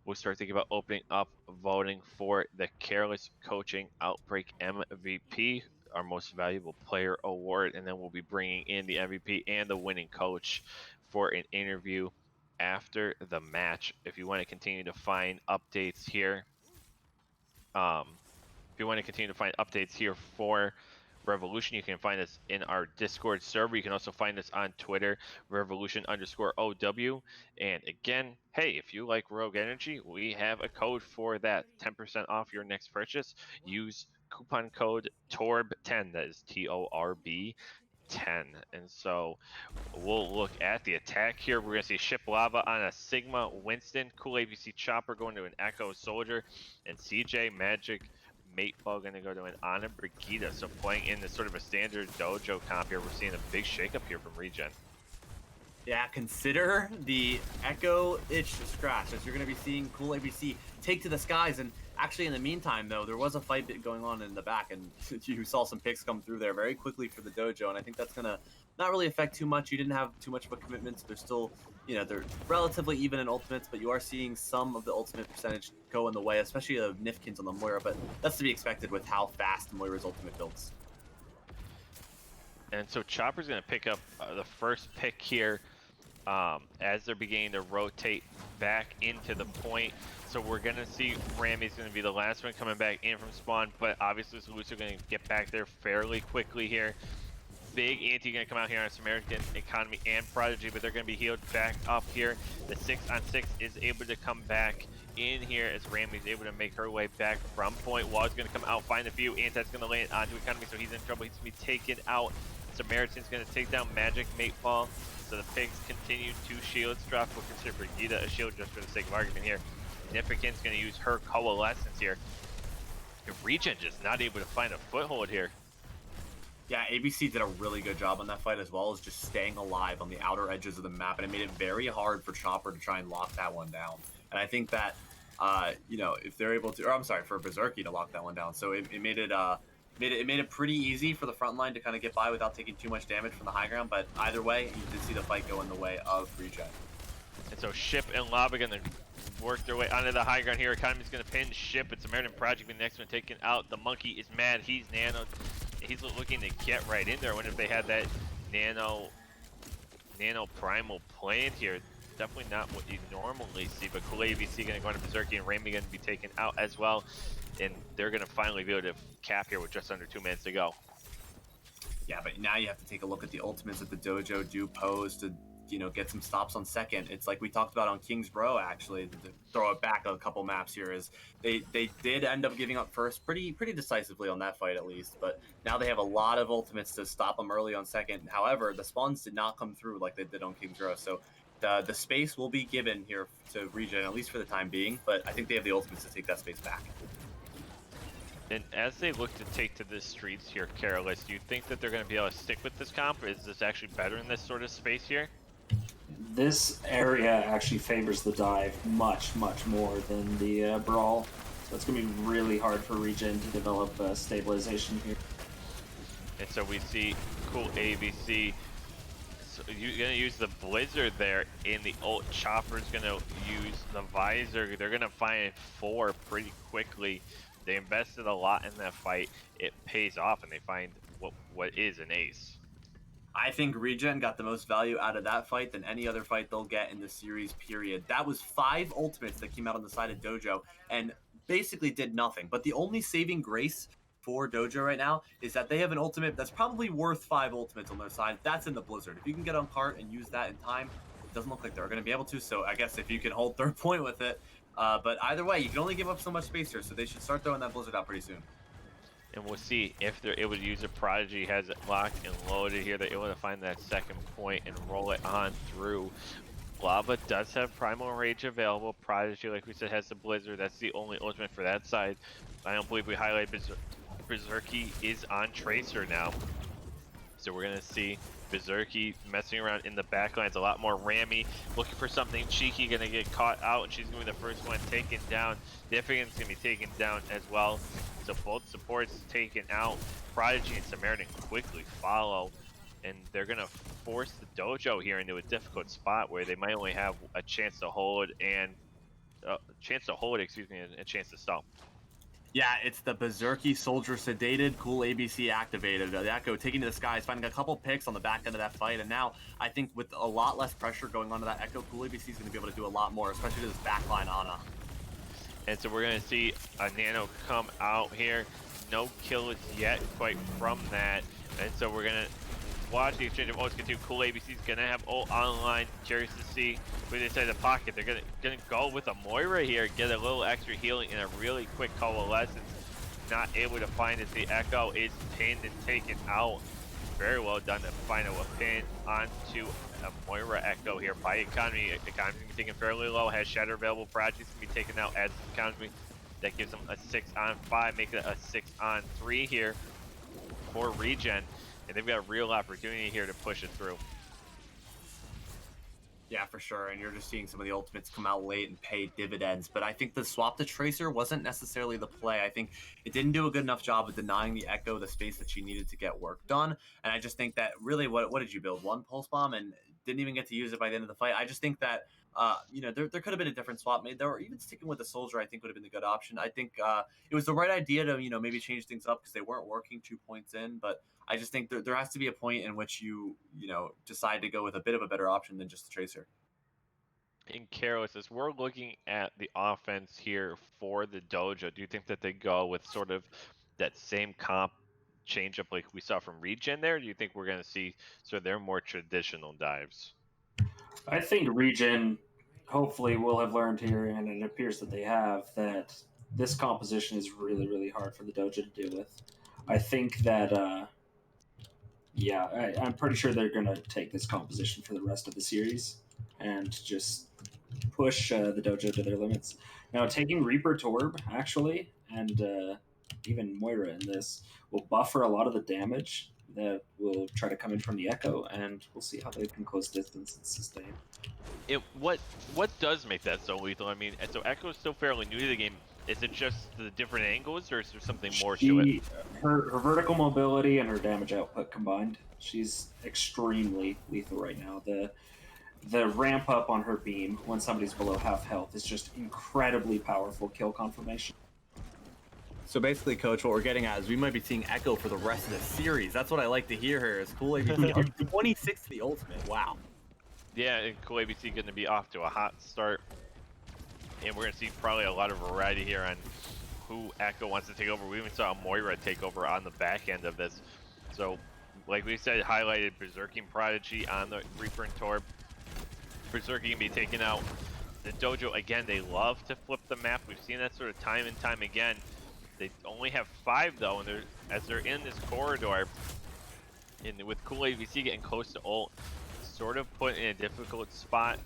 we'll start thinking about opening up voting for the Careless Coaching Outbreak MVP, our most valuable player award. And then we'll be bringing in the MVP and the winning coach for an interview after the match. If you want to continue to find updates here, for Revolution. You can find us in our Discord server. You can also find us on Twitter, Revolution_OW. And again, hey, if you like Rogue Energy, we have a code for that. 10% off your next purchase. Use coupon code TORB10. That is TORB 10. And so we'll look at the attack here. We're going to see Ship Lava on a Sigma Winston, Cool ABC Chopper going to an Echo Soldier, and CJ Magic Mateball going to go to an Ana Brigida. So playing in this sort of a standard Dojo comp here, we're seeing a big shakeup here from Regen. Yeah, consider the Echo itch to scratch, as you're going to be seeing Cool ABC take to the skies. And actually, in the meantime, though, there was a fight going on in the back, and you saw some picks come through there very quickly for the Dojo, and I think that's going to not really affect too much. You didn't have too much of a commitment, so they're still, you know, they're relatively even in ultimates, but you are seeing some of the ultimate percentage go in the way, especially of Nifkins on the Moira, but that's to be expected with how fast Moira's ultimate builds. And so Chopper's going to pick up the first pick here as they're beginning to rotate back into the point. So we're going to see Rami's going to be the last one coming back in from spawn, but obviously Zeus are going to get back there fairly quickly here. Big anti going to come out here on Samaritan Economy and Prodigy, but they're going to be healed back up here. The 6-on-6 is able to come back in here as Rami's able to make her way back from point. Wall's going to come out, find a few. Anti's going to land onto Economy, so he's in trouble. He's going to be taken out. Samaritan's going to take down Magic Mateball. So the pigs continue to shields drop. We'll consider Brigida a shield just for the sake of argument here. Significant's going to use her Coalescence here. Regen just not able to find a foothold here. Yeah, ABC did a really good job on that fight, as well as just staying alive on the outer edges of the map, and it made it very hard for Chopper to try and lock that one down. And I think that, you know, if they're able to, or I'm sorry, for Berserky to lock that one down, so it made it pretty easy for the front line to kind of get by without taking too much damage from the high ground. But either way, you did see the fight go in the way of Regen. And so Ship and Lava going to work their way onto the high ground here. Economy's going to pin Ship. It's Samaritan Project, the next one taken out. The Monkey is mad. He's nanoed. He's looking to get right in there. I wonder if they had that nano primal planned here. Definitely not what you normally see, but Cool ABC going to go into Berserky, and Rami going to be taken out as well. And they're going to finally be able to cap here with just under 2 minutes to go. Yeah, but now you have to take a look at the ultimates that the Dojo do pose to, you know, get some stops on second. It's like we talked about on King's Row, actually, to throw it back a couple maps here, is they did end up giving up first pretty decisively on that fight, at least, but now they have a lot of ultimates to stop them early on second. However, the spawns did not come through like they did on King's Row, so the space will be given here to Regen, at least for the time being, but I think they have the ultimates to take that space back. And as they look to take to the streets here, Careless, do you think that they're going to be able to stick with this comp, or is this actually better in this sort of space here? This area actually favors the dive much more than the brawl, so it's going to be really hard for Regen to develop stabilization here. And so we see Cool ABC. So you're going to use the Blizzard there in the ult. Chopper's going to use the Visor. They're going to find 4 pretty quickly. They invested a lot in that fight. It pays off, and they find what is an ace. I think Regen got the most value out of that fight than any other fight they'll get in the series, period. That was 5 ultimates that came out on the side of Dojo and basically did nothing. But the only saving grace for Dojo right now is that they have an ultimate that's probably worth 5 ultimates on their side. That's in the Blizzard. If you can get on cart and use that in time, it doesn't look like they're going to be able to. So I guess if you can hold third point with it, but either way, you can only give up so much space here, so they should start throwing that Blizzard out pretty soon. And we'll see if they're able to use it. Prodigy has it locked and loaded here. They're able to find that second point and roll it on through. Lava does have Primal Rage available. Prodigy, like we said, has the Blizzard. That's the only ultimate for that side. I don't believe we highlighted Berserky is on Tracer now. So we're going to see Berserky messing around in the backlines a lot more. Rami looking for something cheeky, going to get caught out, and she's going to be the first one taken down. Diffigen's going to be taken down as well. So both supports taken out. Prodigy and Samaritan quickly follow, and they're going to force the Dojo here into a difficult spot where they might only have a chance to hold and a chance to stall. Yeah, it's the Berserky Soldier sedated, Cool ABC activated. The Echo taking to the skies, finding a couple picks on the back end of that fight, and now I think with a lot less pressure going on to that Echo, Cool ABC is going to be able to do a lot more, especially to this backline Ana. And so we're going to see a Nano come out here. no kills yet quite from that. And so we're going to watch the exchange of ults continue. Cool ABC's going to have ult online. Curious to see who they decide to pocket. They're going to go with a Moira here, get a little extra healing in a really quick coalescence. Not able to find it. The Echo is pinned and taken out. Very well done to find a pin onto a Moira Echo here by Economy. Economy's going to be taken fairly low. Has Shatter available. Prodigy's going to be taken out as Economy. That gives them a 6-on-5, making it a 6-on-3 here for Regen. And they've got a real opportunity here to push it through. Yeah, for sure. And you're just seeing some of the ultimates come out late and pay dividends. But I think the swap to Tracer wasn't necessarily the play. I think it didn't do a good enough job of denying the Echo the space that she needed to get work done. And I just think that really, what did you build? One pulse bomb and didn't even get to use it by the end of the fight. I just think that there could have been a different swap made there, or even sticking with the soldier, I think would have been the good option. I think it was the right idea to, maybe change things up because they weren't working 2 points in. But I just think there has to be a point in which you decide to go with a bit of a better option than just the Tracer. And Carlos, as we're looking at the offense here for the Dojo, do you think that they go with sort of that same comp change up like we saw from Regen there? Or do you think we're going to see sort of their more traditional dives? I think Regen hopefully will have learned here, and it appears that they have, that this composition is really, really hard for the Dojo to deal with. I think that, I'm pretty sure they're going to take this composition for the rest of the series and just push the Dojo to their limits. Now, taking Reaper Torb, actually, and even Moira in this, will buffer a lot of the damage that will try to come in from the Echo, and we'll see how they can close distance and sustain. What does make that so lethal? I mean, so Echo's still fairly new to the game. Is it just the different angles, or is there something more to it? Her vertical mobility and her damage output combined, she's extremely lethal right now. The ramp up on her beam when somebody's below half health is just incredibly powerful kill confirmation. So basically, Coach, what we're getting at is we might be seeing Echo for the rest of the series. That's what I like to hear here. Is Cool ABC 26 to the ultimate. Wow. Yeah, and Cool ABC going to be off to a hot start. And we're going to see probably a lot of variety here on who Echo wants to take over. We even saw a Moira take over on the back end of this. So, like we said, highlighted Berserking Prodigy on the Reaper and Torb. Berserking can be taken out. The Dojo, again, they love to flip the map. We've seen that sort of time and time again. They only have 5 though, and as they're in this corridor, and with Cool ABC getting close to ult, sort of put in a difficult spot.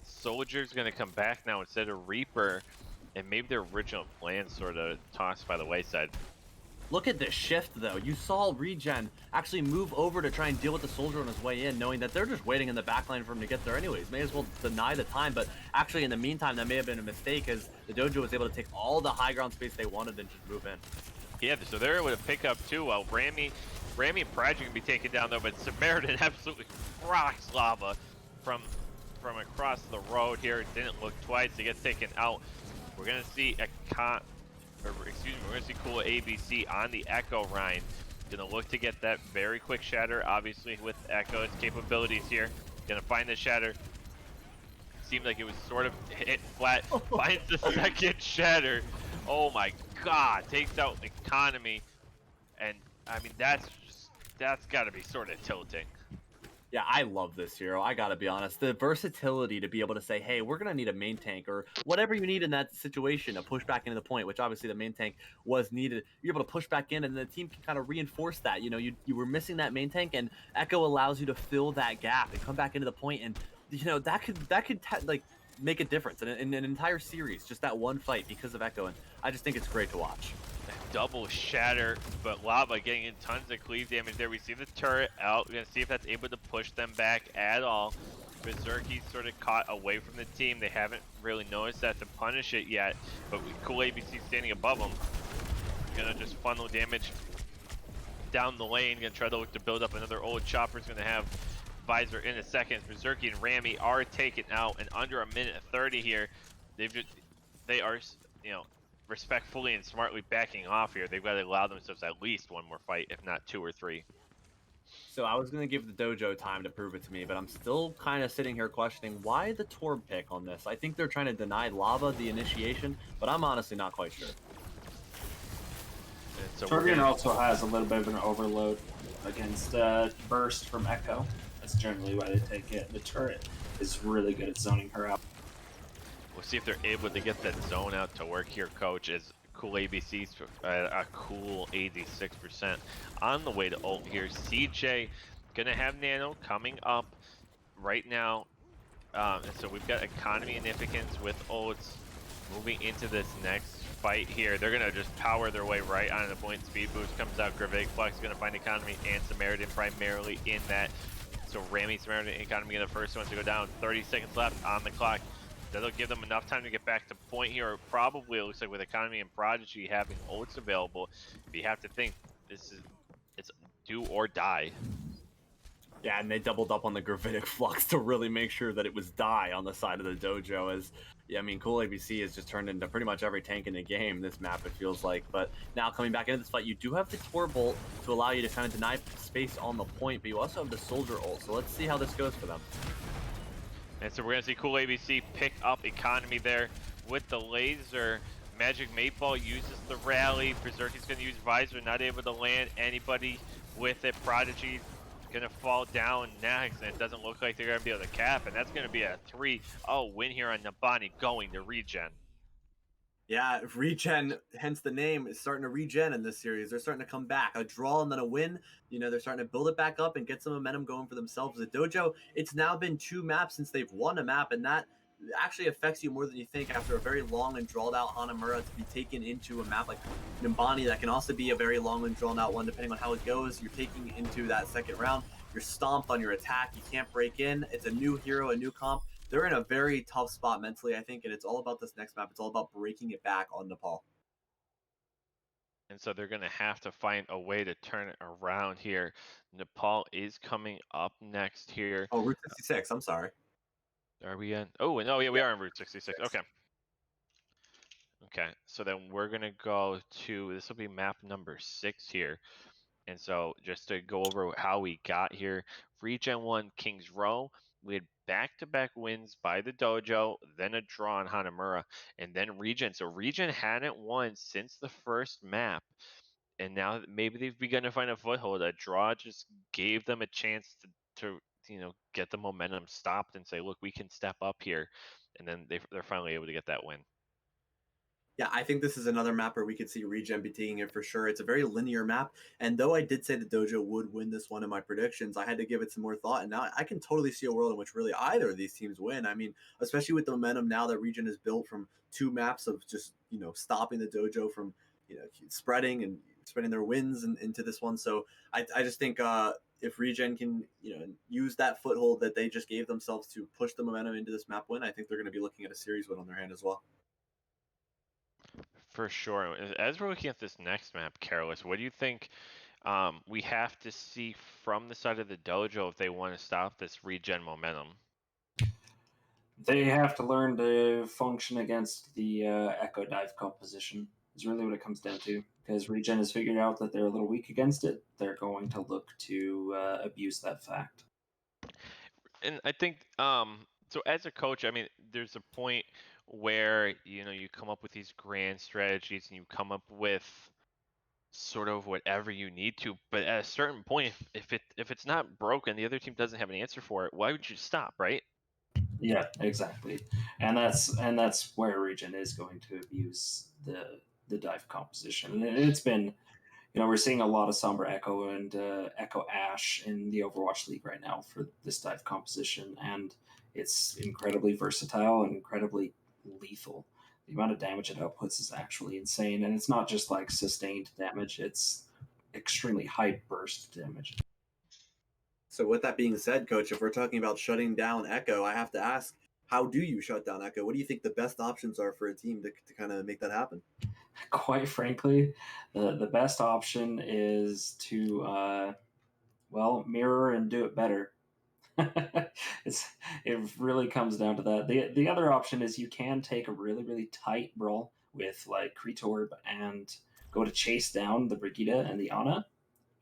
Soldier's gonna come back now instead of Reaper, and maybe their original plan sort of tossed by the wayside. Look at this shift, though. You saw Regen actually move over to try and deal with the soldier on his way in, knowing that they're just waiting in the backline for him to get there anyways. May as well deny the time, but actually in the meantime, that may have been a mistake as the Dojo was able to take all the high ground space they wanted and just move in. Yeah, so they're able to pick up too, while Rami and Prodigy can be taken down though, but Samaritan absolutely rocks Lava from across the road here. It didn't look twice. He gets taken out. We're gonna see we're gonna see Cool ABC on the Echo Rhine. Gonna look to get that very quick shatter, obviously with Echo's capabilities here. Gonna find the shatter. Seemed like it was sort of hit flat. Finds the second shatter. Oh my god, takes out Economy. And I mean, that's gotta be sort of tilting. Yeah, I love this hero. I gotta be honest. The versatility to be able to say, hey, we're gonna need a main tank or whatever you need in that situation to push back into the point, which obviously the main tank was needed. You're able to push back in, and the team can kind of reinforce that. You were missing that main tank, and Echo allows you to fill that gap and come back into the point, and that could like make a difference in an entire series. Just that one fight because of Echo, and I just think it's great to watch. Double shatter, but Lava getting in tons of cleave damage there. We see the turret out. We're gonna see if that's able to push them back at all. Berserky's sort of caught away from the team. They haven't really noticed that to punish it yet, but with Cool ABC standing above them, gonna just funnel damage down the lane. Gonna try to look to build up another old chopper's gonna have Visor in a second. Berserky and Rami are taken out, and under 1:30 here, they are respectfully and smartly backing off here. They've got to allow themselves at least one more fight, if not 2 or 3. So I was going to give the Dojo time to prove it to me, but I'm still kind of sitting here questioning why the Torb pick on this. I think they're trying to deny Lava the initiation, but I'm honestly not quite sure. So Torbjorn also has a little bit of an overload against burst from Echo. That's generally why they take it. The turret is really good at zoning her out. we'll see if they're able to get that zone out to work here, Coach. As cool ABC's a cool 86% on the way to ult here. CJ gonna have Nano coming up right now. And so we've got economy significance with ults moving into this next fight here. They're gonna just power their way right on the point. Speed boost comes out. Gravitic Flex is gonna find economy and Samaritan primarily in that. So Rami, Samaritan, and economy are the first ones to go down. 30 seconds left on the clock. That'll give them enough time to get back to point here. Probably, it looks like with economy and Prodigy having ults available, you have to think it's do or die. Yeah, and they doubled up on the gravitic flux to really make sure that it was die on the side of the dojo. As yeah, I mean, cool ABC has just turned into pretty much every tank in the game. This map, it feels like. But now coming back into this fight, you do have the Tor Bolt to allow you to kind of deny space on the point, but you also have the Soldier ult. So let's see how this goes for them. And so we're gonna see cool ABC pick up economy there with the laser. Magic Meatball uses the rally. Berserky's gonna use Visor, not able to land anybody with it. Prodigy gonna fall down next, and it doesn't look like they're gonna be able to cap, and that's gonna be a 3-0 win here on Nabani going to Regen. Yeah, Regen, hence the name, is starting to regen in this series. They're starting to come back. A draw and then a win. You know, they're starting to build it back up and get some momentum going for themselves. The Dojo, it's now been 2 maps since they've won a map, and that actually affects you more than you think after a very long and drawn out Hanamura to be taken into a map like Nimbani that can also be a very long and drawn out one depending on how it goes. You're taking into that second round. You're stomped on your attack. You can't break in. It's a new hero, a new comp. They're in a very tough spot mentally, I think, and it's all about this next map. It's all about breaking it back on Nepal. And so they're gonna have to find a way to turn it around here. Nepal is coming up next here. Oh, Route 66, I'm sorry. Are we in? Oh, no, yeah, we Yeah. are in Route 66. Okay. Okay, so then we're gonna go to, this will be map number 6 here. And so just to go over how we got here, Regen won Kings Row. We had back-to-back wins by the Dojo, then a draw on Hanamura, and then Regen. So Regen hadn't won since the first map. And now maybe they've begun to find a foothold. A draw just gave them a chance to get the momentum stopped and say, look, we can step up here. And then they're finally able to get that win. Yeah, I think this is another map where we could see Regen be taking it for sure. It's a very linear map, and though I did say the Dojo would win this one in my predictions, I had to give it some more thought, and now I can totally see a world in which really either of these teams win. I mean, especially with the momentum now that Regen is built from 2 maps of just, stopping the Dojo from, spreading and spreading their wins into this one. So I just think if Regen can, use that foothold that they just gave themselves to push the momentum into this map win, I think they're going to be looking at a series win on their hand as well. For sure. As we're looking at this next map, Careless, what do you think we have to see from the side of the Dojo if they want to stop this Regen momentum? They have to learn to function against the Echo Dive composition, is really what it comes down to. Because Regen has figured out that they're a little weak against it. They're going to look to abuse that fact. And I think, so as a coach, I mean, there's a point where, you come up with these grand strategies and you come up with sort of whatever you need to, but at a certain point, if it's not broken, the other team doesn't have an answer for it, why would you stop, right? Yeah, exactly, and that's where Regen is going to abuse the dive composition. And it's been, we're seeing a lot of Sombra Echo and Echo Ash in the Overwatch League right now for this dive composition, and it's incredibly versatile and incredibly lethal. The amount of damage it outputs is actually insane, and it's not just like sustained damage; it's extremely high burst damage. So with that being said, Coach, if we're talking about shutting down Echo, I have to ask, how do you shut down Echo? What do you think the best options are for a team to kind of make that happen? Quite frankly, the best option is to mirror and do it better. It really comes down to that. The other option is you can take a really, really tight brawl with like Kretorb and go to chase down the Brigitte and the Ana,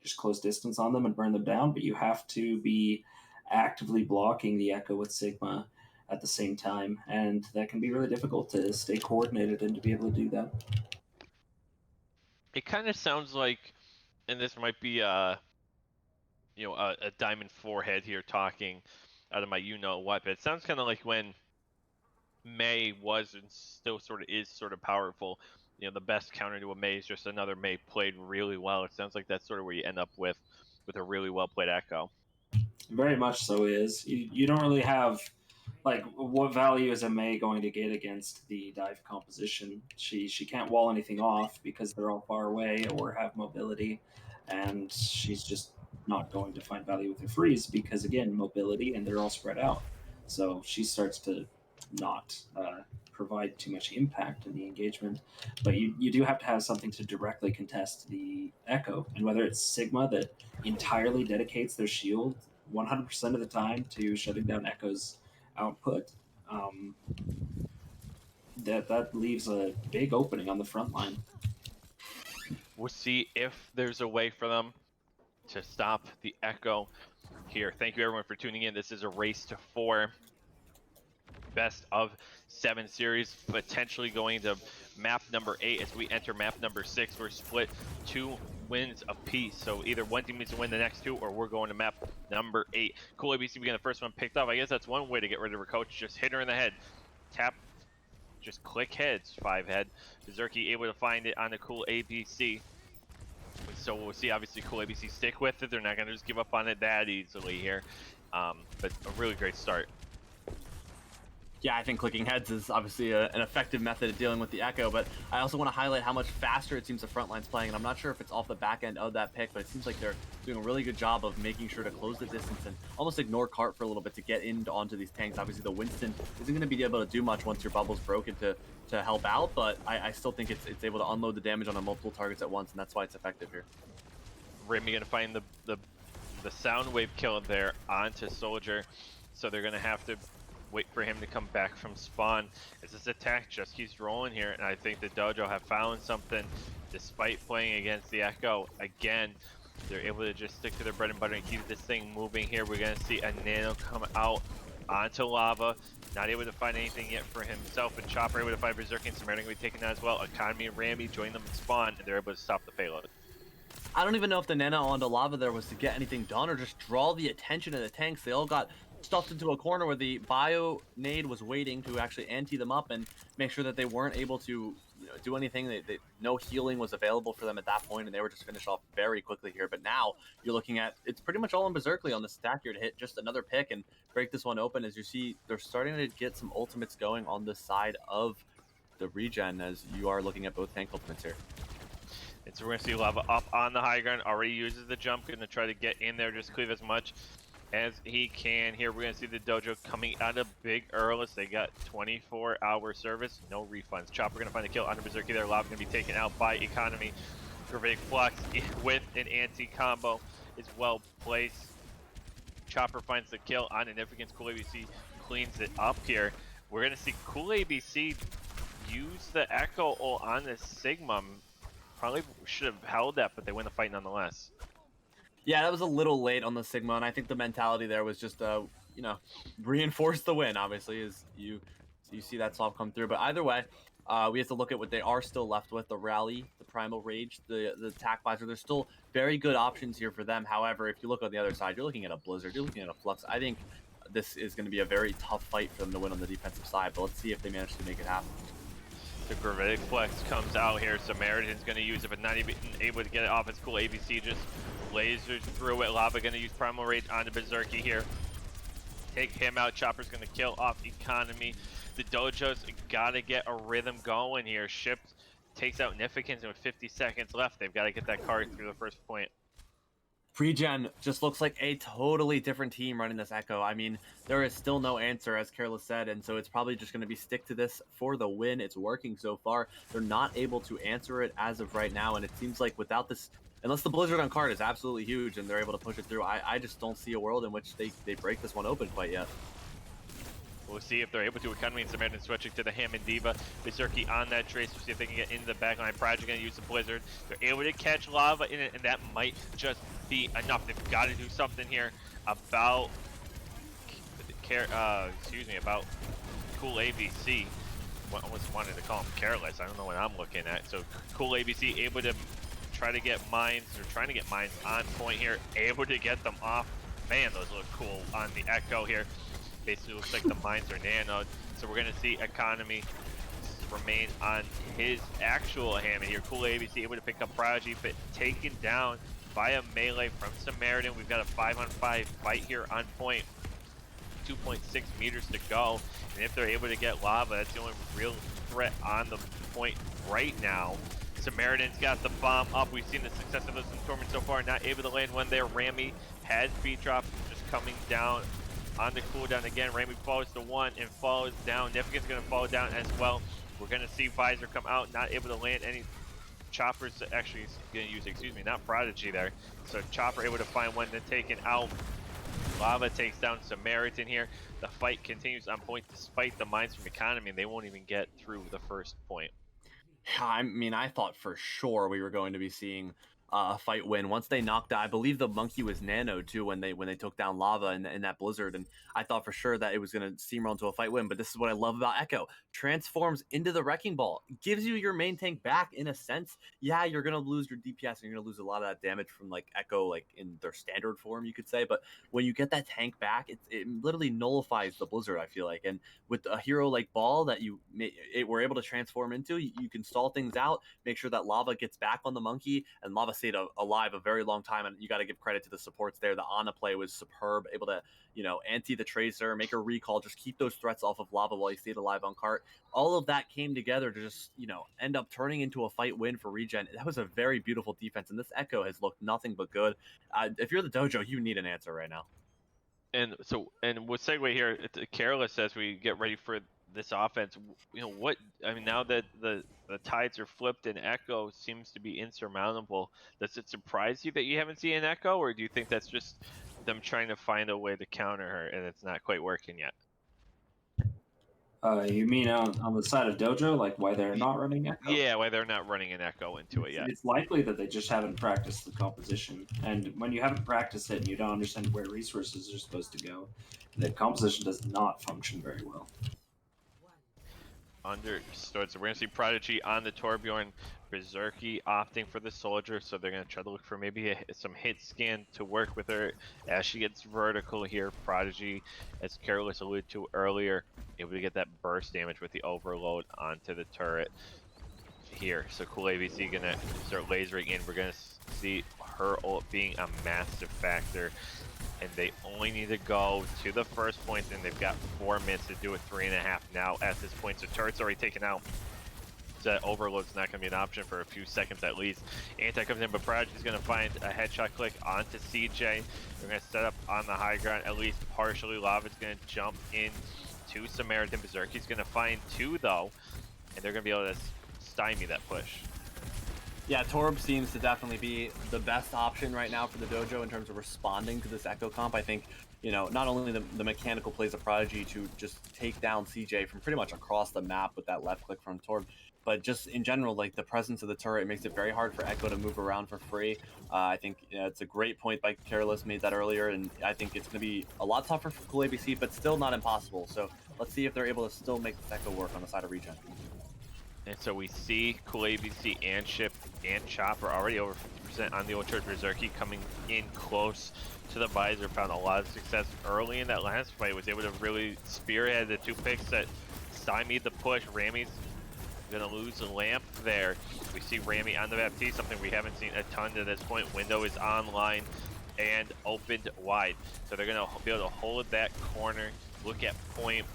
just close distance on them and burn them down, but you have to be actively blocking the Echo with Sigma at the same time, and that can be really difficult to stay coordinated and to be able to do that. It kind of sounds like, and this might be a diamond forehead here talking out of my you-know-what, but it sounds kind of like when May was and still sort of is sort of powerful. The best counter to a May is just another May played really well. It sounds like that's sort of where you end up with a really well played Echo. Very much so is. You don't really have, like, what value is a May going to get against the dive composition? She can't wall anything off because they're all far away or have mobility, and she's just not going to find value with her freeze because, again, mobility, and they're all spread out. So she starts to not provide too much impact in the engagement. But you do have to have something to directly contest the Echo, and whether it's Sigma that entirely dedicates their shield 100% of the time to shutting down Echo's output, that leaves a big opening on the front line. We'll see if there's a way for them to stop the Echo here. Thank you everyone for tuning in. This is a race to 4. Best of 7 series, potentially going to map number 8 as we enter map number 6. We're split 2 wins apiece, so either one team needs to win the next 2 or we're going to map number 8. Cool ABC being the first one picked up. I guess that's one way to get rid of her coach. Just hit her in the head. Tap, just click heads. 5 head. Berserky able to find it on the Cool ABC. So we'll see, obviously, Cool ABC stick with it. They're not going to just give up on it that easily here. But a really great start. Yeah, I think clicking heads is obviously an effective method of dealing with the Echo, but I also want to highlight how much faster it seems the front line's playing, and I'm not sure if it's off the back end of that pick, but it seems like they're doing a really good job of making sure to close the distance and almost ignore cart for a little bit to get onto these tanks. Obviously, the Winston isn't going to be able to do much once your bubble's broken to help out, but I still think it's able to unload the damage on multiple targets at once, and that's why it's effective here. Remy going to find the sound wave kill there onto Soldier, so they're going to have to wait for him to come back from spawn as this attack just keeps rolling here, and I think the Dojo have found something despite playing against the Echo. Again, they're able to just stick to their bread and butter and keep this thing moving here. We're going to see a Nano come out onto Lava, not able to find anything yet for himself, and Chopper able to find Berserk, and Samaritan going to be taken out as well. Economy and Rambi join them in spawn, and they're able to stop the payload. I don't even know if the Nano onto Lava there was to get anything done or just draw the attention of the tanks. They all got stuffed into a corner where the bio nade was waiting to actually ante them up and make sure that they weren't able to do anything. No healing was available for them at that point, and they were just finished off very quickly here. But now you're looking at, it's pretty much all on Berserkly on the stack here to hit just another pick and break this one open. As you see, they're starting to get some ultimates going on the side of the Regen, as you are looking at both tank ultimates here. And so we're going to see Lava up on the high ground, already uses the jump, going to try to get in there, just cleave as much as he can. Here we're going to see the Dojo coming out of big Earless. They got 24-hour service, no refunds. Chopper going to find a kill under Berserky there. Lava going to be taken out by Economy. Gravitic Flux with an anti-combo is well placed. Chopper finds the kill on Significance. Cool ABC cleans it up here. We're going to see Cool ABC use the Echo ult on this Sigma. Probably should have held that, but they win the fight nonetheless. Yeah, that was a little late on the Sigma, and I think the mentality there was just, reinforce the win, obviously, as you see that solve come through. But either way, we have to look at what they are still left with, the Rally, the Primal Rage, the Attack Visor. There's still very good options here for them. However, if you look on the other side, you're looking at a Blizzard, you're looking at a Flux. I think this is going to be a very tough fight for them to win on the defensive side, but let's see if they manage to make it happen. The Gravitic Flex comes out here. Samaritan's going to use it, but not even able to get it off. It's Cool ABC just lasers through it. Lava going to use Primal Rage onto Berserky here. Take him out. Chopper's going to kill off Economy. The Dojo's got to get a rhythm going here. Ship takes out Significance, and with 50 seconds left, they've got to get that card through the first point. Regen just looks like a totally different team running this Echo. I mean, there is still no answer, as Careless said, and so it's probably just going to be stick to this for the win. It's working so far. They're not able to answer it as of right now, and it seems like without this, unless the Blizzard on card is absolutely huge and they're able to push it through, I just don't see a world in which they break this one open quite yet. We'll see if they're able to. Economy and Samaritan switching to the Hammond Diva. Berserky on that trace. We'll see if they can get into the backline. Project going to use the Blizzard. They're able to catch Lava in it, and that might just be enough. They've got to do something here about about Cool ABC. I almost wanted to call him Careless. I don't know what I'm looking at. So Cool ABC able to try to get mines, or trying to get mines on point here, able to get them off. Man, those look cool on the Echo here. Basically looks like the mines are nanoed. So we're gonna see Economy remain on his actual hammer here. Cool ABC able to pick up Prodigy, but taken down by a melee from Samaritan. We've got a 5-on-5 fight here on point. 2.6 meters to go, and if they're able to get Lava, that's the only real threat on the point right now. Samaritan's got the bomb up. We've seen the success of this in Torment so far, not able to land one there. Rami has speed drop, just coming down on the cooldown again. Rami falls to one and falls down. Nifican's gonna fall down as well. We're gonna see Visor come out, not able to land any choppers. Actually, he's gonna use, excuse me, not Prodigy there. So Chopper able to find one, then taken out. Lava takes down Samaritan here. The fight continues on point despite the mines from Economy, and they won't even get through the first point. I mean, I thought for sure we were going to be seeing a fight win once they knocked out. I believe the monkey was nano too when they took down Lava in that blizzard, and I thought for sure that it was going to steamroll into a fight win. But this is what I love about Echo: transforms into the wrecking ball, gives you your main tank back in a sense. Yeah, you're going to lose your DPS and you're going to lose a lot of that damage from like Echo, like in their standard form, you could say. But when you get that tank back, it literally nullifies the blizzard, I feel like. And with a hero like Ball that were able to transform into, you can stall things out, make sure that Lava gets back on the monkey, and Lava stayed alive a very long time. And you got to give credit to the supports there. The Ana play was superb, able to anti the Tracer, make a recall, just keep those threats off of Lava while he stayed alive on cart. All of that came together to just end up turning into a fight win for Regen. That was a very beautiful defense, and this Echo has looked nothing but good. If you're the Dojo, you need an answer right now. And so, and we'll segue here to Careless as we get ready for this offense. Now that the tides are flipped and Echo seems to be insurmountable, does it surprise you that you haven't seen an Echo, or do you think that's just them trying to find a way to counter her and it's not quite working yet? You mean on the side of Dojo, like why they're not running Echo? Yeah, why they're not running an Echo into it yet. It's likely that they just haven't practiced the composition. And when you haven't practiced it and you don't understand where resources are supposed to go, the composition does not function very well. Understood. So we're going to see Prodigy on the Torbjorn, Berserky opting for the Soldier, so they're going to try to look for maybe some hit scan to work with her as she gets vertical here. Prodigy, as Careless alluded to earlier, able to get that burst damage with the overload onto the turret here. So Cool ABC going to start lasering in. We're going to see her ult being a massive factor. And they only need to go to the first point, and they've got 4 minutes to do it, 3.5 now at this point. So turret's already taken out. So that overload's not going to be an option for a few seconds at least. Anti comes in, but Prodigy's going to find a headshot click onto CJ. They're going to set up on the high ground, at least partially. Lava's going to jump in to Samaritan. Berserky's going to find 2, though, and they're going to be able to stymie that push. Yeah, Torb seems to definitely be the best option right now for the Dojo in terms of responding to this Echo comp. I think, not only the mechanical plays of Prodigy to just take down CJ from pretty much across the map with that left click from Torb, but just in general, like the presence of the turret makes it very hard for Echo to move around for free. I think it's a great point by Careless, made that earlier, and I think it's going to be a lot tougher for Cool ABC, but still not impossible. So let's see if they're able to still make this Echo work on the side of Regen. And so we see Cool ABC and Ship and Chopper already over 50% on the Old Church. Berserky coming in close to the Visor. Found a lot of success early in that last fight. Was able to really spearhead the 2 picks that stymied the push. Rami's gonna lose the lamp there. We see Rami on the Baptiste, something we haven't seen a ton to this point. Window is online and opened wide. So they're gonna be able to hold that corner, look at point.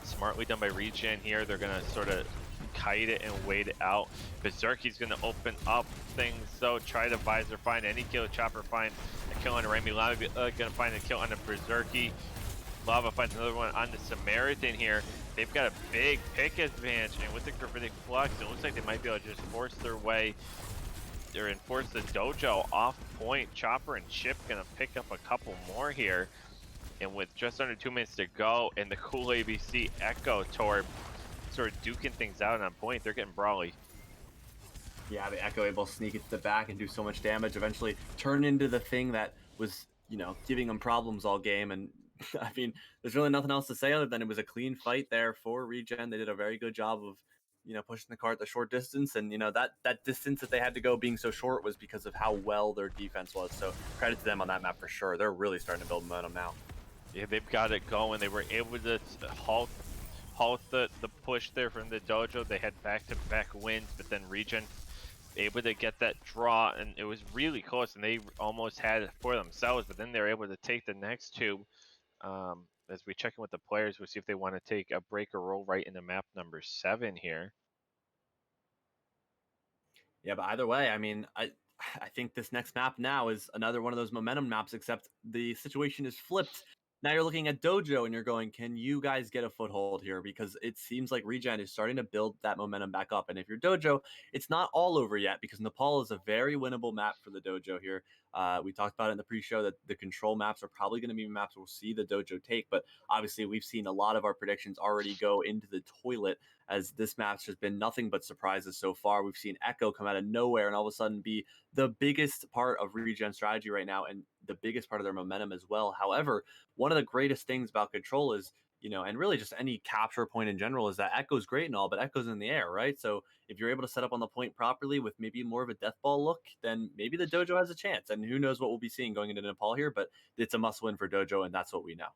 Smartly done by Regen here. They're gonna sort of kite it and wait it out. Berserky's gonna open up things though, try to Visor, find any kill. Chopper finds a kill on Rami. Lava gonna find a kill on the Berserky. Lava finds another one on the Samaritan here. They've got a big pick advantage, and with the Gravitic Flux, it looks like they might be able to just force their way or enforce the Dojo off point. Chopper and Chip gonna pick up a couple more here. And with just under 2 minutes to go, and the Cool ABC Echo Torb sort of duking things out on point, they're getting brawly. Yeah, the Echo able to sneak into the back and do so much damage, eventually turn into the thing that was, giving them problems all game. And I mean, there's really nothing else to say other than it was a clean fight there for Regen. They did a very good job of pushing the cart the short distance, and that distance that they had to go being so short was because of how well their defense was. So credit to them on that map for sure. They're really starting to build momentum now. Yeah, they've got it going. They were able to halt the push there from the Dojo. They had back-to-back wins, but then Regen able to get that draw, and it was really close, and they almost had it for themselves, but then they're able to take the next two. As we check in with the players, we'll see if they want to take a break or roll right into map number 7 here. Yeah, but either way, I mean, I think this next map now is another one of those momentum maps, except the situation is flipped. Now you're looking at Dojo and you're going, can you guys get a foothold here? Because it seems like Regen is starting to build that momentum back up. And if you're Dojo, it's not all over yet, because Nepal is a very winnable map for the Dojo here. We talked about it in the pre-show that the control maps are probably going to be maps we'll see the Dojo take, but obviously we've seen a lot of our predictions already go into the toilet, as this map's just been nothing but surprises so far. We've seen Echo come out of nowhere and all of a sudden be the biggest part of Regen strategy right now, and the biggest part of their momentum as well. However, one of the greatest things about control is, and really just any capture point in general, is that Echo's great and all, but Echo's in the air, right? So if you're able to set up on the point properly with maybe more of a death ball look, then maybe the Dojo has a chance. And who knows what we'll be seeing going into Nepal here, but it's a must win for Dojo, and that's what we know.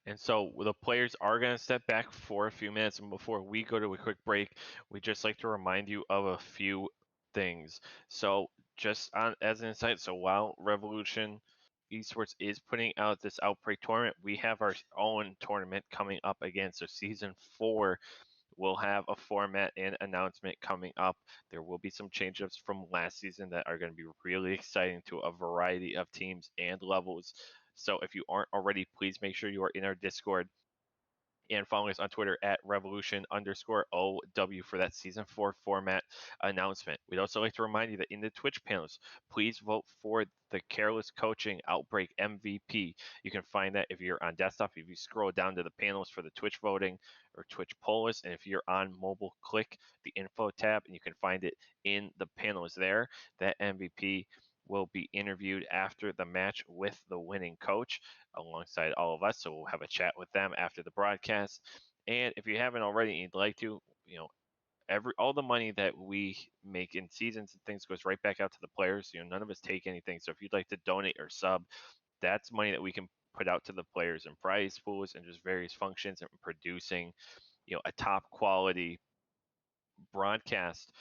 And so the players are going to step back for a few minutes. And before we go to a quick break, we just like to remind you of a few things. So just as an insight, so while Revolution Esports is putting out this Outbreak tournament, we have our own tournament coming up again. So season 4 will have a format and announcement coming up. There will be some change-ups from last season that are going to be really exciting to a variety of teams and levels. So if you aren't already, please make sure you are in our Discord and following us on Twitter at revolution_OW for that season 4 format announcement. We'd also like to remind you that in the Twitch panels, please vote for the Careless Coaching Outbreak MVP. You can find that if you're on desktop, if you scroll down to the panels for the Twitch voting or Twitch poll list, and if you're on mobile, click the info tab and you can find it in the panels there. That MVP will be interviewed after the match with the winning coach alongside all of us. So we'll have a chat with them after the broadcast. And if you haven't already and you'd like to, all the money that we make in seasons and things goes right back out to the players. None of us take anything. So if you'd like to donate or sub, that's money that we can put out to the players in prize pools and just various functions and producing, a top quality broadcast.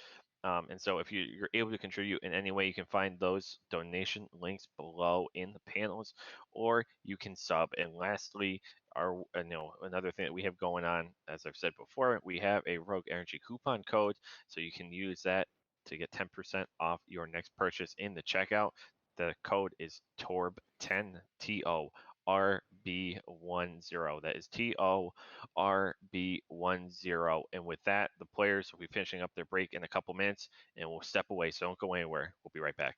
And so if you're able to contribute in any way, you can find those donation links below in the panels, or you can sub. And lastly, another thing that we have going on, as I've said before, we have a Rogue Energy coupon code, so you can use that to get 10% off your next purchase in the checkout. The code is TORB10, TORB10. That is TORB10. And with that, the players will be finishing up their break in a couple minutes, and we'll step away. So don't go anywhere. We'll be right back.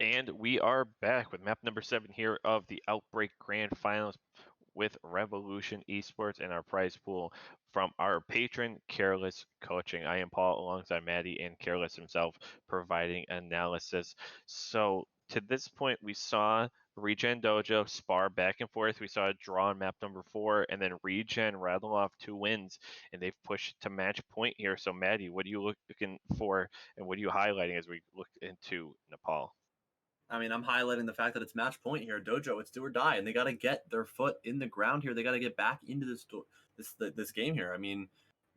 And we are back with map number 7 here of the Outbreak Grand Finals with Revolution Esports and our prize pool from our patron, Careless Coaching. I am Paul alongside Maddie and Careless himself providing analysis. So to this point, we saw Regen Dojo spar back and forth. We saw a draw on map number 4, and then Regen rattle off 2 wins, and they've pushed to match point here. So Maddie, what are you looking for, and what are you highlighting as we look into Nepal? I mean, I'm highlighting the fact that it's match point here. Dojo, it's do or die, and they got to get their foot in the ground here. They got to get back into this game here. I mean,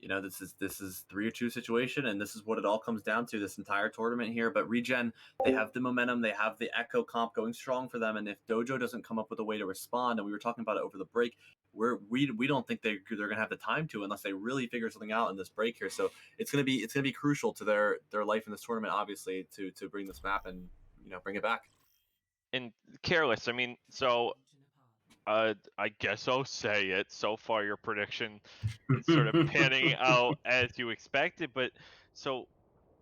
this is 3-2 situation, and this is what it all comes down to this entire tournament here. But Regen, they have the momentum, they have the Echo comp going strong for them, and if Dojo doesn't come up with a way to respond, and we were talking about it over the break, we don't think they're gonna have the time to unless they really figure something out in this break here. So it's gonna be crucial to their life in this tournament, obviously, to bring this map and bring it back. And Careless, I mean, so I guess I'll say it. So far, your prediction is sort of panning out as you expected. But so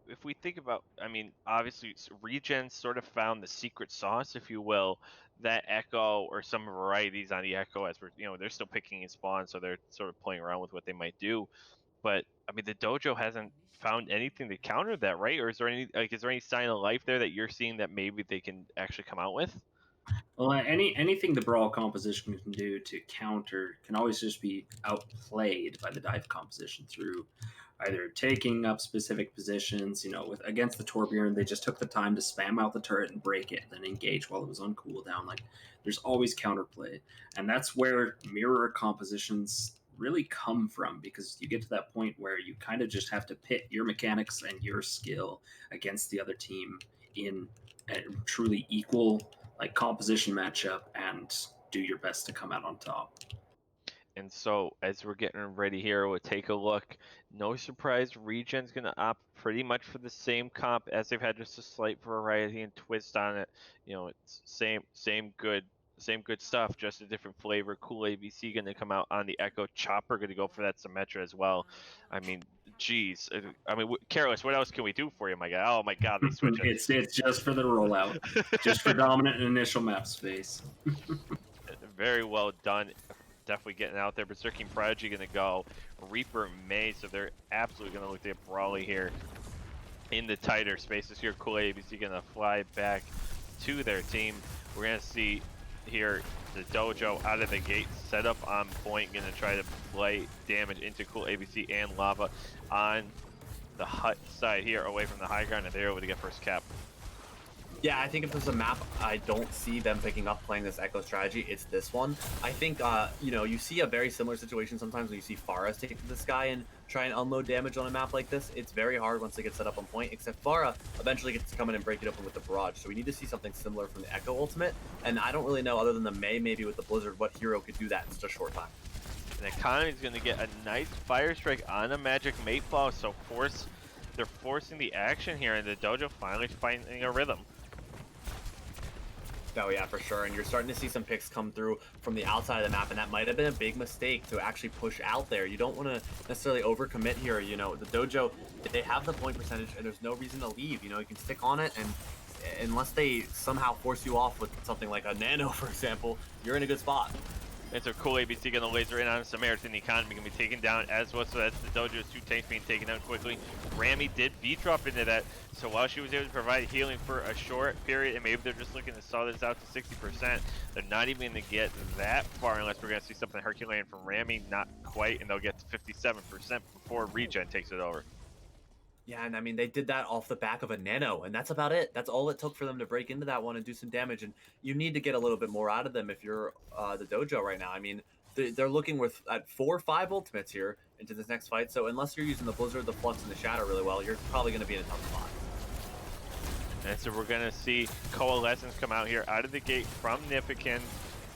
if we think about, I mean, obviously, Regen sort of found the secret sauce, if you will, that Echo or some varieties on the Echo, as we're, they're still picking in spawn, so they're sort of playing around with what they might do. But I mean, the Dojo hasn't found anything to counter that, right? Or is there any sign of life there that you're seeing that maybe they can actually come out with? Well, anything the brawl composition can do to counter can always just be outplayed by the dive composition through either taking up specific positions. With against the Torbjorn, they just took the time to spam out the turret and break it, then engage while it was on cooldown. Like, there's always counterplay, and that's where mirror compositions really come from, because you get to that point where you kind of just have to pit your mechanics and your skill against the other team in a truly equal composition matchup and do your best to come out on top. And so, as we're getting ready here, we'll take a look. No surprise, Regen's going to opt pretty much for the same comp as they've had, just a slight variety and twist on it. It's same good stuff, just a different flavor. Cool ABC going to come out on the Echo. Chopper going to go for that Symmetra as well. I mean, geez. I mean, Careless, what else can we do for you, my guy? Oh my God, they switch it. It's just for the rollout, just for dominant and initial map space. Very well done. Definitely getting out there. Berserking Prodigy going to go. Reaper May, so they're absolutely going to look at Brawly here in the tighter spaces here. Cool ABC going to fly back to their team. We're going to see here the Dojo out of the gate, set up on point, going to try to play damage into Cool ABC and Lava on the hut side here, away from the high ground, and they're able to get first cap. Yeah, I think if there's a map I don't see them picking up playing this Echo strategy, it's this one. I think, you see a very similar situation sometimes when you see Pharah take to the sky and try and unload damage on a map like this. It's very hard once they get set up on point, except Pharah eventually gets to come in and break it open with the barrage. So we need to see something similar from the Echo ultimate, and I don't really know, other than the May, maybe with the Blizzard, what hero could do that in such a short time. And Economy's going to get a nice Fire Strike on a Magic Mate Ball, so they're forcing the action here, and the Dojo finally finding a rhythm. Oh yeah, for sure. And you're starting to see some picks come through from the outside of the map, and that might have been a big mistake to actually push out there. You don't want to necessarily overcommit here. The Dojo, they have the point percentage, and there's no reason to leave. You can stick on it, and unless they somehow force you off with something like a Nano, for example, you're in a good spot. And so Cool ABC going to laser in on Samaritan. Economy going to be taken down as well. So that's the Dojo's 2 tanks being taken down quickly. Rami did V-drop into that. So while she was able to provide healing for a short period, and maybe they're just looking to saw this out to 60%, they're not even going to get that far unless we're going to see something Herculean from Rami. Not quite, and they'll get to 57% before Regen takes it over. Yeah, and I mean, they did that off the back of a Nano, and that's about it. That's all it took for them to break into that one and do some damage, and you need to get a little bit more out of them if you're the Dojo right now. I mean, they're looking at 4 or 5 ultimates here into this next fight, so unless you're using the Blizzard, the Flux, and the Shadow really well, you're probably going to be in a tough spot. And so we're going to see Coalescence come out here out of the gate from Nifican.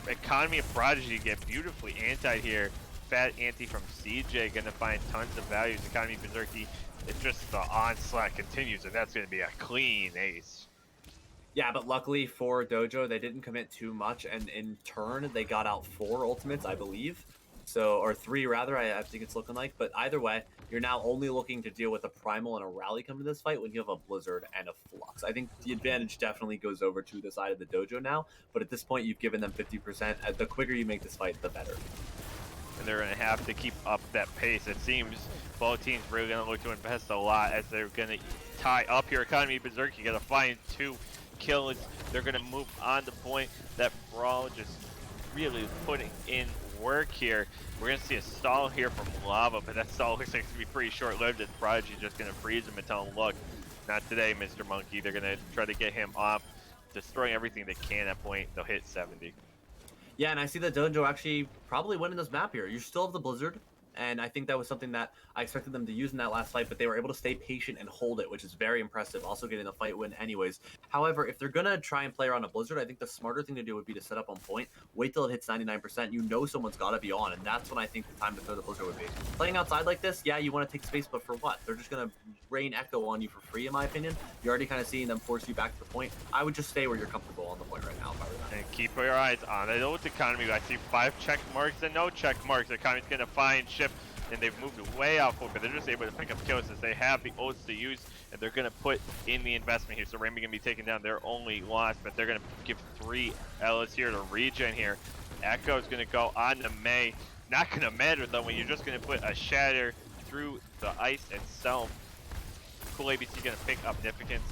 Economy of Prodigy get beautifully anti here. Fat anti from CJ going to find tons of values. Economy Berserky, it's just the onslaught continues, and that's going to be a clean ace. Yeah, but luckily for Dojo, they didn't commit too much, and in turn, they got out 4 ultimates, I believe. So, or 3 rather, I think it's looking like. But either way, you're now only looking to deal with a Primal and a Rally coming to this fight when you have a Blizzard and a Flux. I think the advantage definitely goes over to the side of the Dojo now, but at this point, you've given them 50%. The quicker you make this fight, the better. And they're going to have to keep up that pace. It seems both teams really going to look to invest a lot as they're going to tie up here. Economy Berserk, you got to find 2 kills. They're going to move on the point. That Brawl just really putting in work here. We're going to see a stall here from Lava, but that stall looks like it's going to be pretty short-lived. And Prodigy's just going to freeze him and tell him, look, not today, Mr. Monkey. They're going to try to get him off, destroying everything they can at point. They'll hit 70. Yeah, and I see the Dojo actually probably winning this map here. You still have the Blizzard, and I think that was something that I expected them to use in that last fight, but they were able to stay patient and hold it, which is very impressive, also getting the fight win anyways. However, if they're going to try and play around a Blizzard, I think the smarter thing to do would be to set up on point, wait till it hits 99%, you know someone's got to be on, and that's when I think the time to throw the Blizzard would be. Playing outside like this, yeah, you want to take space, but for what? They're just going to rain Echo on you for free, in my opinion. You're already kind of seeing them force you back to the point. I would just stay where you're comfortable on the point right now if I were them. And keep your eyes on it. Old Economy, I see 5 check marks and no check marks. Economy's going to find Ship, and they've moved way out forward, but they're just able to pick up kills as they have the ults to use, and they're going to put in the investment here. So Rainbow going to be taken down their only loss, but they're going to give 3 Ellis here to Regen here. Echo's going to go on to May. Not going to matter though when you're just going to put a Shatter through the ice itself. Cool ABC going to pick up Significance.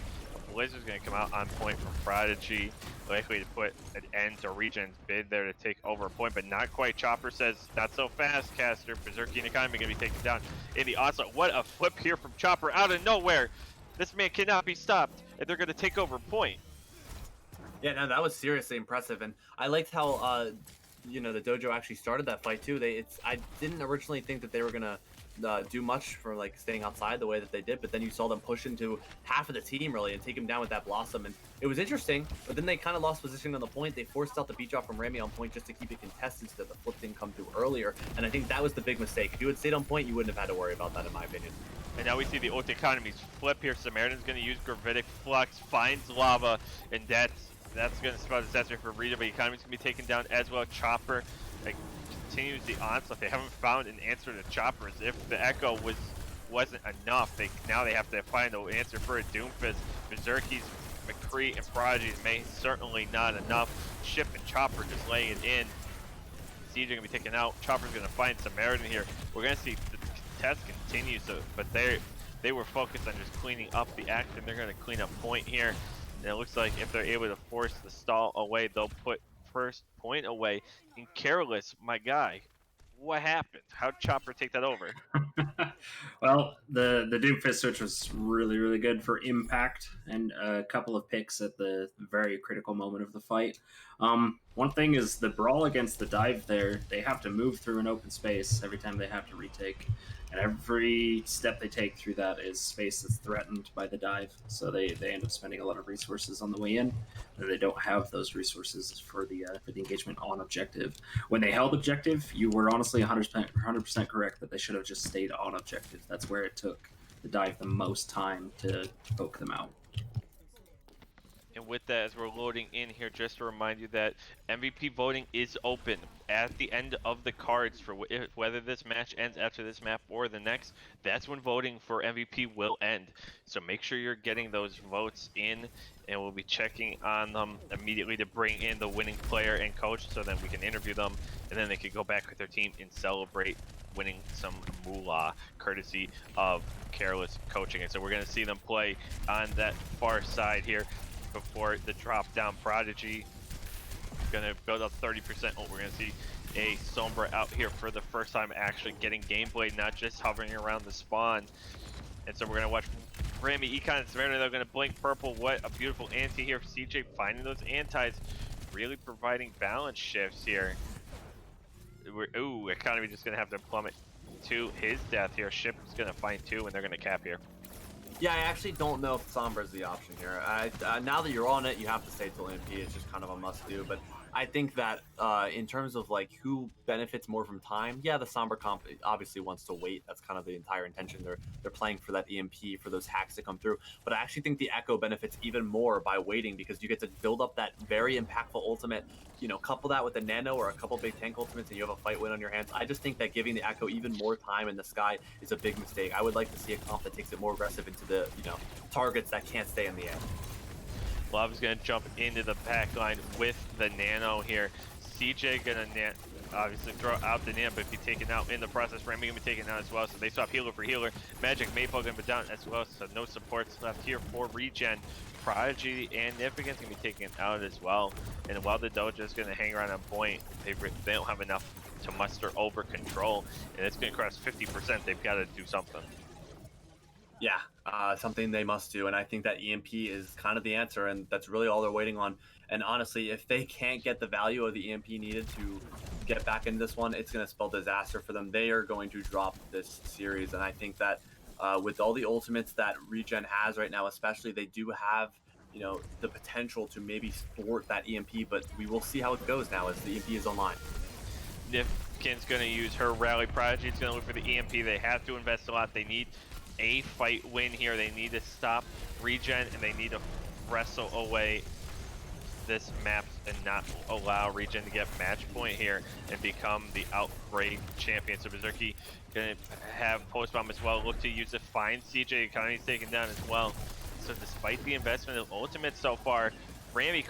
Blizzard's going to come out on point from Prodigy, likely to put an end to Regen's bid there to take over a point, but not quite. Chopper says, not so fast, Caster. Berserky and Economy going to be taken down in the onslaught. What a flip here from Chopper out of nowhere. This man cannot be stopped, and they're going to take over point. Yeah, no, that was seriously impressive, and I liked how, you know, the Dojo actually started that fight too. I didn't originally think that they were going to do much for like staying outside the way that they did, but then you saw them push into half of the team really and take him down with that Blossom, and it was interesting, but then they kind of lost position on the point. They forced out the beat drop from Remy on point just to keep it contested so that the flip didn't come through earlier, and I think that was the big mistake. If you had stayed on point, you wouldn't have had to worry about that in my opinion. And now we see the ult Economy's flip here. Samaritan's going to use Gravitic Flux, finds Lava, and that's going to spell disaster for Rita, but Economy's going to be taken down as well. Chopper continues the onslaught. They haven't found an answer to Choppers. If the Echo wasn't enough, now they have to find an answer for a Doomfist. Berserky's, McCree, and Prodigy's may certainly not enough. Ship and Chopper just laying it in. Siege going to be taken out. Chopper's going to find Samaritan here. We're going to see the test continue, but they were focused on just cleaning up the action. They're going to clean up point here. And it looks like if they're able to force the stall away, they'll put first point away. And Careless, my guy, what happened? How'd Chopper take that over? Well, the Doomfist switch was really, really good for impact and a couple of picks at the very critical moment of the fight. One thing is the brawl against the dive there, they have to move through an open space every time they have to retake. And every step they take through that is space that's threatened by the dive. So they end up spending a lot of resources on the way in, and they don't have those resources for the engagement on objective. When they held objective, you were honestly 100% correct that they should have just stayed on objective. That's where it took the dive the most time to poke them out. And with that, as we're loading in here, just to remind you that MVP voting is open at the end of the cards for whether this match ends after this map or the next. That's when voting for MVP will end. So make sure you're getting those votes in, and we'll be checking on them immediately to bring in the winning player and coach so then we can interview them, and then they can go back with their team and celebrate winning some moolah courtesy of Careless coaching. And so we're going to see them play on that far side here. Before the drop down, Prodigy gonna build up 30%. Oh, we're gonna see a Sombra out here for the first time actually getting gameplay, not just hovering around the spawn. And so we're gonna watch Remy, Econ, and Samaritan. They're gonna blink purple. What a beautiful anti here for CJ, finding those antis, really providing balance shifts here. Ooh, Economy just gonna have to plummet to his death here. Ship is gonna find 2, and they're gonna cap here. Yeah, I actually don't know if Sombra is the option here. Now that you're on it, you have to stay till MP. It's just kind of a must-do. But I think that in terms of like who benefits more from time, yeah, the Sombra comp obviously wants to wait. That's kind of the entire intention. They're playing for that EMP, for those hacks to come through. But I actually think the Echo benefits even more by waiting, because you get to build up that very impactful ultimate. Couple that with a nano or a couple big tank ultimates, and you have a fight win on your hands. I just think that giving the Echo even more time in the sky is a big mistake. I would like to see a comp that takes it more aggressive into the targets that can't stay in the air. Love's going to jump into the back line with the nano here. CJ going to obviously throw out the nano, but be taken out in the process. Remy going to be taken out as well, so they swap healer for healer. Magic Maple going to be down as well, so no supports left here for Regen. Prodigy and Nifigance going to be taken out as well. And while the Dojo is going to hang around on point, they don't have enough to muster over control, and it's going to cross 50%. They've got to do something. Yeah, something they must do, and I think that EMP is kind of the answer, and that's really all they're waiting on. And honestly, if they can't get the value of the EMP needed to get back in this one, it's going to spell disaster for them. They are going to drop this series, and I think that with all the ultimates that Regen has right now, especially, they do have the potential to maybe thwart that EMP, but we will see how it goes now as the EMP is online. Nifkin's going to use her rally. Prodigy is going to look for the EMP. They have to invest a lot. They need a fight win here. They need to stop Regen, and they need to wrestle away this map and not allow Regen to get match point here and become the Outbreak champion. So Berserky gonna have post bomb as well. Look to use it. Find CJ. Economy's taken down as well. So despite the investment of ultimate so far, Ramy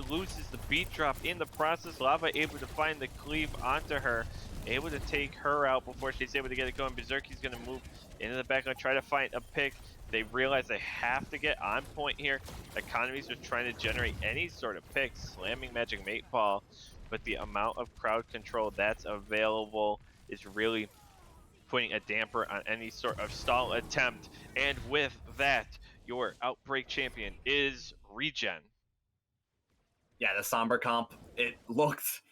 loses the beat drop in the process. Lava able to find the cleave onto her, able to take her out before she's able to get it going. Berserky's gonna move into the back and try to find a pick. They realize they have to get on point here. Economies are trying to generate any sort of pick, slamming Magic Mate Ball, but the amount of crowd control that's available is really putting a damper on any sort of stall attempt. And with that, your Outbreak champion is Regen. Yeah, the Sombra comp, it looked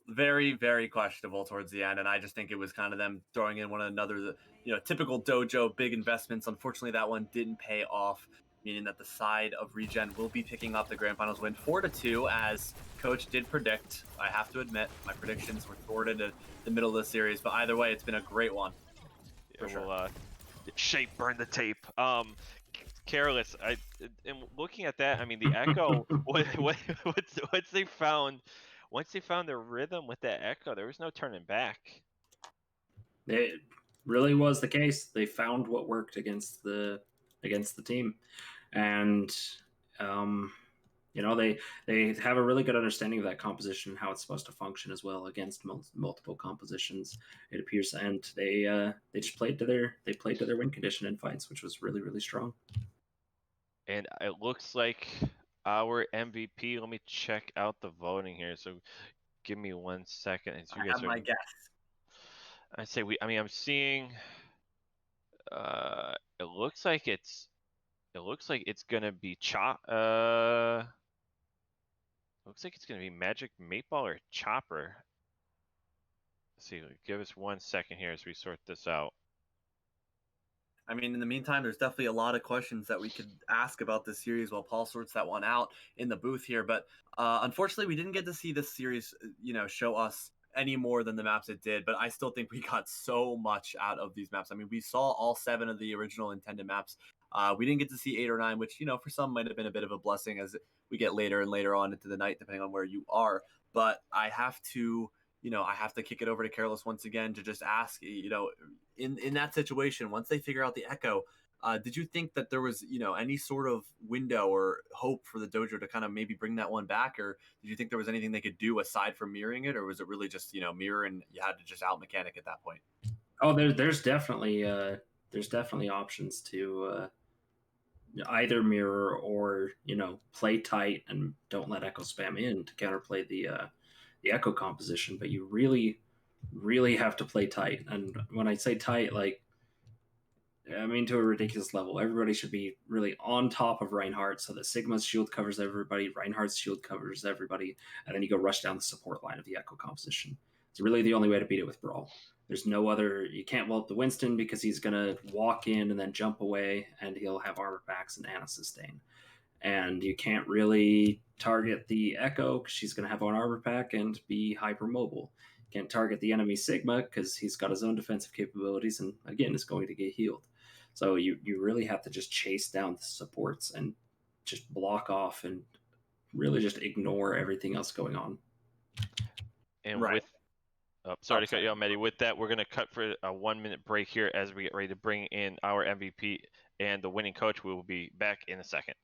very, very questionable towards the end, and I just think it was kind of them throwing in one another, typical Dojo big investments. Unfortunately, that one didn't pay off, meaning that the side of Regen will be picking up the Grand Finals win 4-2, as Coach did predict. I have to admit, my predictions were thwarted at the middle of the series, but either way, it's been a great one. Yeah, we'll shape burn the tape. Careless. And looking at that, I mean, the Echo. Once they found their rhythm with that Echo, there was no turning back. It really was the case. They found what worked against the team, and they have a really good understanding of that composition and how it's supposed to function as well against multiple compositions. It appears, and they just played to their win condition in fights, which was really, really strong. And it looks like our MVP. Let me check out the voting here. So give me 1 second. As you I guys have my guess. I say I'm seeing. It looks like it's gonna be looks like it's gonna be Magic Meatball or Chopper. Let's see, give us 1 second here as we sort this out. I mean, in the meantime, there's definitely a lot of questions that we could ask about this series while Paul sorts that one out in the booth here. But unfortunately, we didn't get to see this series, show us any more than the maps it did. But I still think we got so much out of these maps. I mean, we saw all 7 of the original intended maps. We didn't get to see 8 or 9, which, for some might have been a bit of a blessing as we get later and later on into the night, depending on where you are. But I have to kick it over to Careless once again to just ask, in that situation, once they figure out the Echo, did you think that there was, any sort of window or hope for the Dojo to kind of maybe bring that one back? Or did you think there was anything they could do aside from mirroring it? Or was it really just, mirror and you had to just out mechanic at that point? Oh, there's definitely options to either mirror or, play tight and don't let Echo spam in to counterplay the Echo composition. But you really, really have to play tight. And when I say tight, to a ridiculous level. Everybody should be really on top of Reinhardt so that Sigma's shield covers everybody, Reinhardt's shield covers everybody, and then you go rush down the support line of the Echo composition. It's really the only way to beat it with Brawl. There's no other. You can't wall up the Winston because he's going to walk in and then jump away, and he'll have armor packs and Ana sustain. and you can't really target the Echo because she's going to have an armor pack and be hypermobile. Can't target the enemy Sigma because he's got his own defensive capabilities and again is going to get healed. So you really have to just chase down the supports and just block off and really just ignore everything else going on. And Right. with sorry to cut you off, Mehdi. With that, we're going to cut for a 1-minute break here as we get ready to bring in our MVP and the winning coach. We will be back in a second.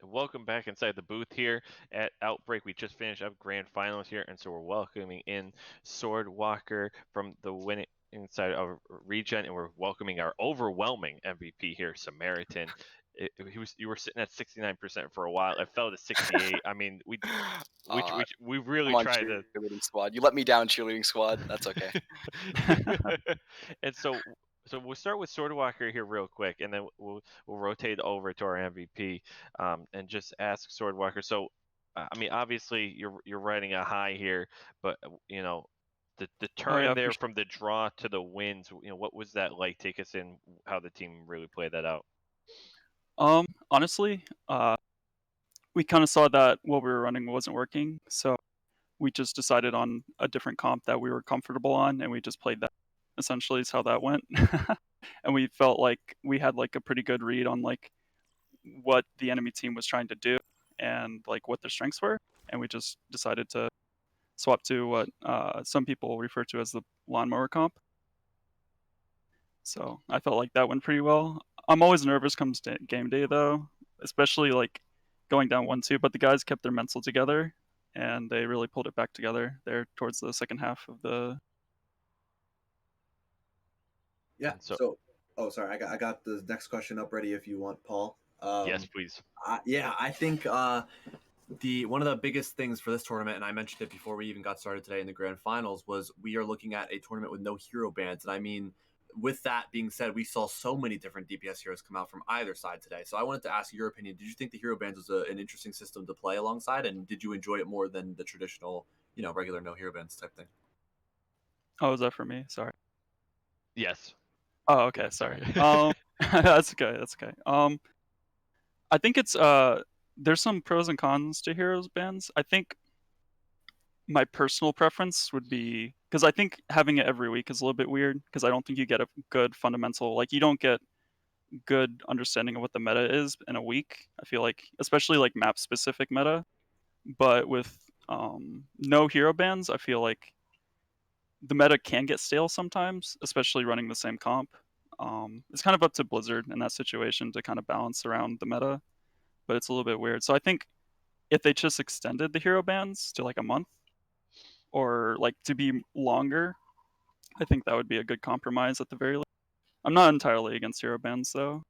Welcome back inside the booth here at Outbreak. We just finished up grand finals here, and so we're welcoming in Sword Walker from the winning inside of Regen, and we're welcoming our overwhelming MVP here, Samaritan. You were sitting at 69% for a while. It fell to 68. I mean, we really I'm on tried to. cheerleading squad. You let me down, cheerleading squad. That's okay. And so we'll start with Swordwalker here real quick, and then we'll rotate over to our MVP, and just ask Swordwalker. So, I mean, obviously you're riding a high here, but you know, the turn yeah, there from the draw to the wins. You know, what was that like? Take us in how the team really played that out. Honestly, we kind of saw that what we were running wasn't working, so we just decided on a different comp that we were comfortable on, and we just played that. Essentially, is how that went. And we felt like we had like a pretty good read on like what the enemy team was trying to do and like what their strengths were, and we just decided to swap to what some people refer to as the lawnmower comp. So I felt like that went pretty well. I'm always nervous comes game day though, especially like going down 1-2. But the guys kept their mental together, and they really pulled it back together there towards the second half of the. Yeah. And so, Oh, sorry. I got the next question up ready if you want, Paul. yes, please. Yeah, I think one of the biggest things for this tournament, and I mentioned it before we even got started today in the grand finals, was we are looking at a tournament with no hero bans. And I mean, with that being said, we saw so many different DPS heroes come out from either side today. So I wanted to ask your opinion. Did you think the hero bans was an interesting system to play alongside, and did you enjoy it more than the traditional, regular no hero bans type thing? Oh, is that for me? Sorry. Yes. Oh, okay. Yeah, Sorry. sorry. That's okay. That's okay. I think it's there's some pros and cons to heroes bans. I think my personal preference would be, because I think having it every week is a little bit weird, because I don't think you get a good fundamental, like you don't get good understanding of what the meta is in a week. I feel like, especially like map specific meta. But with no hero bans, I feel like the meta can get stale sometimes, especially running the same comp. It's kind of up to Blizzard in that situation to kind of balance around the meta, but it's a little bit weird. So I think if they just extended the hero bans to like a month or like to be longer, I think that would be a good compromise at the very least. I'm not entirely against hero bans though.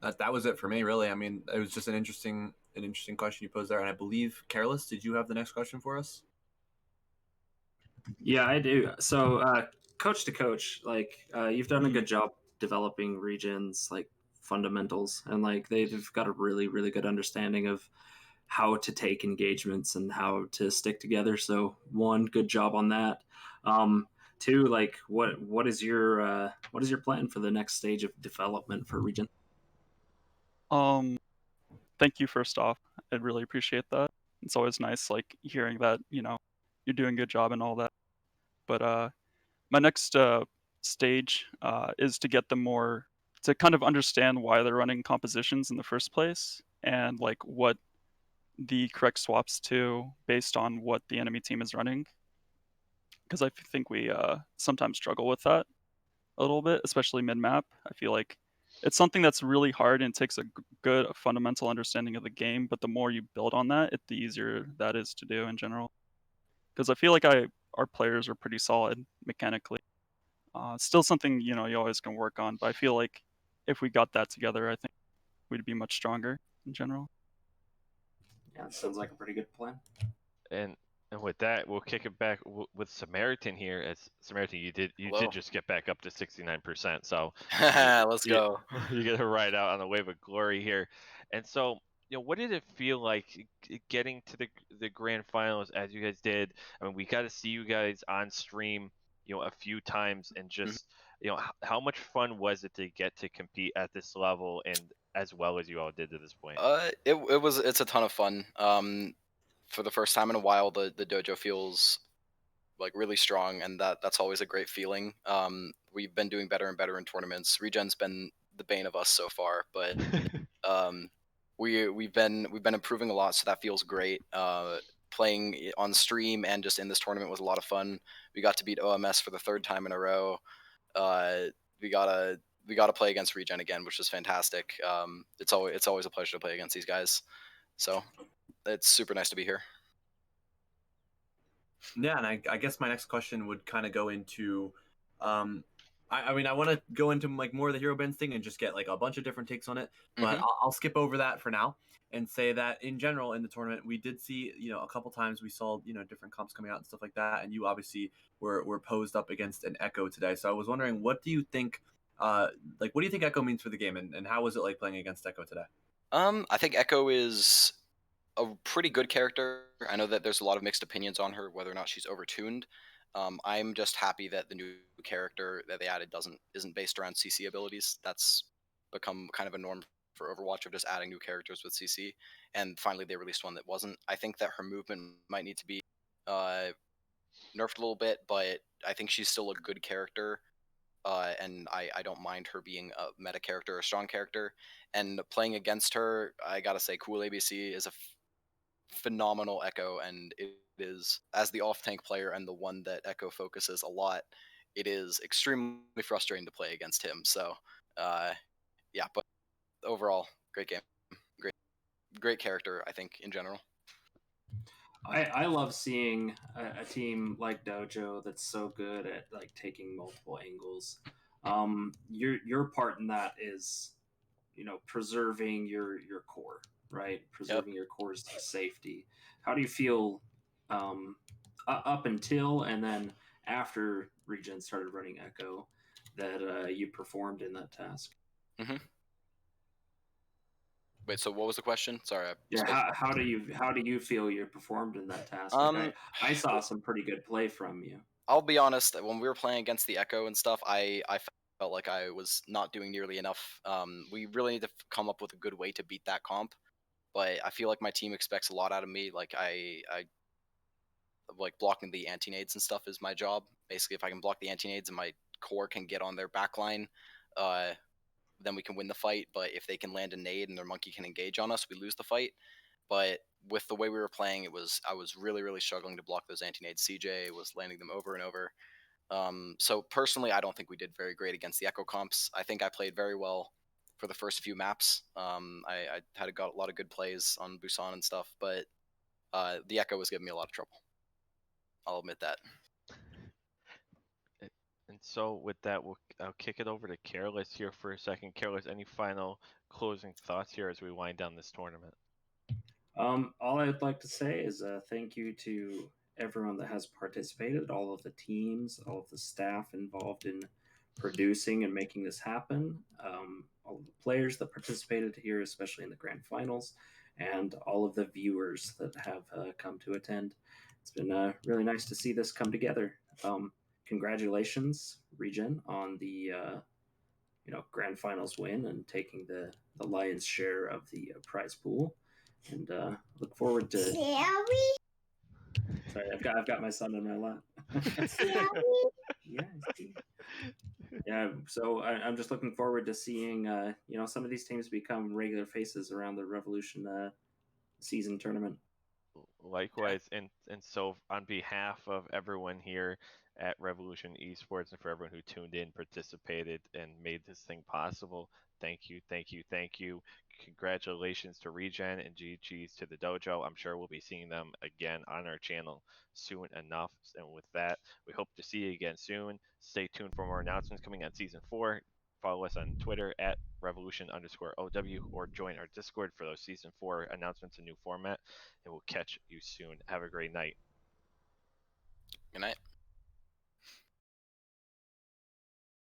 That was it for me, really. I mean, it was just an interesting question you posed there, and I believe, Careless, did you have the next question for us? Yeah, I do. So, coach to coach, like you've done a good job developing Regen's like fundamentals, and like they've got a really, really good understanding of how to take engagements and how to stick together. So, one, good job on that. Two, like what is your plan for the next stage of development for Regen? Thank you first off. I'd really appreciate that. It's always nice like hearing that, you're doing a good job and all that. But my next stage is to get them more to kind of understand why they're running compositions in the first place and like what the correct swaps to based on what the enemy team is running. Because I think we sometimes struggle with that a little bit, especially mid map. I feel like it's something that's really hard and it takes a good fundamental understanding of the game. But the more you build on that, the easier that is to do in general. Because I feel like our players are pretty solid mechanically. Still something you always can work on, but I feel like if we got that together, I think we'd be much stronger in general. Yeah, that sounds like a pretty good plan. And with that, we'll kick it back with Samaritan here. As Samaritan, you did Hello. just get back up to 69%. So Let's you, go. you get to ride out on the wave of glory here. And so, what did it feel like getting to the grand finals as you guys did? I mean, we got to see you guys on stream, a few times, and just, how much fun was it to get to compete at this level and as well as you all did to this point? It's a ton of fun. For the first time in a while, the dojo feels like really strong, and that's always a great feeling. We've been doing better and better in tournaments. Regen's been the bane of us so far, but we've been improving a lot, so that feels great. Playing on stream and just in this tournament was a lot of fun. We got to beat OMS for the third time in a row. We gotta play against Regen again, which is fantastic. It's always a pleasure to play against these guys. So it's super nice to be here. Yeah, and I guess my next question would kind of go into, I mean, I want to go into like more of the hero bans thing and just get like a bunch of different takes on it, but I'll skip over that for now and say that in general in the tournament we did see, a couple times we saw, different comps coming out and stuff like that, and you obviously were posed up against an Echo today. So I was wondering, what do you think, what do you think Echo means for the game, and how was it like playing against Echo today? I think Echo is a pretty good character. I know that there's a lot of mixed opinions on her, whether or not she's overtuned. I'm just happy that the new character that they added isn't based around CC abilities. That's become kind of a norm for Overwatch of just adding new characters with CC. And finally, they released one that wasn't. I think that her movement might need to be nerfed a little bit, but I think she's still a good character. And I don't mind her being a meta character, a strong character. And playing against her, I gotta say, Cool ABC is a phenomenal Echo, and it is, as the off-tank player and the one that Echo focuses a lot, it is extremely frustrating to play against him. So, yeah, but overall, great game, great character, I think, in general. I love seeing a team like Dojo that's so good at like taking multiple angles. Your part in that is, preserving your core, right? Preserving your core's safety. How do you feel up until and then after Regen started running Echo that you performed in that task? Mm-hmm. Wait, so what was the question? Sorry. How do you feel you performed in that task? I saw some pretty good play from you. I'll be honest. When we were playing against the Echo and stuff, I felt like I was not doing nearly enough. We really need to come up with a good way to beat that comp. But I feel like my team expects a lot out of me. Like I like blocking the anti-nades and stuff is my job. Basically, if I can block the anti-nades and my core can get on their backline, then we can win the fight. But if they can land a nade and their monkey can engage on us, we lose the fight. But with the way we were playing, I was really, really struggling to block those anti-nades. CJ was landing them over and over. So personally, I don't think we did very great against the Echo comps. I think I played very well for the first few maps. I had got a lot of good plays on Busan and stuff, but the Echo was giving me a lot of trouble. I'll admit that. And so with that, I'll kick it over to Careless here for a second. Careless, any final closing thoughts here as we wind down this tournament? All I would like to say is thank you to everyone that has participated, all of the teams, all of the staff involved in producing and making this happen, all of the players that participated here, especially in the grand finals, and all of the viewers that have come to attend. It's been really nice to see this come together. Congratulations, Regen, on the grand finals win and taking the lion's share of the prize pool. And look forward to. Sorry, I've got my son in my lap. Yeah. So I'm just looking forward to seeing some of these teams become regular faces around the Revolution season tournament. Likewise, and so on behalf of everyone here at Revolution Esports and for everyone who tuned in, participated, and made this thing possible, thank you. Congratulations to Regen and GG's to the Dojo. I'm sure we'll be seeing them again on our channel soon enough. And with that, we hope to see you again soon. Stay tuned for more announcements coming on Season 4. Follow us on Twitter at revolution_OW or join our Discord for those Season 4 announcements and new format. And we'll catch you soon. Have a great night. Good night.